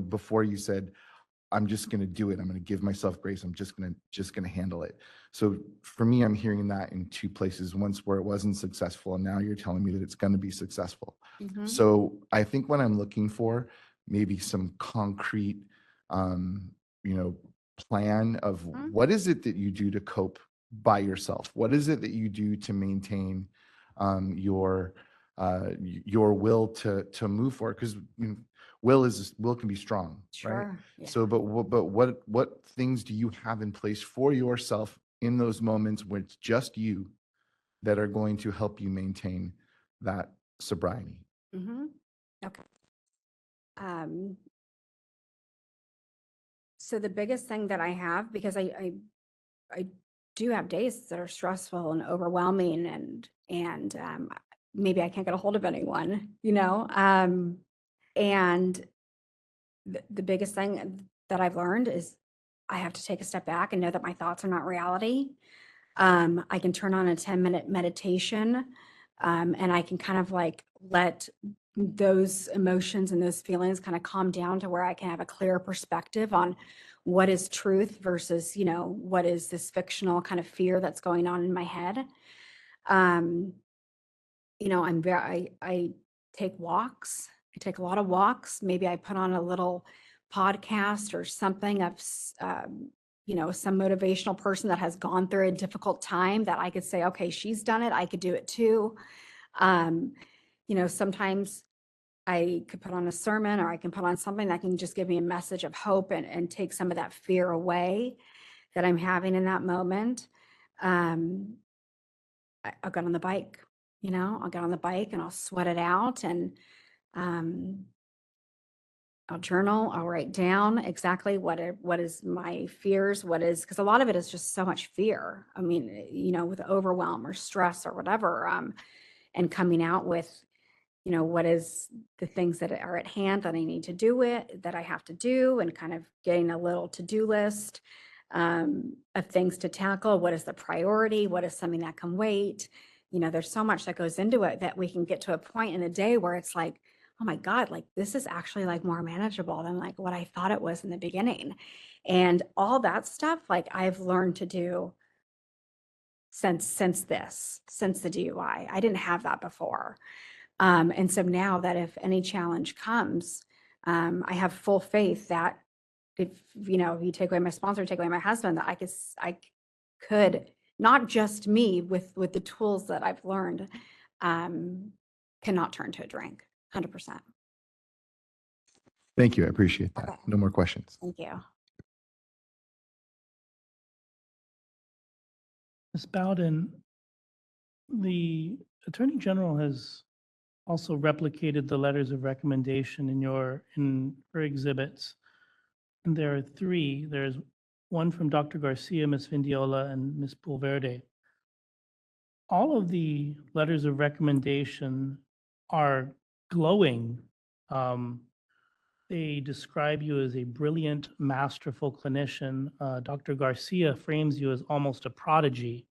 before you said, I'm just going to do it. I'm going to give myself grace. I'm just going to handle it. So for me, I'm hearing that in two places. Once where it wasn't successful, and now you're telling me that it's going to be successful. Mhm. So I think what I'm looking for, maybe some concrete, plan of what is it that you do to cope by yourself? What is it that you do to maintain your will to move forward? Because will can be strong, right? Sure. Yeah. So, but what things do you have in place for yourself in those moments when it's just you that are going to help you maintain that sobriety? Mm-hmm. Okay. So the biggest thing that I have, because I do have days that are stressful and overwhelming, and maybe I can't get a hold of anyone, and the biggest thing that I've learned is I have to take a step back and know that my thoughts are not reality. I can turn on a 10-minute meditation, and I can kind of like let those emotions and those feelings kind of calm down to where I can have a clear perspective on what is truth versus, what is this fictional kind of fear that's going on in my head. I take walks. I take a lot of walks. Maybe I put on a little podcast or something of, some motivational person that has gone through a difficult time that I could say, okay, she's done it. I could do it too. Sometimes I could put on a sermon, or I can put on something that can just give me a message of hope and take some of that fear away that I'm having in that moment. I'll get on the bike, I'll get on the bike and I'll sweat it out, and I'll journal. I'll write down exactly what is my fears, because a lot of it is just so much fear. I mean, with overwhelm or stress or whatever, and coming out with, what is the things that are at hand that I need to do that I have to do, and kind of getting a little to-do list of things to tackle. What is the priority? What is something that can wait? There's so much that goes into it that we can get to a point in the day where it's like, oh my God, like this is actually like more manageable than like what I thought it was in the beginning. And all that stuff, like I've learned to do since the DUI. I didn't have that before. And so now that if any challenge comes, I have full faith that if you take away my sponsor, take away my husband, that I could, not just me with the tools that I've learned, cannot turn to a drink, 100%. Thank you. I appreciate that. Okay. No more questions. Thank you. Ms. Bowden, the Attorney General has also replicated the letters of recommendation in her exhibits. And there are three. There's one from Dr. Garcia, Ms. Vindiola, and Ms. Pulverde. All of the letters of recommendation are glowing. They describe you as a brilliant, masterful clinician. Dr. Garcia frames you as almost a prodigy,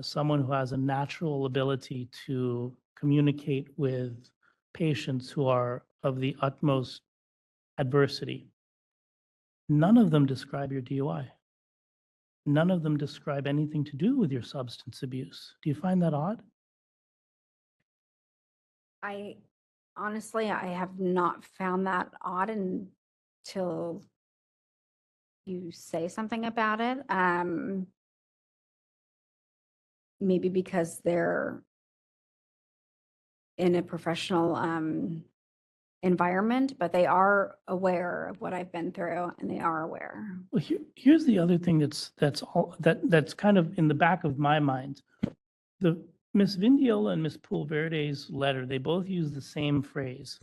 someone who has a natural ability to communicate with patients who are of the utmost adversity. None of them describe your DUI. None of them describe anything to do with your substance abuse. Do you find that odd? Honestly, I have not found that odd until you say something about it. Maybe because they're in a professional environment, but they are aware of what I've been through and they are aware. Well, here's the other thing that's kind of in the back of my mind. The Miss Vindiola and Miss Poolverde's letter, they both use the same phrase,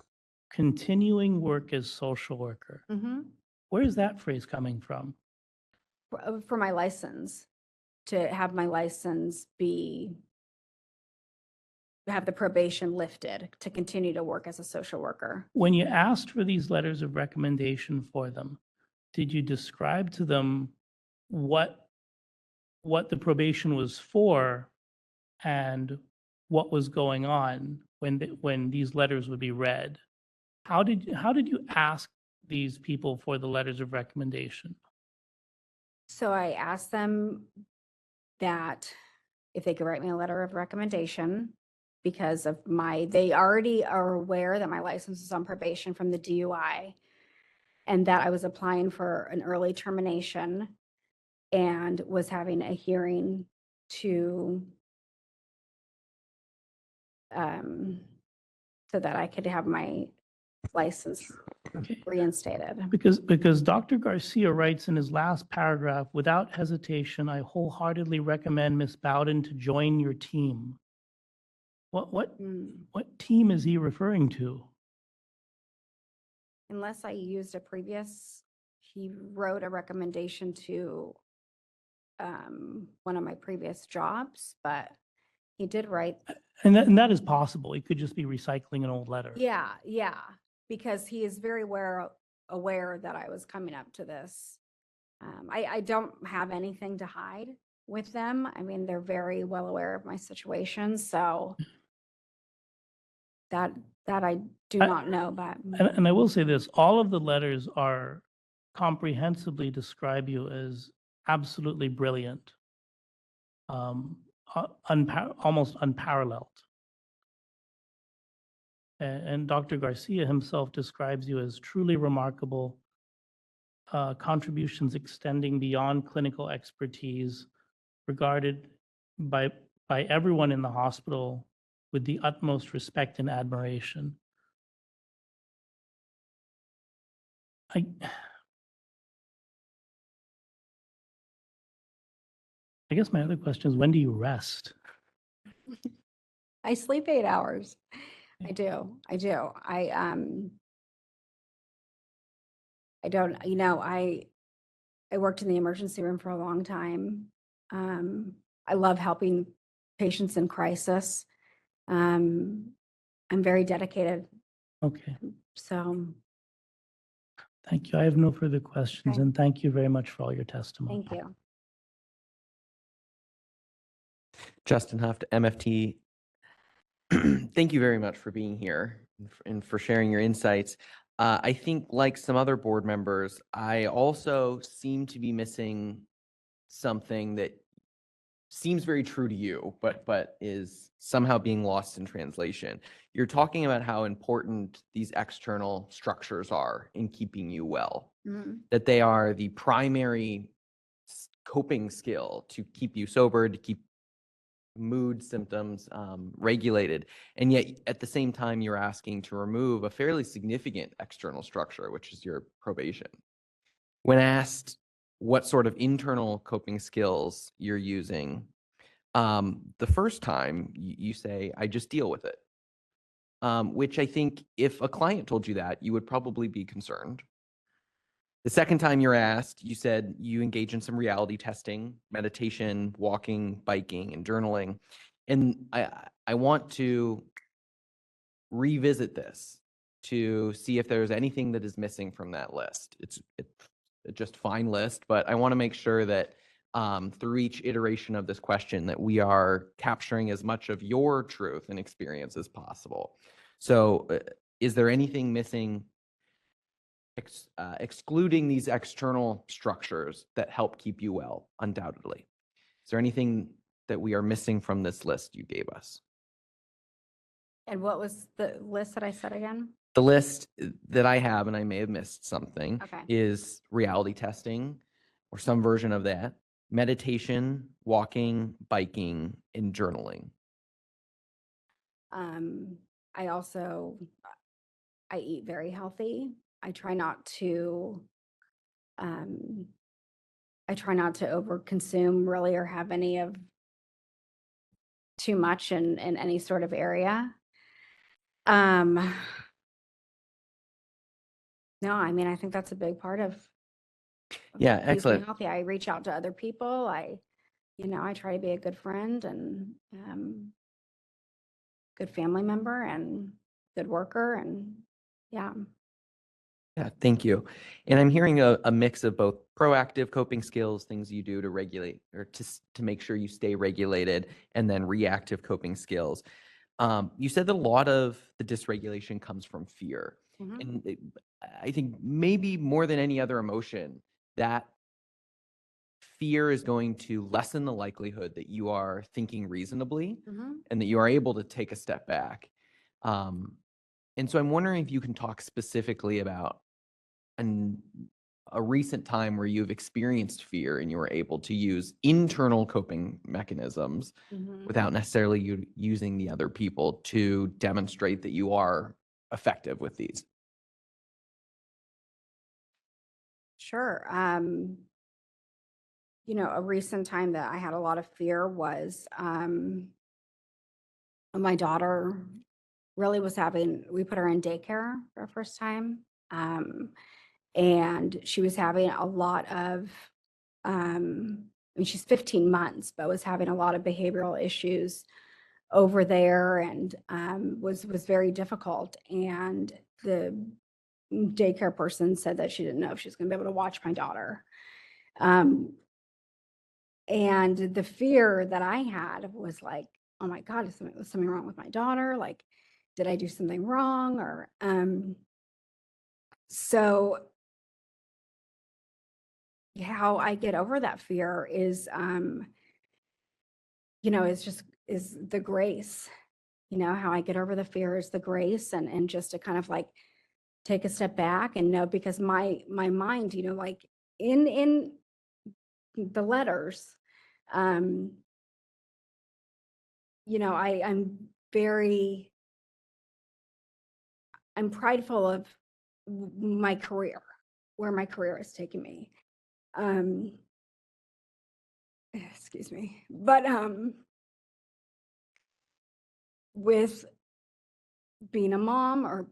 continuing work as social worker. Where is that phrase coming from? For my license, to have my license have the probation lifted to continue to work as a social worker. When you asked for these letters of recommendation for them, did you describe to them what the probation was for and what was going on when these letters would be read? How did you ask these people for the letters of recommendation? So I asked them that if they could write me a letter of recommendation because of they already are aware that my license is on probation from the DUI and that I was applying for an early termination and was having a hearing to so that I could have my license reinstated. Because Dr. Garcia writes in his last paragraph, without hesitation, I wholeheartedly recommend Ms. Bowden to join your team. What team is he referring to? Unless I used he wrote a recommendation to one of my previous jobs, but he did write. And that is possible. He could just be recycling an old letter. Yeah, because he is very aware that I was coming up to this. I don't have anything to hide with them. I mean, they're very well aware of my situation, so that I do not know, but. And I will say this, all of the letters are comprehensively describe you as absolutely brilliant, almost unparalleled. And Dr. Garcia himself describes you as truly remarkable, contributions extending beyond clinical expertise, regarded by everyone in the hospital with the utmost respect and admiration. I guess my other question is, when do you rest? I sleep 8 hours. I do. I don't, I worked in the emergency room for a long time. I love helping patients in crisis. I'm very dedicated. Okay, So, thank you. I have no further questions, Okay. and thank you very much for all your testimony. thank you. Justin Huft, MFT. Thank you very much for being here and for sharing your insights. I think, like some other board members, I also seem to be missing something that seems very true to you, but is somehow being lost in translation. You're talking about how important these external structures are in keeping you well, that they are the primary coping skill to keep you sober, to keep mood symptoms regulated. And yet at the same time, you're asking to remove a fairly significant external structure, which is your probation. When asked what sort of internal coping skills you're using, the first time you say, I just deal with it, which I think if a client told you that, you would probably be concerned. The second time you're asked, you said you engage in some reality testing, meditation, walking, biking, and journaling. And I want to revisit this to see if there's anything that is missing from that list. It's a just fine list, but I want to make sure that through each iteration of this question that we are capturing as much of your truth and experience as possible. So is there anything missing, excluding these external structures that help keep you well? Undoubtedly. Is there anything that we are missing from this list you gave us? And what was the list that I said again? The list that I have, and I may have missed something, Okay. is reality testing, or some version of that, meditation, walking, biking, and journaling. I also, I eat very healthy. I try not to, um, overconsume really or have any of too much in any sort of area. No, I mean, I think that's a big part of Yeah, keeping excellent. healthy. I reach out to other people. I try to be a good friend and good family member and good worker. And yeah. Yeah, thank you. And I'm hearing a mix of both proactive coping skills, things you do to regulate or to make sure you stay regulated, and then reactive coping skills. You said that a lot of the dysregulation comes from fear. Mhm. And I think maybe more than any other emotion, that fear is going to lessen the likelihood that you are thinking reasonably Mhm. and that you are able to take a step back. And so I'm wondering if you can talk specifically about a recent time where you've experienced fear and you were able to use internal coping mechanisms Mhm. without necessarily you using the other people to demonstrate that you are effective with these. Sure. A recent time that I had a lot of fear was my daughter really was we put her in daycare for the first time. And she was having a lot of, I mean, she's 15 months, but was having a lot of behavioral issues over there and was very difficult. And the daycare person said that she didn't know if she was going to be able to watch my daughter. And the fear that I had was like, oh my God, is something wrong with my daughter? Like, did I do something wrong? Or so how I get over that fear is is the grace. How I get over the fear is the grace and just to kind of like take a step back and know, because my mind, like in the letters, I'm prideful of my career, where my career has taken me. Excuse me. But with being a mom or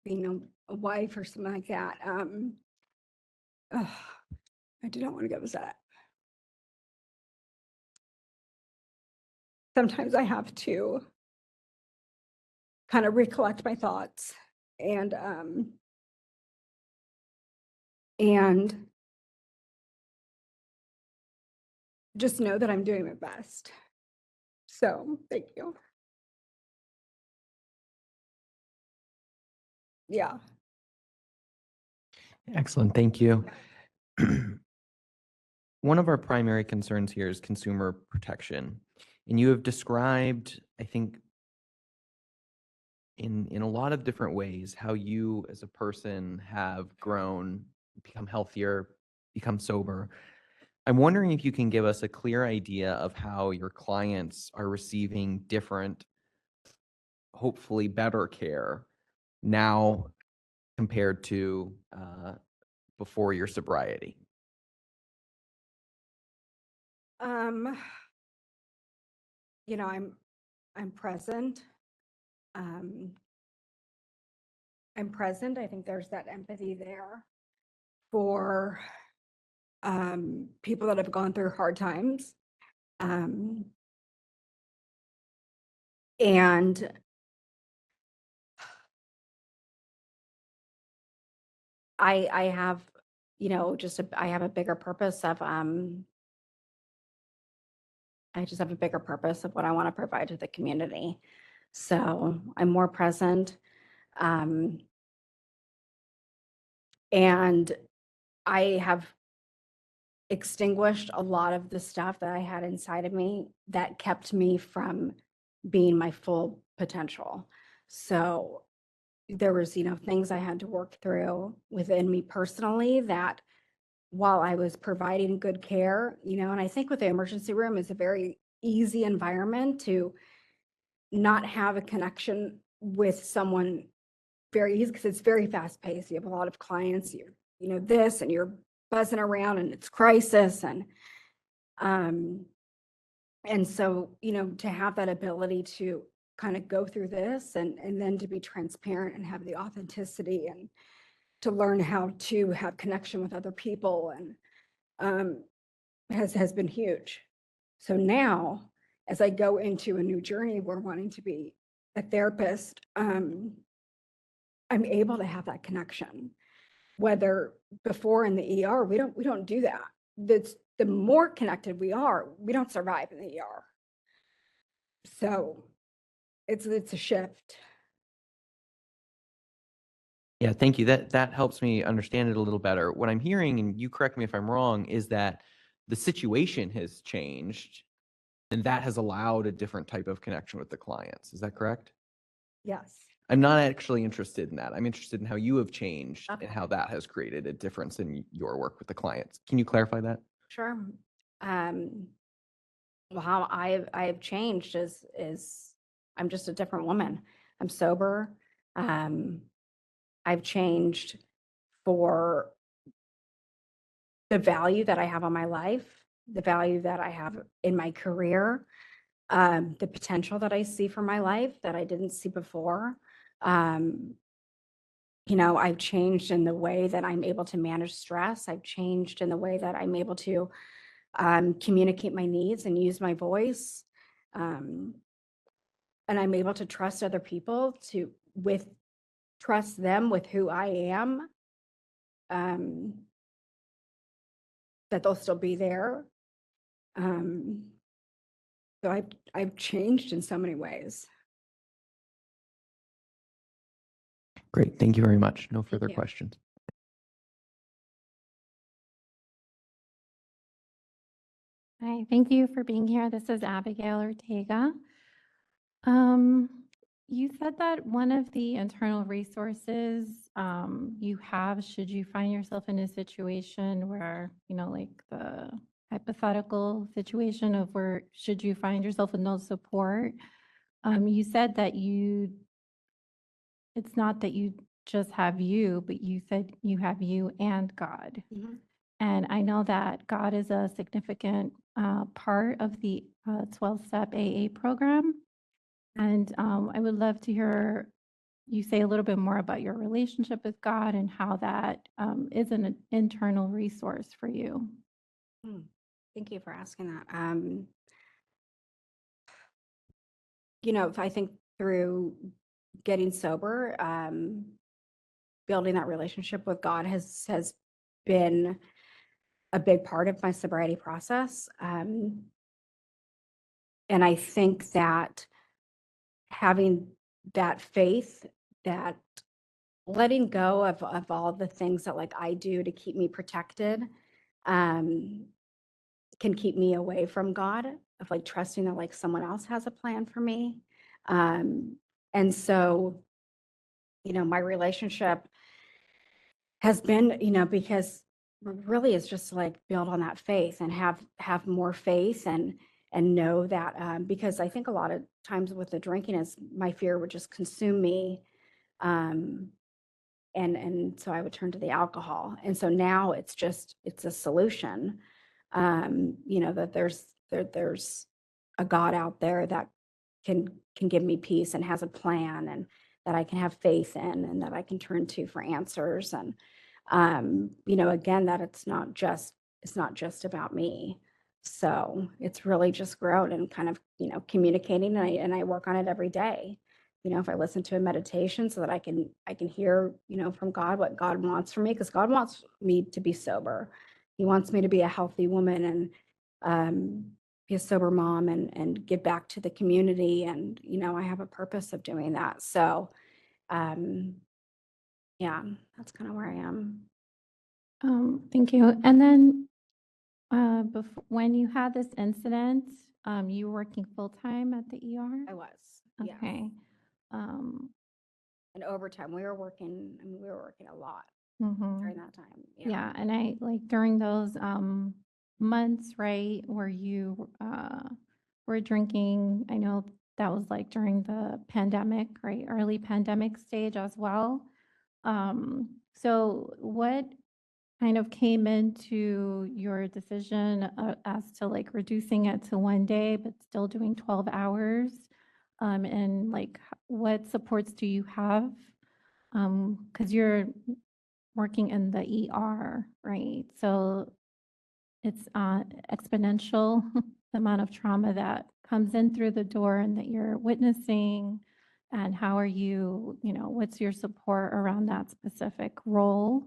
being a wife or something like that, I do not want to get upset. Sometimes I have to kind of recollect my thoughts and just know that I'm doing my best. So thank you. Yeah. Excellent, thank you. One of our primary concerns here is consumer protection. And you have described, I think, in a lot of different ways, how you as a person have grown, become healthier, become sober. I'm wondering if you can give us a clear idea of how your clients are receiving different, hopefully better care now compared to before your sobriety. I'm present. I'm present. I think there's that empathy there for people that have gone through hard times. And I have, I have a bigger purpose of, I just have a bigger purpose of what I want to provide to the community. So I'm more present. And I have extinguished a lot of the stuff that I had inside of me that kept me from being my full potential. So there was, things I had to work through within me personally that while I was providing good care, and I think with the emergency room, it's a very easy environment to not have a connection with someone very easy because it's very fast paced. You have a lot of clients, this and you're buzzing around and it's crisis and so, to have that ability to kind of go through this and then to be transparent and have the authenticity and to learn how to have connection with other people and has been huge. So now, as I go into a new journey, we're wanting to be a therapist. I'm able to have that connection. Whether before in the ER, we don't do that. The more connected we are, we don't survive in the ER. So it's a shift. Yeah, thank you. That helps me understand it a little better. What I'm hearing, and you correct me if I'm wrong, is that the situation has changed and that has allowed a different type of connection with the clients. Is that correct? Yes. I'm not actually interested in that. I'm interested in how you have changed Okay. and how that has created a difference in your work with the clients. Can you clarify that? Sure. Well, how I've changed is I'm just a different woman. I'm sober. I've changed for the value that I have on my life, the value that I have in my career, the potential that I see for my life that I didn't see before. I've changed in the way that I'm able to manage stress. I've changed in the way that I'm able to communicate my needs and use my voice. And I'm able to trust other people trust them with who I am, that they'll still be there. So I've changed in so many ways. Great. Thank you very much. No further you. questions. Hi, thank you for being here. This is Abigail Ortega. You said that one of the internal resources you have, should you find yourself in a situation where, like the hypothetical situation of where should you find yourself with no support, you said that it's not that you just have you, but you said you have you and God. Mhm. And I know that God is a significant part of the 12-step AA program. And I would love to hear you say a little bit more about your relationship with God and how that is an internal resource for you. Thank you for asking that. If I think through getting sober, building that relationship with God has been a big part of my sobriety process. And I think that having that faith, that letting go of all the things that like I do to keep me protected, can keep me away from God, of like trusting that like someone else has a plan for me. And so, my relationship has been, because really it's just like build on that faith and have more faith and know that, because I think a lot of times with the drinking is my fear would just consume me. And so I would turn to the alcohol. And so now it's a solution, that there's a God out there that can give me peace and has a plan and that I can have faith in and that I can turn to for answers. And, again, that it's not just about me. So it's really just grown and kind of, communicating and I work on it every day. If I listen to a meditation so that I can hear, from God, what God wants from me, because God wants me to be sober. He wants me to be a healthy woman and be a sober mom and give back to the community. And, I have a purpose of doing that. So, yeah, that's kind of where I am. Thank you. And then when you had this incident, you were working full-time at the ER? I was. Yeah. Okay. And overtime, we were working a lot. Mhm. that time. Yeah, and I like during those months, right, where you were drinking, I know that was like during the pandemic, right? Early pandemic stage as well. So what kind of came into your decision as to like reducing it to 1 day, but still doing 12 hours? And like what supports do you have? Because you're working in the ER, right? So it's exponential, the amount of trauma that comes in through the door and that you're witnessing. And how are you, what's your support around that specific role?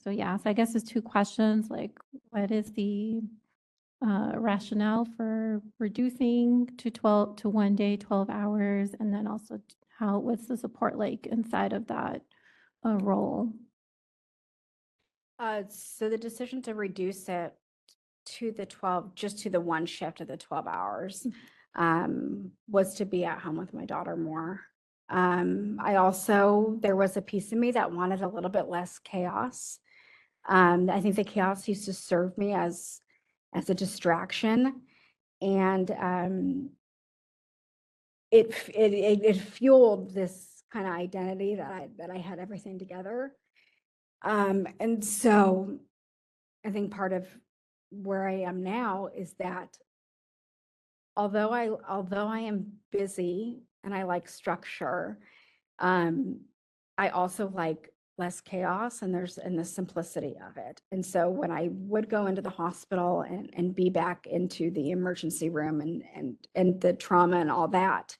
So yeah, so I guess it's two questions, like what is the rationale for reducing to 1 day, 12 hours? And then also what's the support like inside of that role? So the decision to reduce it to the 12, just to the one shift of the 12 hours, was to be at home with my daughter more. There was a piece of me that wanted a little bit less chaos. I think the chaos used to serve me as a distraction, and it fueled this kind of identity that I had everything together. And so I think part of where I am now is that although I am busy and I like structure, I also like less chaos and the simplicity of it. And so when I would go into the hospital and be back into the emergency room and the trauma and all that,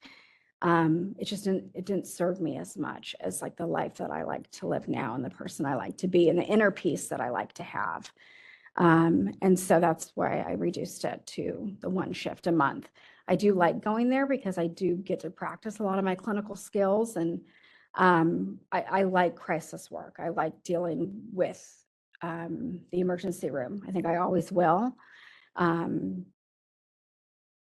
it didn't serve me as much as like the life that I like to live now and the person I like to be and the inner peace that I like to have. And so that's why I reduced it to the one shift a month. I do like going there because I do get to practice a lot of my clinical skills, and I like crisis work. I like dealing with the emergency room. I think I always will.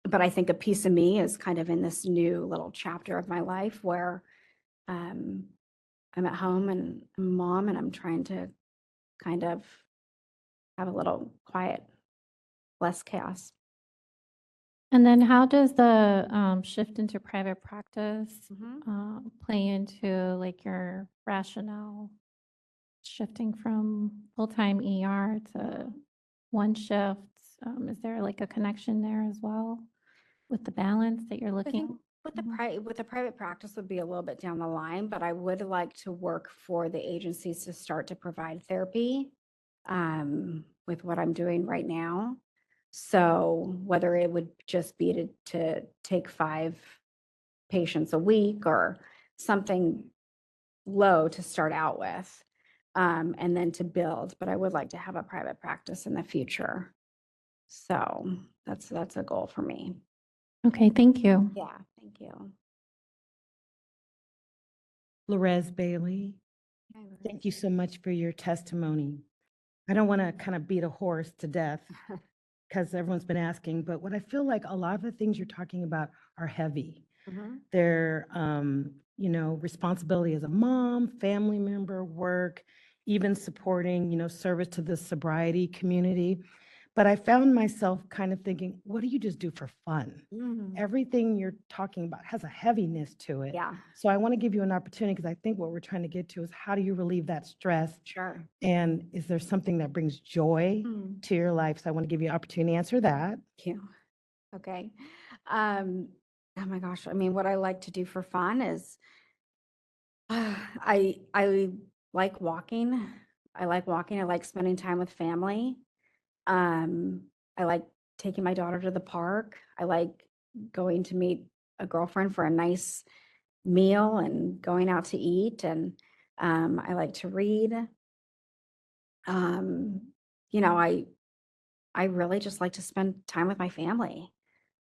But I think a piece of me is kind of in this new little chapter of my life where I'm at home and I'm a mom and I'm trying to kind of have a little quiet, less chaos. And then how does the shift into private practice play into like your rationale shifting from full-time ER to one shift? Is there like a connection there as well with the balance that you're I think looking? with the private practice would be a little bit down the line, but I would like to work for the agencies to start to provide therapy with what I'm doing right now. So whether it would just be to take 5 patients a week or something low to start out with, and then to build, but I would like to have a private practice in the future. So that's a goal for me. Okay, thank you. Yeah, thank you. Lorez Bailey, Hi, Lorraine. thank you so much for your testimony. I don't want to kind of beat a horse to death because everyone's been asking, but what I feel like a lot of the things you're talking about are heavy. They're, responsibility as a mom, family member, work, even supporting, service to the sobriety community. But I found myself kind of thinking, what do you just do for fun? Everything you're talking about has a heaviness to it. Yeah. So I want to give you an opportunity because I think what we're trying to get to is how do you relieve that stress? Sure. And is there something that brings joy to your life? So I want to give you an opportunity to answer that. Thank you. Okay. Oh my gosh. I mean, what I like to do for fun is I like walking. I like walking. I like spending time with family. I like taking my daughter to the park. I like going to meet a girlfriend for a nice meal and going out to eat. And I like to read. I really just like to spend time with my family.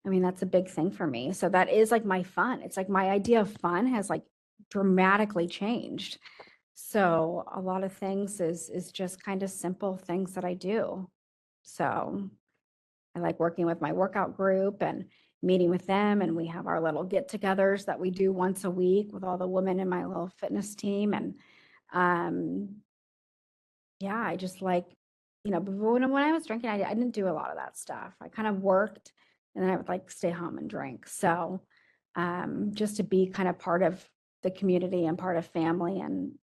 I mean, that's a big thing for me. So that is like my fun. It's like my idea of fun has like dramatically changed. So a lot of things is just kind of simple things that I do. So I like working with my workout group and meeting with them, and we have our little get-togethers that we do once a week with all the women in my little fitness team. And Yeah, I just like, but when I was drinking, I didn't do a lot of that stuff. I kind of worked and then I would like stay home and drink. So just to be kind of part of the community and part of family and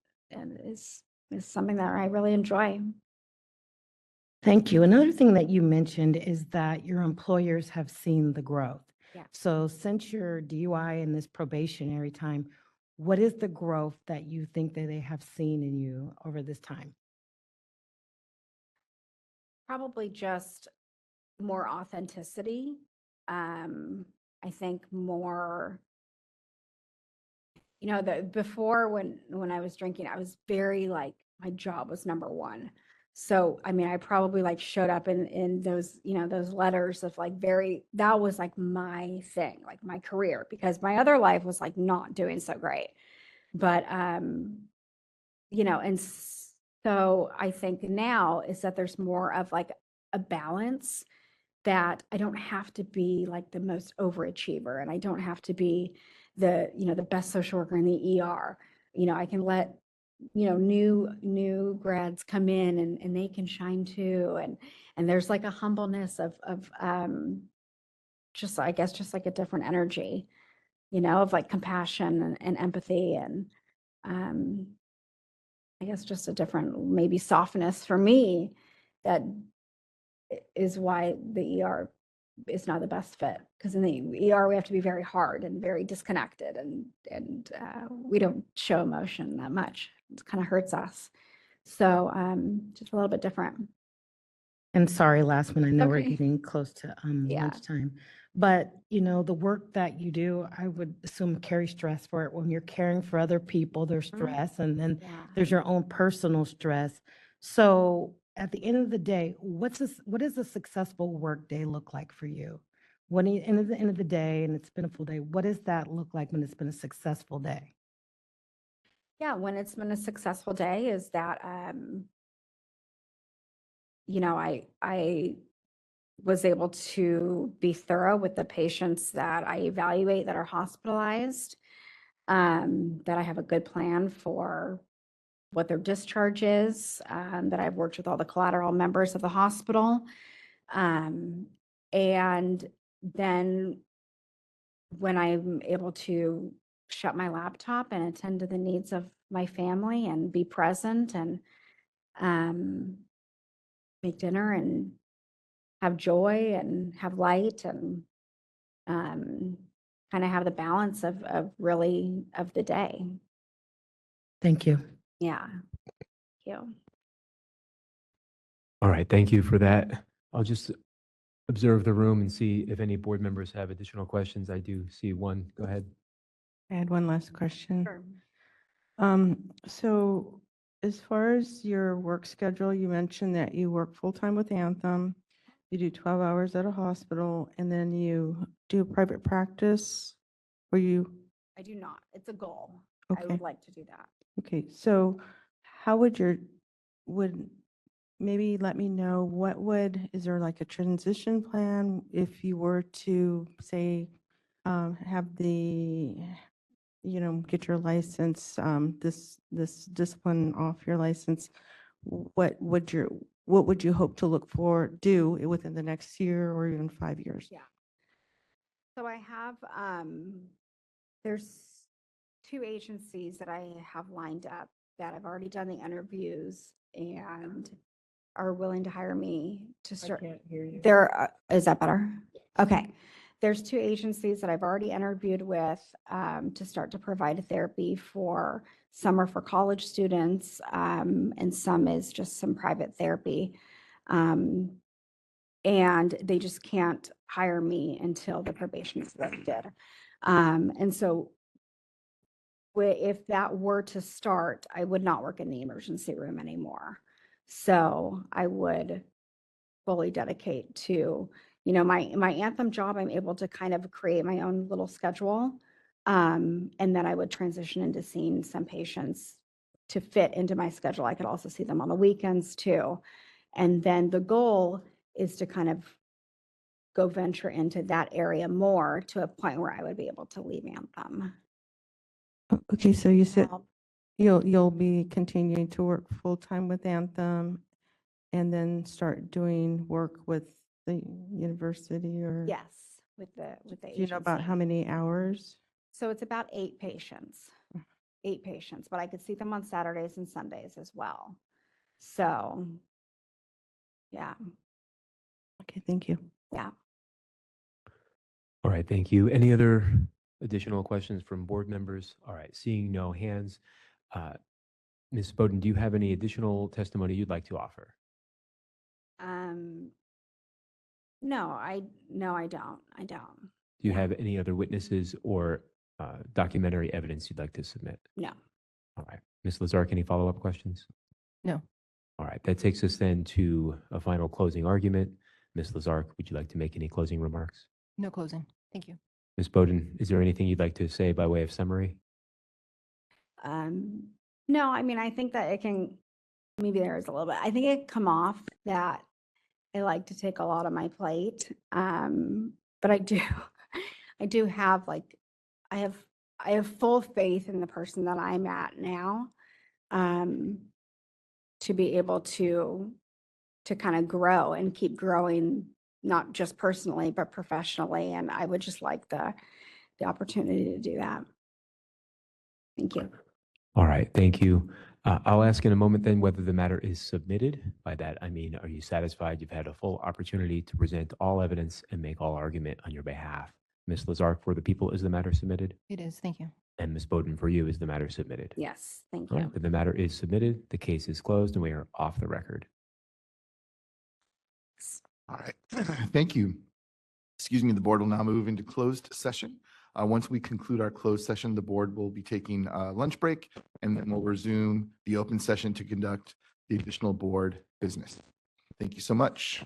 is something that I really enjoy. Thank you. Another thing that you mentioned is that your employers have seen the growth. Yeah. So since your DUI and this probationary time, what is the growth that you think that they have seen in you over this time? Probably just more authenticity. I think more, before when I was drinking, I was very like, my job was number one. So, I mean, I probably like showed up in those, those letters of like that was like my thing, like my career, because my other life was like not doing so great. But, and so I think now is that there's more of like a balance, that I don't have to be like the most overachiever and I don't have to be the best social worker in the ER. I can let, new grads come in and they can shine too. And there's like a humbleness of just, I guess, just like a different energy, of like compassion and empathy and I guess just a different maybe softness for me that is why the ER is not the best fit, because in the ER we have to be very hard and very disconnected and we don't show emotion that much. It kind of hurts us. So just a little bit different. And sorry, last one, I know we're Okay. getting close to Yeah. lunchtime. But, the work that you do, I would assume carry stress for it. When you're caring for other people, there's stress, and then Yeah. there's your own personal stress. So at the end of the day, what does a successful work day look like for you? When you, end of the end of the day, and it's been a full day, what does that look like when it's been a successful day? Yeah, when it's been a successful day is that I was able to be thorough with the patients that I evaluate that are hospitalized, that I have a good plan for what their discharge is, that I've worked with all the collateral members of the hospital. And then when I'm able to shut my laptop and attend to the needs of my family and be present and make dinner and have joy and have light and kind of have the balance of really of the day. Thank you. Yeah. Thank you. All right, thank you for that. I'll just observe the room and see if any board members have additional questions. I do see one. Go ahead. I had one last question. Sure. So as far as your work schedule, you mentioned that you work full-time with Anthem, you do 12 hours at a hospital, and then you do a private practice, or you, I do not. It's a goal. I Okay. would like to do that. okay, so how would maybe let me know, is there like a transition plan if you were to say, have get your license, this discipline off your license, what would you hope to do within the next year or even 5 years? Yeah. So I have, there's 2 agencies that I have lined up that I've already done the interviews and are willing to hire me to start. can't hear you. Is that better? Okay. There's 2 agencies that I've already interviewed with to start to provide therapy for. Some are for college students, and some is just some private therapy. And they just can't hire me until the probation is lifted. And so if that were to start, I would not work in the emergency room anymore. So I would fully dedicate to, my Anthem job. I'm able to kind of create my own little schedule. And then I would transition into seeing some patients to fit into my schedule. I could also see them on the weekends too. And then the goal is to kind of go venture into that area more to a point where I would be able to leave Anthem. Okay, so you said, You'll be continuing to work full-time with Anthem and then start doing work with the university or? Yes, with the Do you know about how agency. many hours? So it's about 8 patients, 8 patients, but I could see them on Saturdays and Sundays as well. So, yeah, Okay, thank you. yeah. All right, thank you. Any other additional questions from board members? All right, seeing no hands. Ms. Bowden, do you have any additional testimony you'd like to offer? Um, no, I don't. I don't. Do you have any other witnesses or documentary evidence you'd like to submit? No. All right. Ms. Lazark, any follow-up questions? No. All right, that takes us then to a final closing argument. Ms. Lazark, would you like to make any closing remarks? No closing. Thank you. Ms. Bowden, is there anything you'd like to say by way of summary? No, I mean, I think that it can, maybe there is a little bit, I think it come off that I like to take a lot of my plate. But I do, I do have like, I have full faith in the person that I'm at now. To be able to kind of grow and keep growing, not just personally, but professionally. And I would just like the opportunity to do that. Thank you. All right, thank you. I'll ask in a moment then whether the matter is submitted. By that, I mean, are you satisfied you've had a full opportunity to present all evidence and make all argument on your behalf? Ms. Lazark, for the people, is the matter submitted? It is. Thank you. And Ms. Bowden, for you, is the matter submitted? Yes, thank All you. right, then the matter is submitted, the case is closed, and we are off the record. All right, thank you. Excuse me, the board will now move into closed session. Once we conclude our closed session, the board will be taking a lunch break, and then we'll resume the open session to conduct the additional board business. Thank you so much.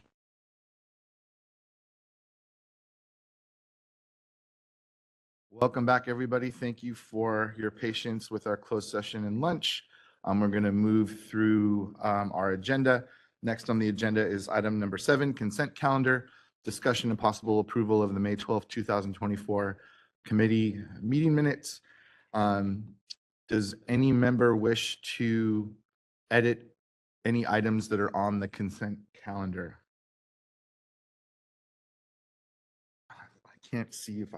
Welcome back, everybody. Thank you for your patience with our closed session and lunch. We're going to move through our agenda. Next on the agenda is item number 7, consent calendar, discussion and possible approval of the May 12, 2024 committee meeting minutes. Does any member wish to edit any items that are on the consent calendar? I can't see if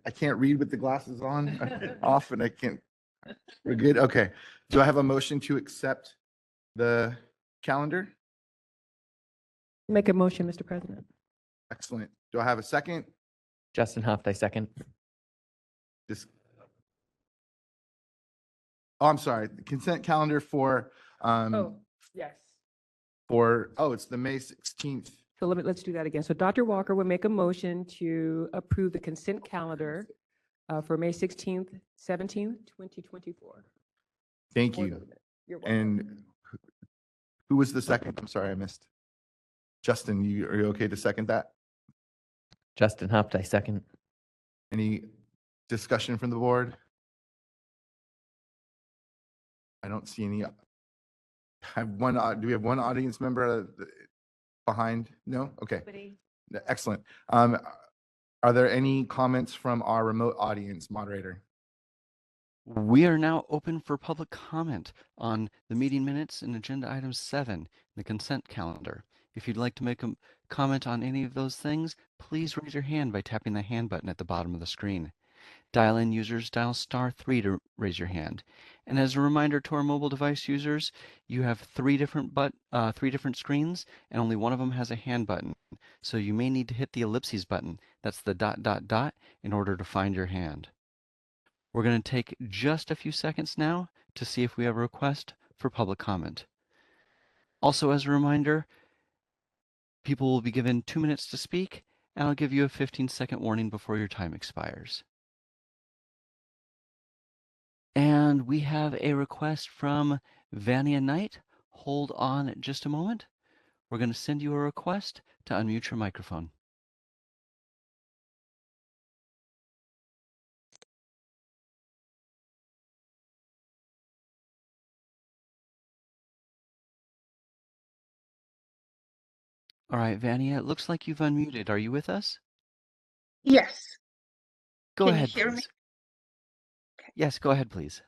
I can't read with the glasses on off, and I can't. We're good. Okay. Do I have a motion to accept the calendar? Make a motion, Mr. President. Excellent. Do I have a second? Justin Haft, I second. This. Oh, I'm sorry. The consent calendar for Yes. it's the May 16th. So let's do that again. So Dr. Walker will make a motion to approve the consent calendar for May 16th, 17th, 2024. Thank Board you. Member. You're welcome. And who was the second? I'm sorry, I missed. Justin, are you okay to second that? Justin Haft, I second. Any discussion from the board? I don't see any. Do we have one audience member behind? No? Okay. Excellent. Are there any comments from our remote audience, moderator? We are now open for public comment on the meeting minutes and agenda item 7, the consent calendar. If you'd like to make a comment on any of those things, please raise your hand by tapping the hand button at the bottom of the screen. Dial-in users dial *3 to raise your hand. And as a reminder to our mobile device users, you have three different screens, and only one of them has a hand button. So you may need to hit the ellipses button. That's the ... in order to find your hand. We're going to take just a few seconds now to see if we have a request for public comment. Also, as a reminder, people will be given 2 minutes to speak, and I'll give you a 15-second warning before your time expires. And we have a request from Vania Knight. Hold on just a moment. We're going to send you a request to unmute your microphone. All right, Vania, it looks like you've unmuted. Are you with us? Yes. Go Can ahead, you hear me? please. Yes, go ahead, please.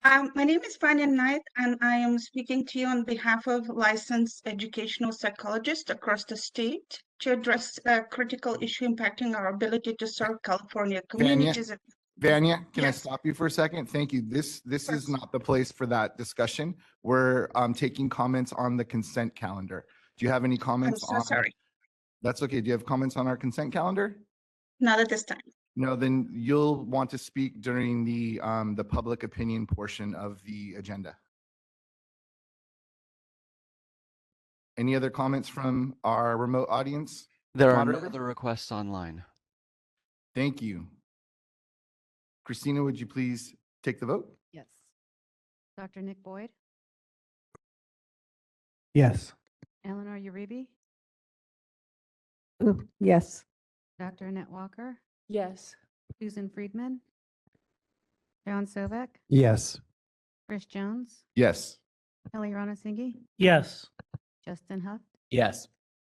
My name is Fania Knight, and I am speaking to you on behalf of licensed educational psychologists across the state to address a critical issue impacting our ability to serve California Vanya, communities. Vanya, can I Yes. stop you for a second? Thank you. This is course. not the place for that discussion. We're taking comments on the consent calendar. Do you have any I'm comments so on? sorry. That's okay. Do you have comments on our consent calendar? Not at this time. No, then you'll want to speak during the public opinion portion of the agenda. Any other comments from our remote audience? There are no Moderator? other requests online. Thank you. Christina, would you please take the vote? Yes. Dr. Nick Boyd, Yes. Eleanor Uribe, Yes. Dr. Annette Walker, Yes. Susan Friedman, John Sovek, Yes. Chris Jones, Yes. Kelly Ronasinghe, Yes. Justin Huff, Yes.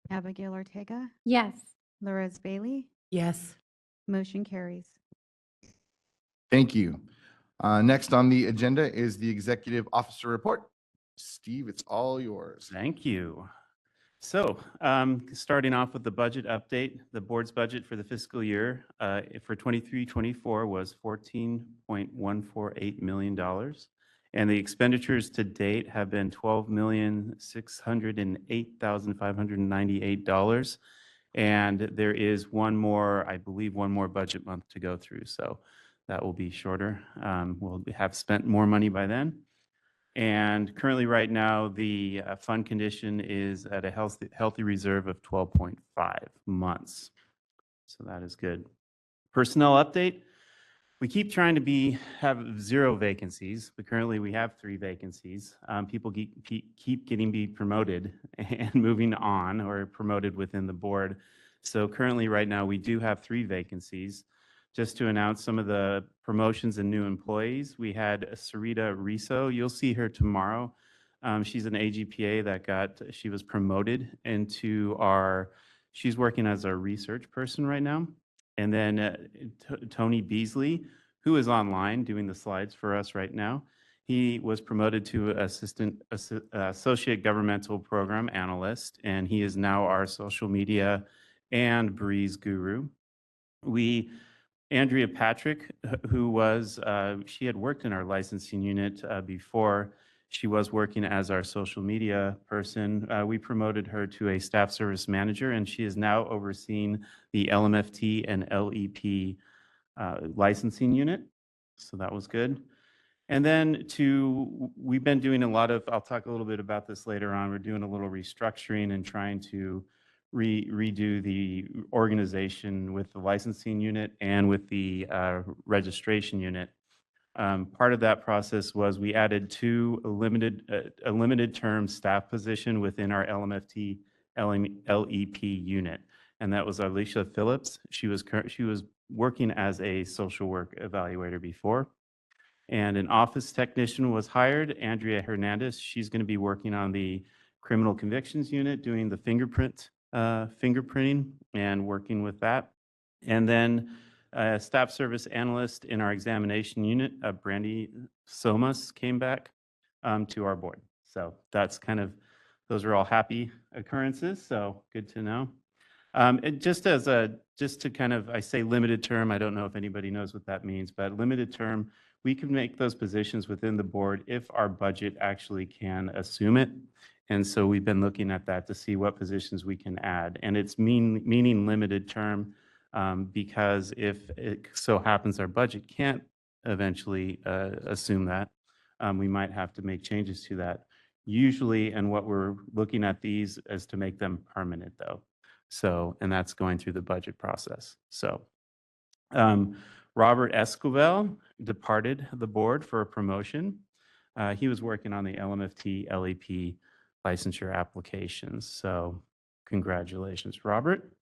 Abigail Ortega, Yes. Lorez Bailey, Yes. motion carries. Thank you. Next on the agenda is the executive officer report. Steve, it's all yours. Thank you. So, starting off with the budget update, the board's budget for the fiscal year for 23-24 was $14.148 million. And the expenditures to date have been $12,608,598. And there is one more, I believe, one more budget month to go through. So that will be shorter. We'll have spent more money by then. And currently, right now, the fund condition is at a healthy reserve of 12.5 months. So that is good. Personnel update. We keep trying to have 0 vacancies, but currently we have 3 vacancies. People keep getting promoted and moving on or promoted within the board. So currently, right now, we do have 3 vacancies. Just to announce some of the promotions and new employees, we had Sarita Riso. You'll see her tomorrow. She's an AGPA she was promoted into she's working as our research person right now. And then Tony Beasley, who is online doing the slides for us right now. He was promoted to associate governmental program analyst, and he is now our social media and Breeze guru. Andrea Patrick, she had worked in our licensing unit before. She was working as our social media person. We promoted her to a staff service manager, and she is now overseeing the LMFT and LEP licensing unit. So that was good. And then we've been doing I'll talk a little bit about this later on. We're doing a little restructuring and trying to redo the organization with the licensing unit and with the registration unit. Part of that process was we added a limited term staff position within our LMFT LEP unit, and that was Alicia Phillips. She was working as a social work evaluator before. And an office technician was hired, Andrea Hernandez. She's going to be working on the criminal convictions unit, doing the fingerprinting and working with that. And then a staff service analyst in our examination unit, Brandy Somas, came back to our board. So that's those are all happy occurrences. So good to know. Just to I say limited term, I don't know if anybody knows what that means, but limited term, we can make those positions within the board if our budget actually can assume it. And so we've been looking at that to see what positions we can add. And it's meaning limited term because if it so happens our budget can't eventually assume that, we might have to make changes to that. Usually, and what we're looking at these is to make them permanent though. So, and that's going through the budget process. So, Robert Escobar departed the board for a promotion. He was working on the LMFT LEP licensure applications. So congratulations, Robert.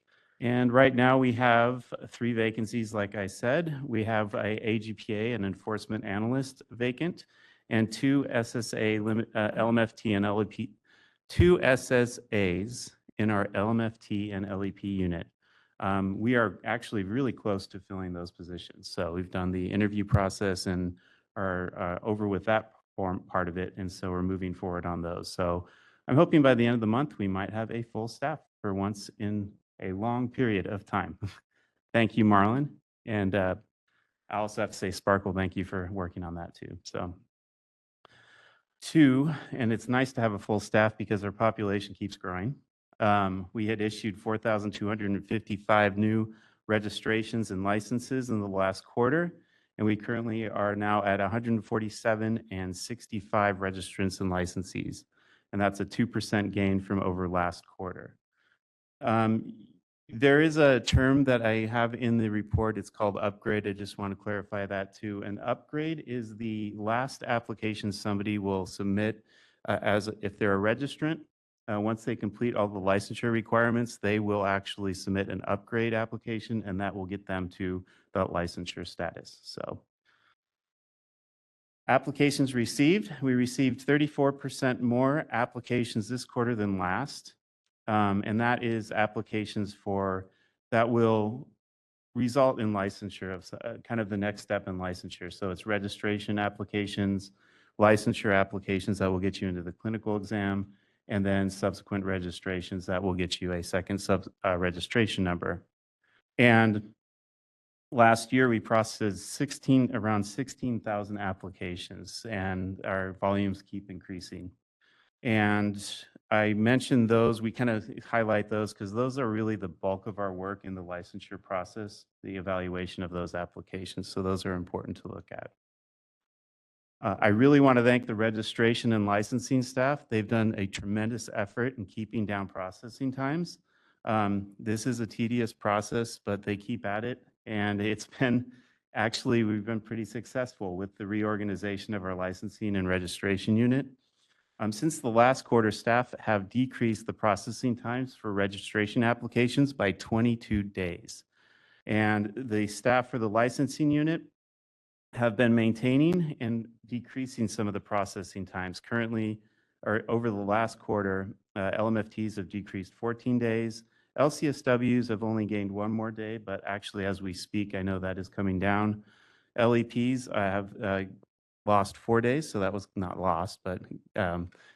And right now we have 3 vacancies, like I said. We have a AGPA, an enforcement analyst vacant, and 2 SSA LMFT and LEP, 2 SSAs in our LMFT and LEP unit. We are actually really close to filling those positions. So we've done the interview process and over with that part of it, and so we're moving forward on those. So I'm hoping by the end of the month, we might have a full staff for once in a long period of time. Thank you, Marlon. And I also have to say, Sparkle, thank you for working on that too. So two, and it's nice to have a full staff because our population keeps growing. We had issued 4,255 new registrations and licenses in the last quarter, and we currently are now at 147 and 65 registrants and licensees, and that's a 2% gain from over last quarter. There is a term that I have in the report. It's called upgrade. I just want to clarify that too. An upgrade is the last application somebody will submit if they're a registrant. Once they complete all the licensure requirements, they will actually submit an upgrade application, and that will get them to the licensure status. So applications received, we received 34% more applications this quarter than last. And that is applications that will result in licensure of kind of the next step in licensure. So it's registration applications, licensure applications that will get you into the clinical exam, and then subsequent registrations that will get you a second registration number. And last year, we processed around 16,000 applications, and our volumes keep increasing. And I mentioned those, we kind of highlight those because those are really the bulk of our work in the licensure process, the evaluation of those applications. So those are important to look at. I really want to thank the registration and licensing staff. They've done a tremendous effort in keeping down processing times. This is a tedious process, but they keep at it. And we've been pretty successful with the reorganization of our licensing and registration unit. Since the last quarter, staff have decreased the processing times for registration applications by 22 days. And the staff for the licensing unit have been maintaining and decreasing some of the processing times. Currently, or over the last quarter, LMFTs have decreased 14 days. LCSWs have only gained 1 more day, but actually, as we speak, I know that is coming down. LEPs have lost 4 days, so that was not lost, but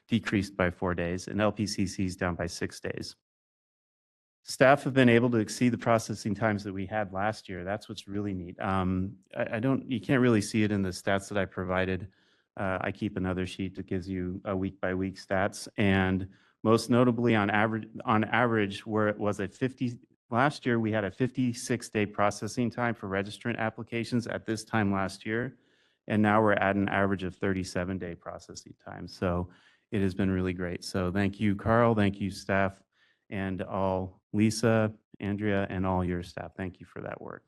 decreased by 4 days, and LPCCs down by 6 days. Staff have been able to exceed the processing times that we had last year. That's what's really neat. You can't really see it in the stats that I provided. I keep another sheet that gives you a week-by-week stats, and most notably on average, where it was last year, we had a 56-day processing time for registrant applications at this time last year. And now we're at an average of 37-day processing time. So it has been really great. So thank you, Carl. Thank you, staff, and Lisa, Andrea, and all your staff. Thank you for that work.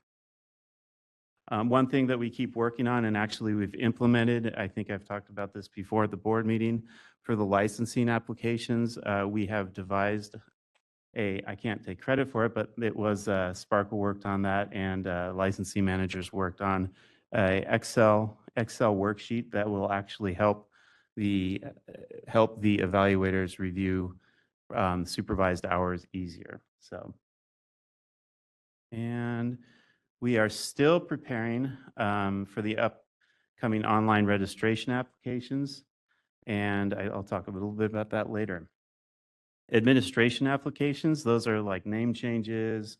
One thing that we keep working on, and actually we've implemented, I think I've talked about this before at the board meeting, for the licensing applications, we have devised I can't take credit for it, but it was Sparkle worked on that, and licensing managers worked on an Excel worksheet that will actually help the evaluators review supervised hours easier. So, and we are still preparing for the upcoming online registration applications, and I'll talk a little bit about that later. Administration applications, those are like name changes,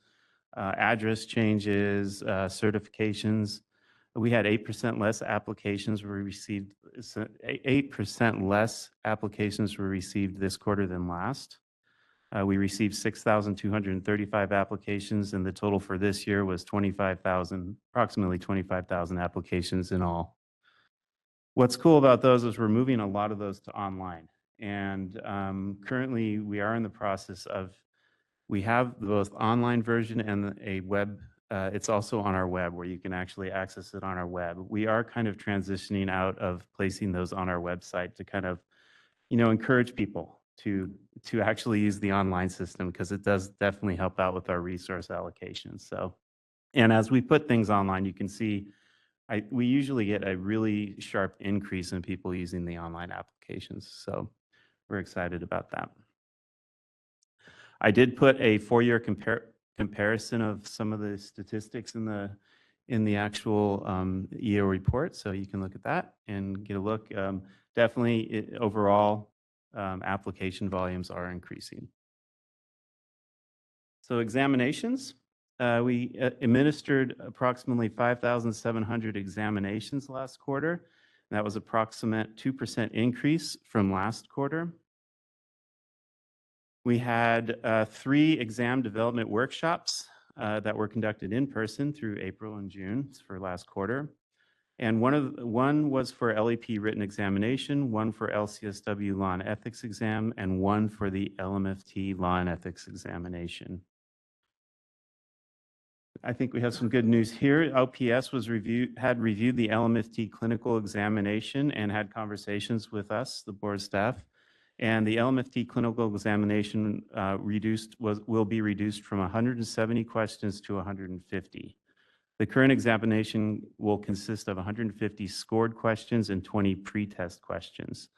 address changes, certifications. We had 8% less applications were received. 8% less applications were received this quarter than last. We received 6,235 applications, and the total for this year was approximately 25,000 applications in all. What's cool about those is we're moving a lot of those to online. And currently, we are in the process we have both online version and a web. It's also on our web where you can actually access it on our web. We are kind of transitioning out of placing those on our website to kind of, encourage people to actually use the online system, because it does definitely help out with our resource allocation. So, and as we put things online, you can see we usually get a really sharp increase in people using the online applications. So we're excited about that. I did put a 4-year comparison of some of the statistics in in the actual EO report, so you can look at that and get a look. Definitely, overall, application volumes are increasing. So examinations, we administered approximately 5,700 examinations last quarter. That was approximate 2% increase from last quarter. We had 3 exam development workshops that were conducted in person through April and June for last quarter. And one was for LEP written examination, one for LCSW law and ethics exam, and one for the LMFT law and ethics examination. I think we have some good news here. LPS had reviewed the LMFT clinical examination and had conversations with us, the board staff. And the LMFT clinical examination will be reduced from 170 questions to 150. The current examination will consist of 150 scored questions and 20 pre-test questions.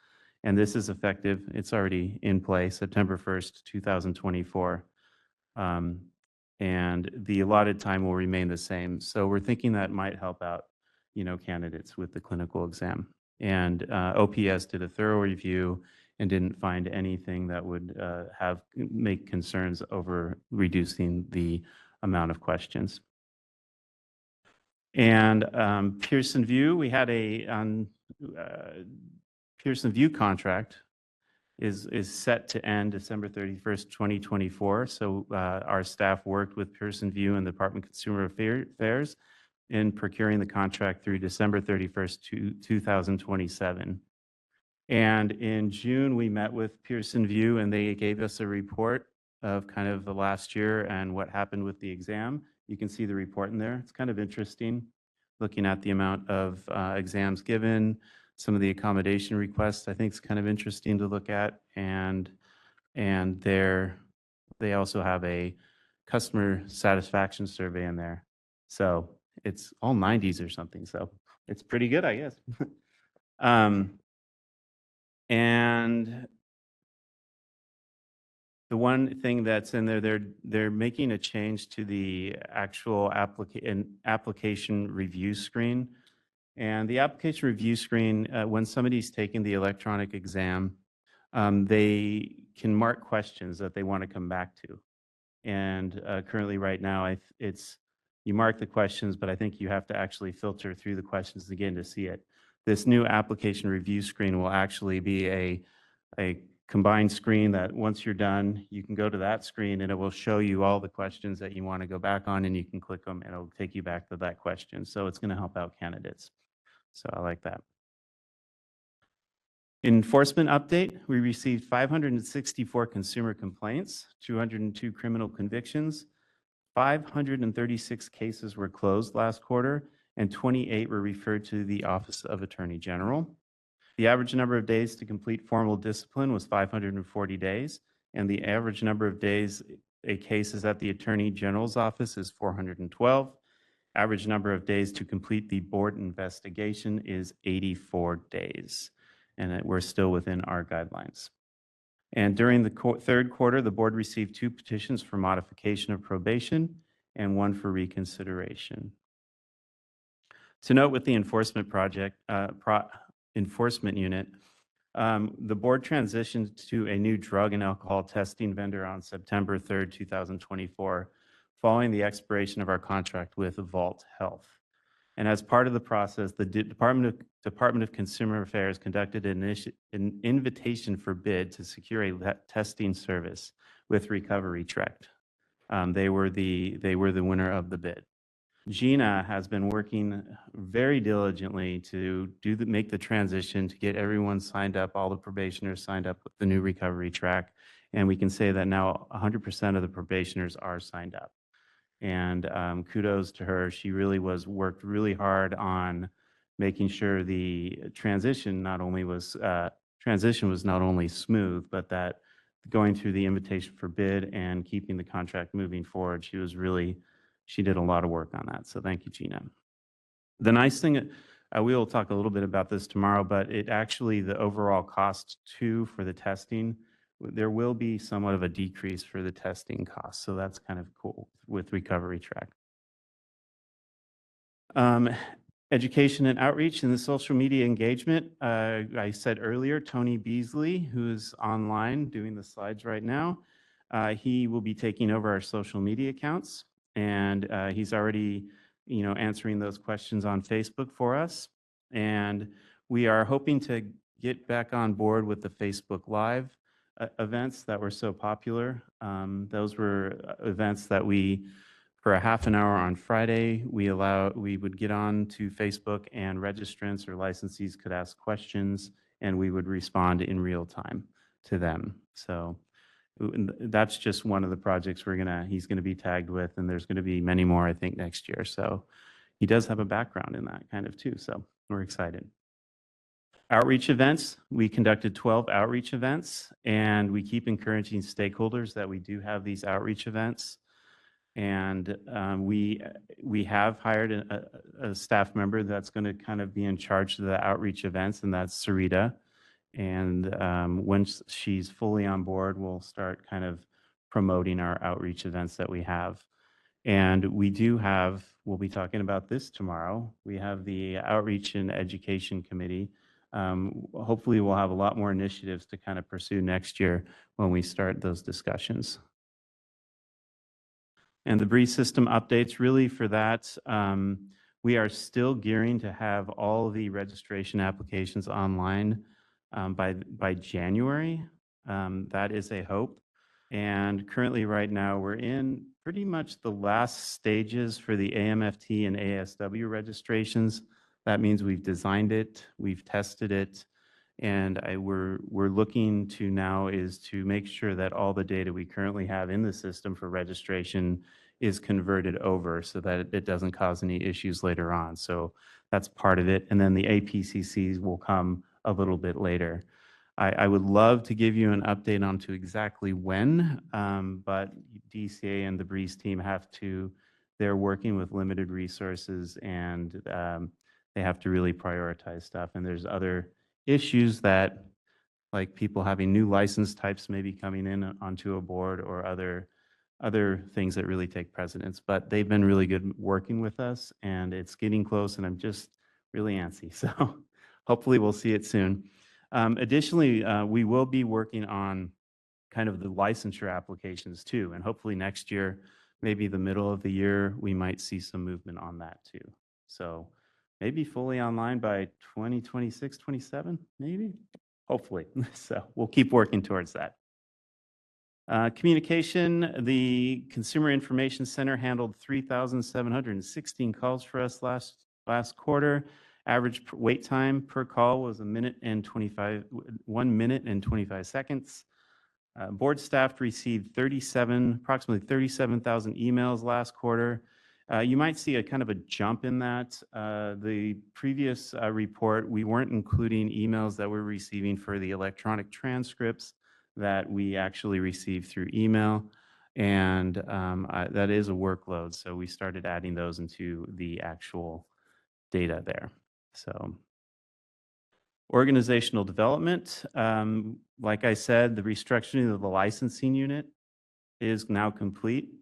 And this is effective, it's already in place, September 1st, 2024. And the allotted time will remain the same. So we're thinking that might help out, candidates with the clinical exam. And OPS did a thorough review and didn't find anything that would make concerns over reducing the amount of questions. And Pearson VUE, we had a Pearson VUE contract is set to end December 31st, 2024. So our staff worked with Pearson VUE and the Department of Consumer Affairs in procuring the contract through December 31st, 2027. And in June, we met with Pearson VUE and they gave us a report of kind of the last year and what happened with the exam. You can see the report in there. It's kind of interesting looking at the amount of exams given, some of the accommodation requests. I think it's kind of interesting to look at. And they also have a customer satisfaction survey in there. So it's all 90s or something. So it's pretty good, I guess. And the one thing that's in there, they're making a change to the actual application review screen. And the application review screen, when somebody's taking the electronic exam, they can mark questions that they want to come back to. And currently right now, you mark the questions, but I think you have to actually filter through the questions again to see it. This new application review screen will actually be a combined screen that once you're done, you can go to that screen and it will show you all the questions that you want to go back on and you can click them and it'll take you back to that question. So it's going to help out candidates. So I like that. Enforcement update, we received 564 consumer complaints, 202 criminal convictions, 536 cases were closed last quarter, and 28 were referred to the Office of Attorney General. The average number of days to complete formal discipline was 540 days, and the average number of days a case is at the Attorney General's office is 412. Average number of days to complete the board investigation is 84 days, and we're still within our guidelines. And during the third quarter, the board received 2 petitions for modification of probation and 1 for reconsideration. To note with the enforcement enforcement unit, the board transitioned to a new drug and alcohol testing vendor on September 3rd, 2024, following the expiration of our contract with Vault Health. And as part of the process, the Department of Consumer Affairs conducted an invitation for bid to secure a testing service with Recovery Track. They were the winner of the bid. Gina has been working very diligently to make the transition, to get everyone signed up, all the probationers signed up with the new Recovery Track. And we can say that now 100% of the probationers are signed up. And kudos to her. She really worked really hard on making sure the transition was not only smooth, but that going through the invitation for bid and keeping the contract moving forward, she did a lot of work on that. So thank you, Gina. The nice thing, we will talk a little bit about this tomorrow, but the overall cost for the testing, there will be somewhat of a decrease for the testing costs. So that's kind of cool with Recovery Track. Um, Education and outreach and the social media engagement. I said earlier, Tony Beasley, who is online doing the slides right now, he will be taking over our social media accounts, and he's already, answering those questions on Facebook for us. And we are hoping to get back on board with the Facebook Live events that were so popular. Those were events that for a half an hour on Friday, we would get on to Facebook, and registrants or licensees could ask questions, and we would respond in real time to them. So that's just one of the projects he's gonna be tagged with, and there's gonna be many more, I think, next year. So he does have a background in that kind of too, so we're excited. Outreach events, we conducted 12 outreach events, and we keep encouraging stakeholders that we do have these outreach events. And we have hired a staff member that's going to kind of be in charge of the outreach events, and that's Sarita. And once she's fully on board, we'll start kind of promoting our outreach events that we have. And we'll be talking about this tomorrow. We have the Outreach and Education Committee. Hopefully we'll have a lot more initiatives to kind of pursue next year when we start those discussions. And the BREEZE system updates, really for that, we are still gearing to have all the registration applications online by January. That is a hope. And currently right now, we're in pretty much the last stages for the AMFT and ASW registrations. That means we've designed it, we've tested it, and we're looking to now is to make sure that all the data we currently have in the system for registration is converted over so that it doesn't cause any issues later on. So that's part of it. And then the APCCs will come a little bit later. I would love to give you an update on to exactly when, but DCA and the BREEZE team they're working with limited resources, and they have to really prioritize stuff. And there's other issues that, like people having new license types maybe coming in onto a board, or other things that really take precedence. But they've been really good working with us, and it's getting close, and I'm just really antsy. So hopefully we'll see it soon. Additionally, we will be working on kind of the licensure applications too. And hopefully next year, maybe the middle of the year, we might see some movement on that too. So maybe fully online by 2026, 27, maybe, hopefully. So we'll keep working towards that. Communication, the Consumer Information Center handled 3,716 calls for us last quarter. Average wait time per call was 1 minute and 25 seconds. Board staff received approximately 37,000 emails last quarter. You might see a kind of a jump in that. The previous report, we weren't including emails that we're receiving for the electronic transcripts that we actually receive through email. And that is a workload. So we started adding those into the actual data there. So organizational development, like I said, the restructuring of the licensing unit is now complete.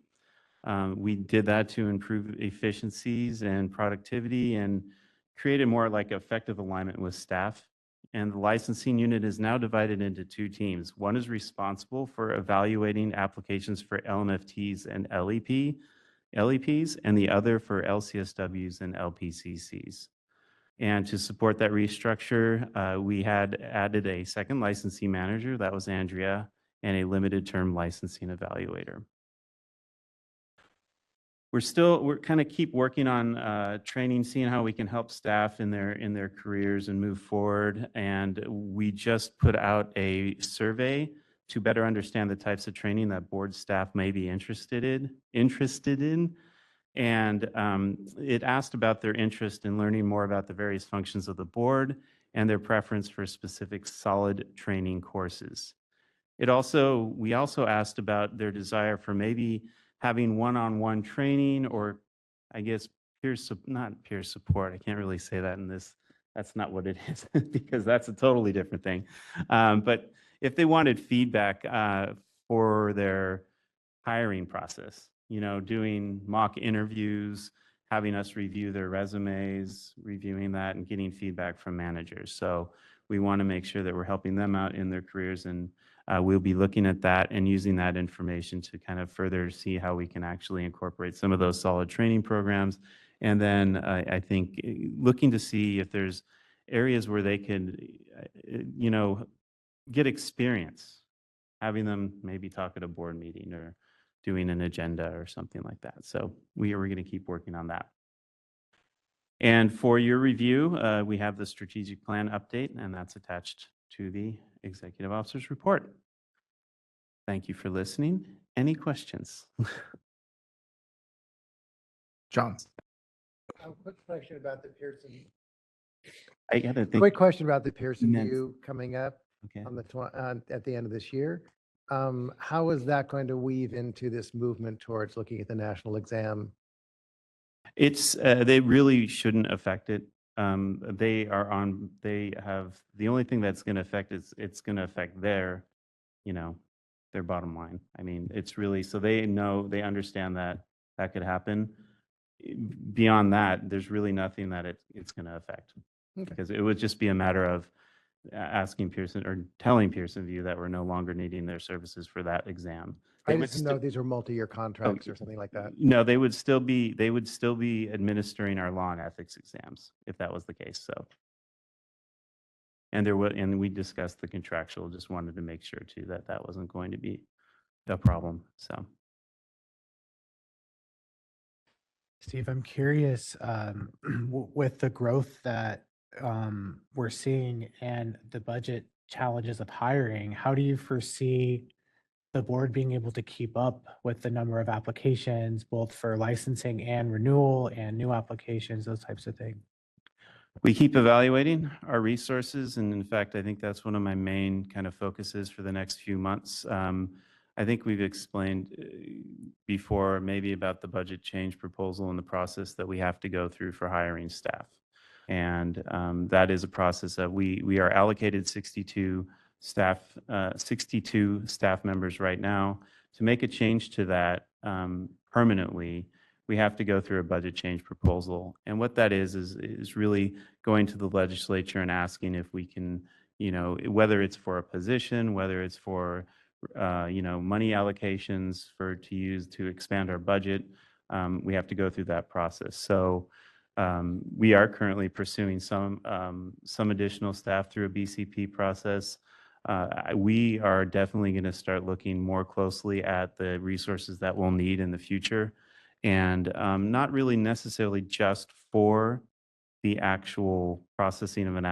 We did that to improve efficiencies and productivity and create a more like effective alignment with staff. And the licensing unit is now divided into 2 teams. One is responsible for evaluating applications for LMFTs and LEPs, and the other for LCSWs and LPCCs. And to support that restructure, we had added a second licensing manager, that was Andrea, and a limited term licensing evaluator. We're kind of keep working on training, seeing how we can help staff in their careers and move forward. And we just put out a survey to better understand the types of training that board staff may be interested in. And it asked about their interest in learning more about the various functions of the board and their preference for specific solid training courses. We also asked about their desire for maybe having one-on-one training, or I guess not peer support. I can't really say that in this. That's not what it is because that's a totally different thing. But if they wanted feedback for their hiring process, doing mock interviews having us review their resumes, reviewing that, and getting feedback from managers. So we want to make sure that we're helping them out in their careers, and we'll be looking at that and using that information to kind of further see how we can actually incorporate some of those solid training programs. And then I think looking to see if there's areas where they could, get experience, having them maybe talk at a board meeting or doing an agenda or something like that. So we're going to keep working on that. And for your review, we have the strategic plan update, and that's attached to the executive officer's report. Thank you for listening. Any questions? John. Quick question about the Pearson. I gotta think. Quick question about the Pearson Next. View coming up Okay. on at the end of this year. How is that going to weave into this movement towards looking at the national exam? It's, they really shouldn't affect it. They have, the only thing that's going to affect is it's going to affect their, their bottom line. I mean, it's really, so they know, they understand that that could happen. Beyond that, there's really nothing that it's going to affect. Okay. Because it would just be a matter of asking Pearson or telling Pearson View that we're no longer needing their services for that exam. I They would just know these are multi-year contracts or something like that. No, they would still be administering our law and ethics exams if that was the case. So, and we discussed the contractual, just wanted to make sure too that that wasn't going to be a problem. So, Steve, I'm curious, with the growth that we're seeing and the budget challenges of hiring, how do you foresee the board being able to keep up with the number of applications, both for licensing and renewal and new applications, those types of things? we keep evaluating our resources, and in fact, I think that's one of my main kind of focuses for the next few months. I think we've explained before maybe about the budget change proposal and the process that we have to go through for hiring staff. And that is a process that we are allocated 62 staff members right now. To make a change to that permanently, we have to go through a budget change proposal. And what that is really going to the legislature and asking if we can, whether it's for a position, whether it's for money allocations to use to expand our budget, we have to go through that process. So we are currently pursuing some additional staff through a BCP process. We are definitely going to start looking more closely at the resources that we'll need in the future, and not really necessarily just for the actual processing of an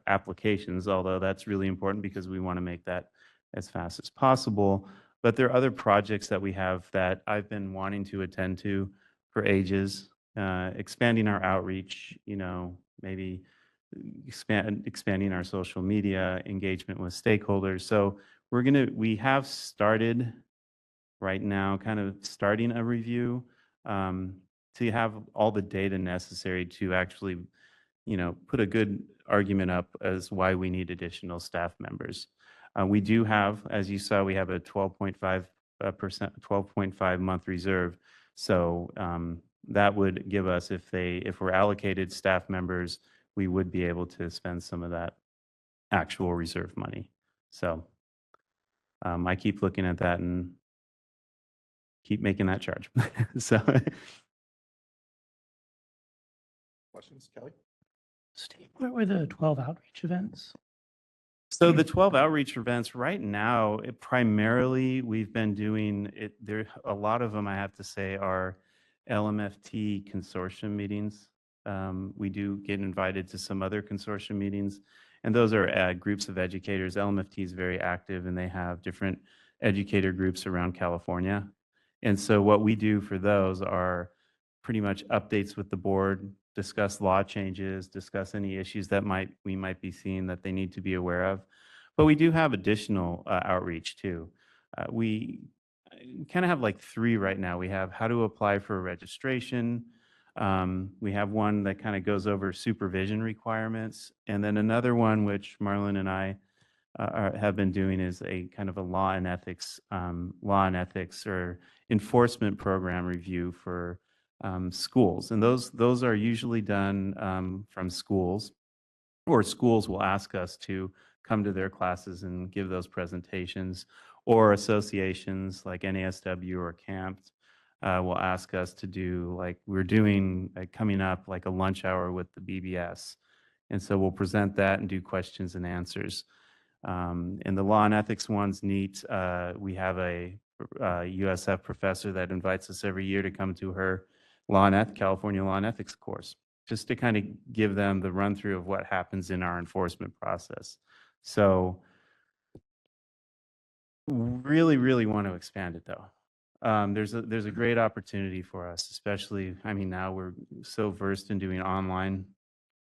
applications, although that's really important because we want to make that as fast as possible. But there are other projects that we have that I've been wanting to attend to for ages, expanding our outreach, maybe expanding our social media engagement with stakeholders. So we have started right now, kind of starting a review to have all the data necessary to actually, put a good argument up as why we need additional staff members. We do have, as you saw, we have a 12.5 month reserve. So that would give us, if we're allocated staff members, we would be able to spend some of that actual reserve money. So I keep looking at that and keep making that charge. So. Questions, Kelly? Steve, what were the 12 outreach events? So the 12 outreach events right now, primarily we've been doing it. There, a lot of them, I have to say, are LMFT consortium meetings. We do get invited to some other consortium meetings, and those are groups of educators. LMFT is very active, and they have different educator groups around California. And so what we do for those are pretty much updates with the board, discuss law changes, discuss any issues that we might be seeing that they need to be aware of. But we do have additional outreach too. We kind of have like 3 right now. We have how to apply for a registration. We have one that kind of goes over supervision requirements. And then another one, which Marlon and I have been doing, is a kind of a law and ethics or enforcement program review for schools. And those are usually done from schools, or schools will ask us to come to their classes and give those presentations, or associations like NASW or CAMPT will ask us to do, like we're doing coming up, like a lunch hour with the BBS. And so we'll present that and do questions and answers. And the law and ethics one's neat. We have a USF professor that invites us every year to come to her California Law and Ethics course, just to kind of give them the run through of what happens in our enforcement process. So really, really want to expand it though. There's a great opportunity for us, especially, I mean, now we're so versed in doing online.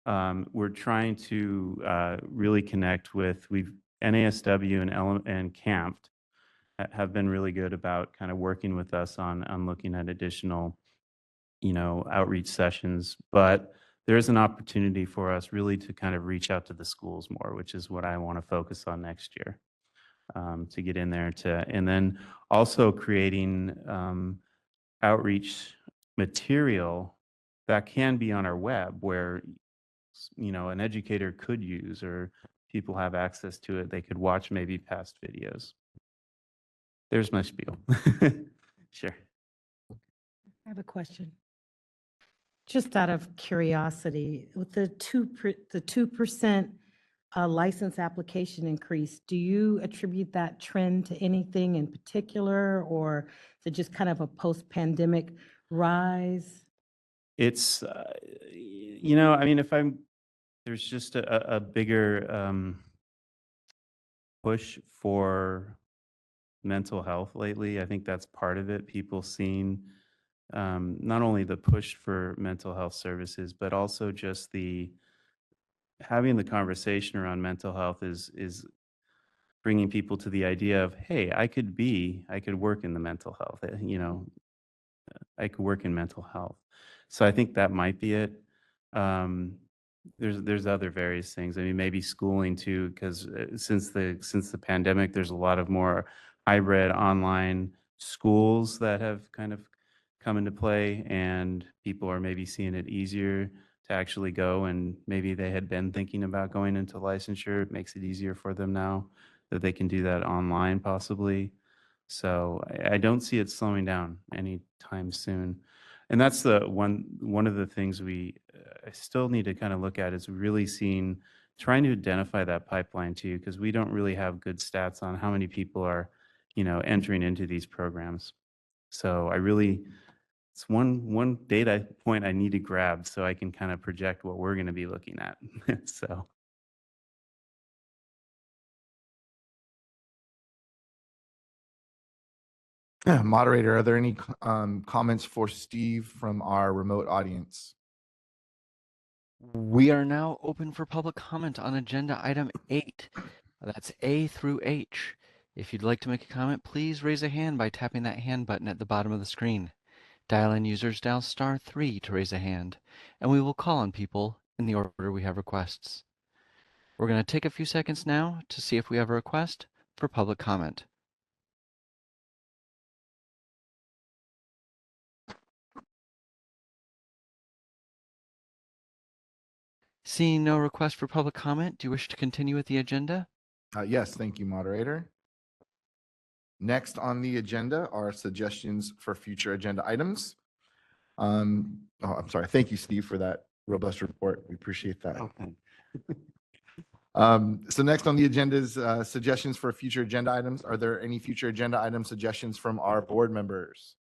We're trying to really connect with, NASW and CAMPT have been really good about kind of working with us on looking at additional, outreach sessions. But there's an opportunity for us really to kind of reach out to the schools more, which is what I want to focus on next year, to get in there and then also creating outreach material that can be on our web where, an educator could use, or people have access to it. They could watch maybe past videos. There's my spiel. Sure. I have a question. Just out of curiosity, with the 2% license application increase, do you attribute that trend to anything in particular, or is it just kind of a post-pandemic rise? It's, I mean, there's just a bigger push for mental health lately. I think that's part of it. People seeing not only the push for mental health services, but also just having the conversation around mental health is bringing people to the idea of, hey, I could work in the mental health, I could work in mental health. So I think that might be it. There's other various things. I mean, maybe schooling too, because since the pandemic, there's a lot of more hybrid online schools that have kind of come into play, and people are maybe seeing it easier to actually go, and maybe they had been thinking about going into licensure. It makes it easier for them now that they can do that online possibly. So I don't see it slowing down anytime soon. And that's one of the things I still need to kind of look at, is really trying to identify that pipeline too, because we don't really have good stats on how many people are, entering into these programs. So it's one data point I need to grab so I can kind of project what we're going to be looking at. So. Moderator, are there any comments for Steve from our remote audience? We are now open for public comment on agenda item 8. That's A through H. If you'd like to make a comment, please raise a hand by tapping that hand button at the bottom of the screen. Dial-in users dial *3 to raise a hand, and we will call on people in the order we have requests. We're going to take a few seconds now to see if we have a request for public comment. Seeing no request for public comment, do you wish to continue with the agenda? Yes, thank you, moderator. Next on the agenda are suggestions for future agenda items. I'm sorry. Thank you, Steve, for that robust report. We appreciate that. Okay. So next on the agenda is suggestions for future agenda items. Are there any future agenda item suggestions from our board members?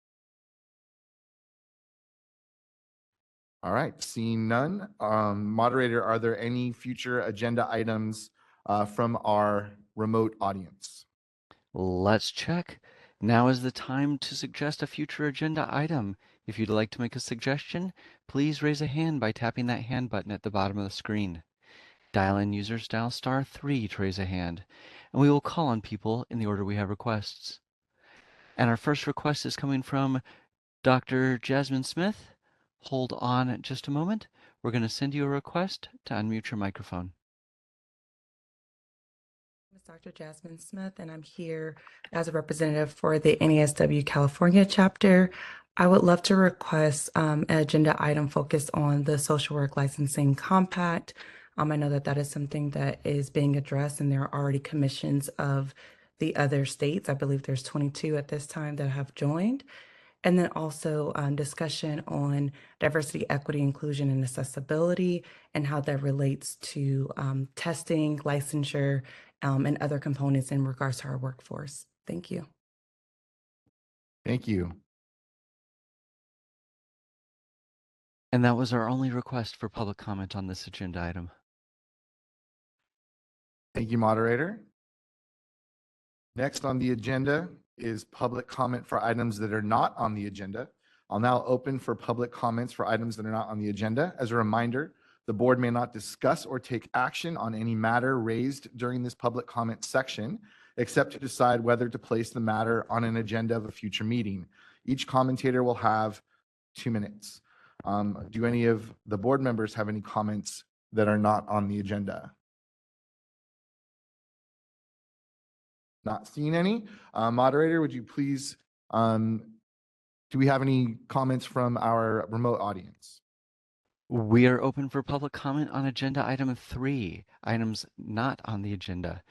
All right, seeing none. Moderator, are there any future agenda items from our remote audience? Let's check. Now is the time to suggest a future agenda item. If you'd like to make a suggestion, please raise a hand by tapping that hand button at the bottom of the screen. Dial-in users dial *3 to raise a hand, and we will call on people in the order we have requests. And our first request is coming from Dr. Jasmine Smith. Hold on just a moment. We're going to send you a request to unmute your microphone. I'm Dr. Jasmine Smith, and I'm here as a representative for the NASW California chapter. I would love to request an agenda item focused on the social work licensing compact. I know that that is something that is being addressed, and there are already commissions of the other states. I believe there's 22 at this time that have joined. And then also discussion on diversity, equity, inclusion, and accessibility, and how that relates to testing, licensure, and other components in regards to our workforce. Thank you. Thank you. And that was our only request for public comment on this agenda item. Thank you, moderator. Next on the agenda is public comment for items that are not on the agenda. I'll now open for public comments for items that are not on the agenda. As a reminder, the board may not discuss or take action on any matter raised during this public comment section, except to decide whether to place the matter on an agenda of a future meeting. Each commentator will have 2 minutes. Do any of the board members have any comments that are not on the agenda? Not seeing any. Moderator, would you please, do we have any comments from our remote audience? We are open for public comment on agenda item 3, items not on the agenda.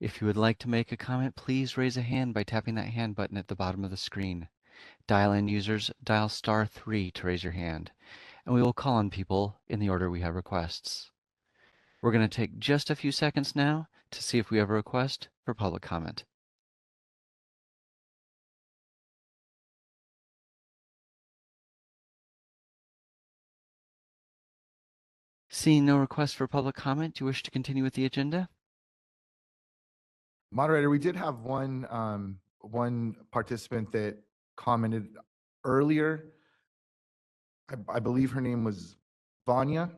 If you would like to make a comment, please raise a hand by tapping that hand button at the bottom of the screen. Dial-in users, dial *3 to raise your hand, and we will call on people in the order we have requests. We're going to take just a few seconds now to see if we have a request for public comment. Seeing no request for public comment, do you wish to continue with the agenda? Moderator, we did have one participant that commented earlier. I believe her name was Vanya.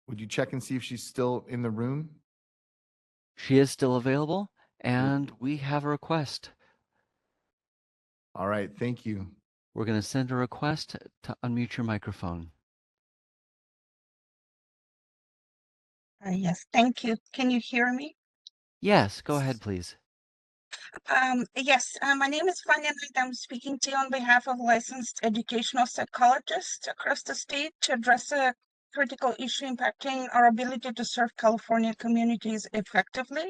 Would you check and see if she's still in the room? She is still available, and we have a request. All right, thank you. We're going to send a request to unmute your microphone. Yes, thank you. Can you hear me? Yes, go ahead, please. Yes, my name is Fania Knight. I'm speaking to you on behalf of licensed educational psychologists across the state to address a critical issue impacting our ability to serve California communities effectively.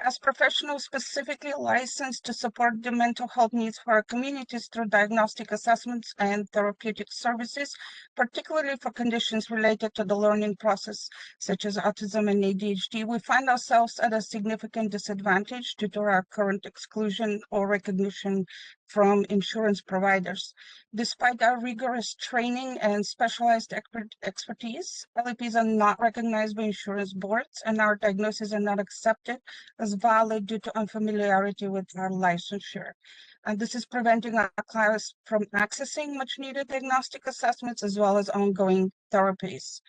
As professionals specifically licensed to support the mental health needs for our communities through diagnostic assessments and therapeutic services, particularly for conditions related to the learning process, such as autism and ADHD, we find ourselves at a significant disadvantage due to our current exclusion or recognition from insurance providers. Despite our rigorous training and specialized expertise, LEPs are not recognized by insurance boards, and our diagnoses are not accepted as valid due to unfamiliarity with our licensure. And this is preventing our clients from accessing much needed diagnostic assessments as well as ongoing therapies.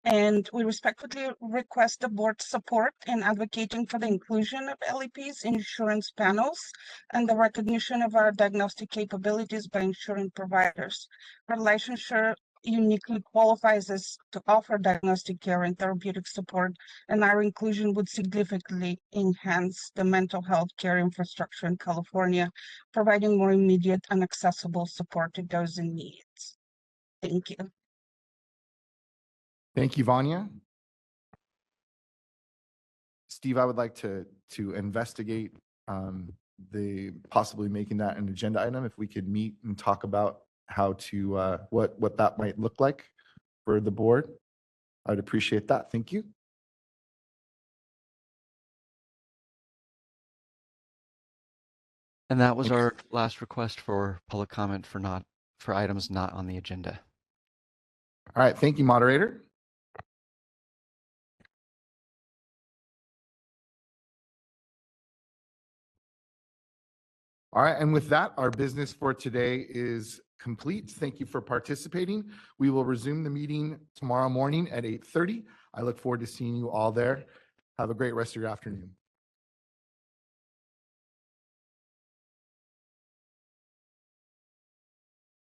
And we respectfully request the board's support in advocating for the inclusion of LEPs in insurance panels and the recognition of our diagnostic capabilities by insurance providers. Our licensure uniquely qualifies us to offer diagnostic care and therapeutic support, and our inclusion would significantly enhance the mental health care infrastructure in California, providing more immediate and accessible support to those in need. Thank you. Thank you, Vanya. Steve, I would like to investigate the possibly making that an agenda item. If we could meet and talk about how to what that might look like for the board, I'd appreciate that. Thank you. And that was our last request for public comment for items not on the agenda. All right, thank you, moderator. All right, and with that, our business for today is complete. Thank you for participating. We will resume the meeting tomorrow morning at 8:30. I look forward to seeing you all there. Have a great rest of your afternoon.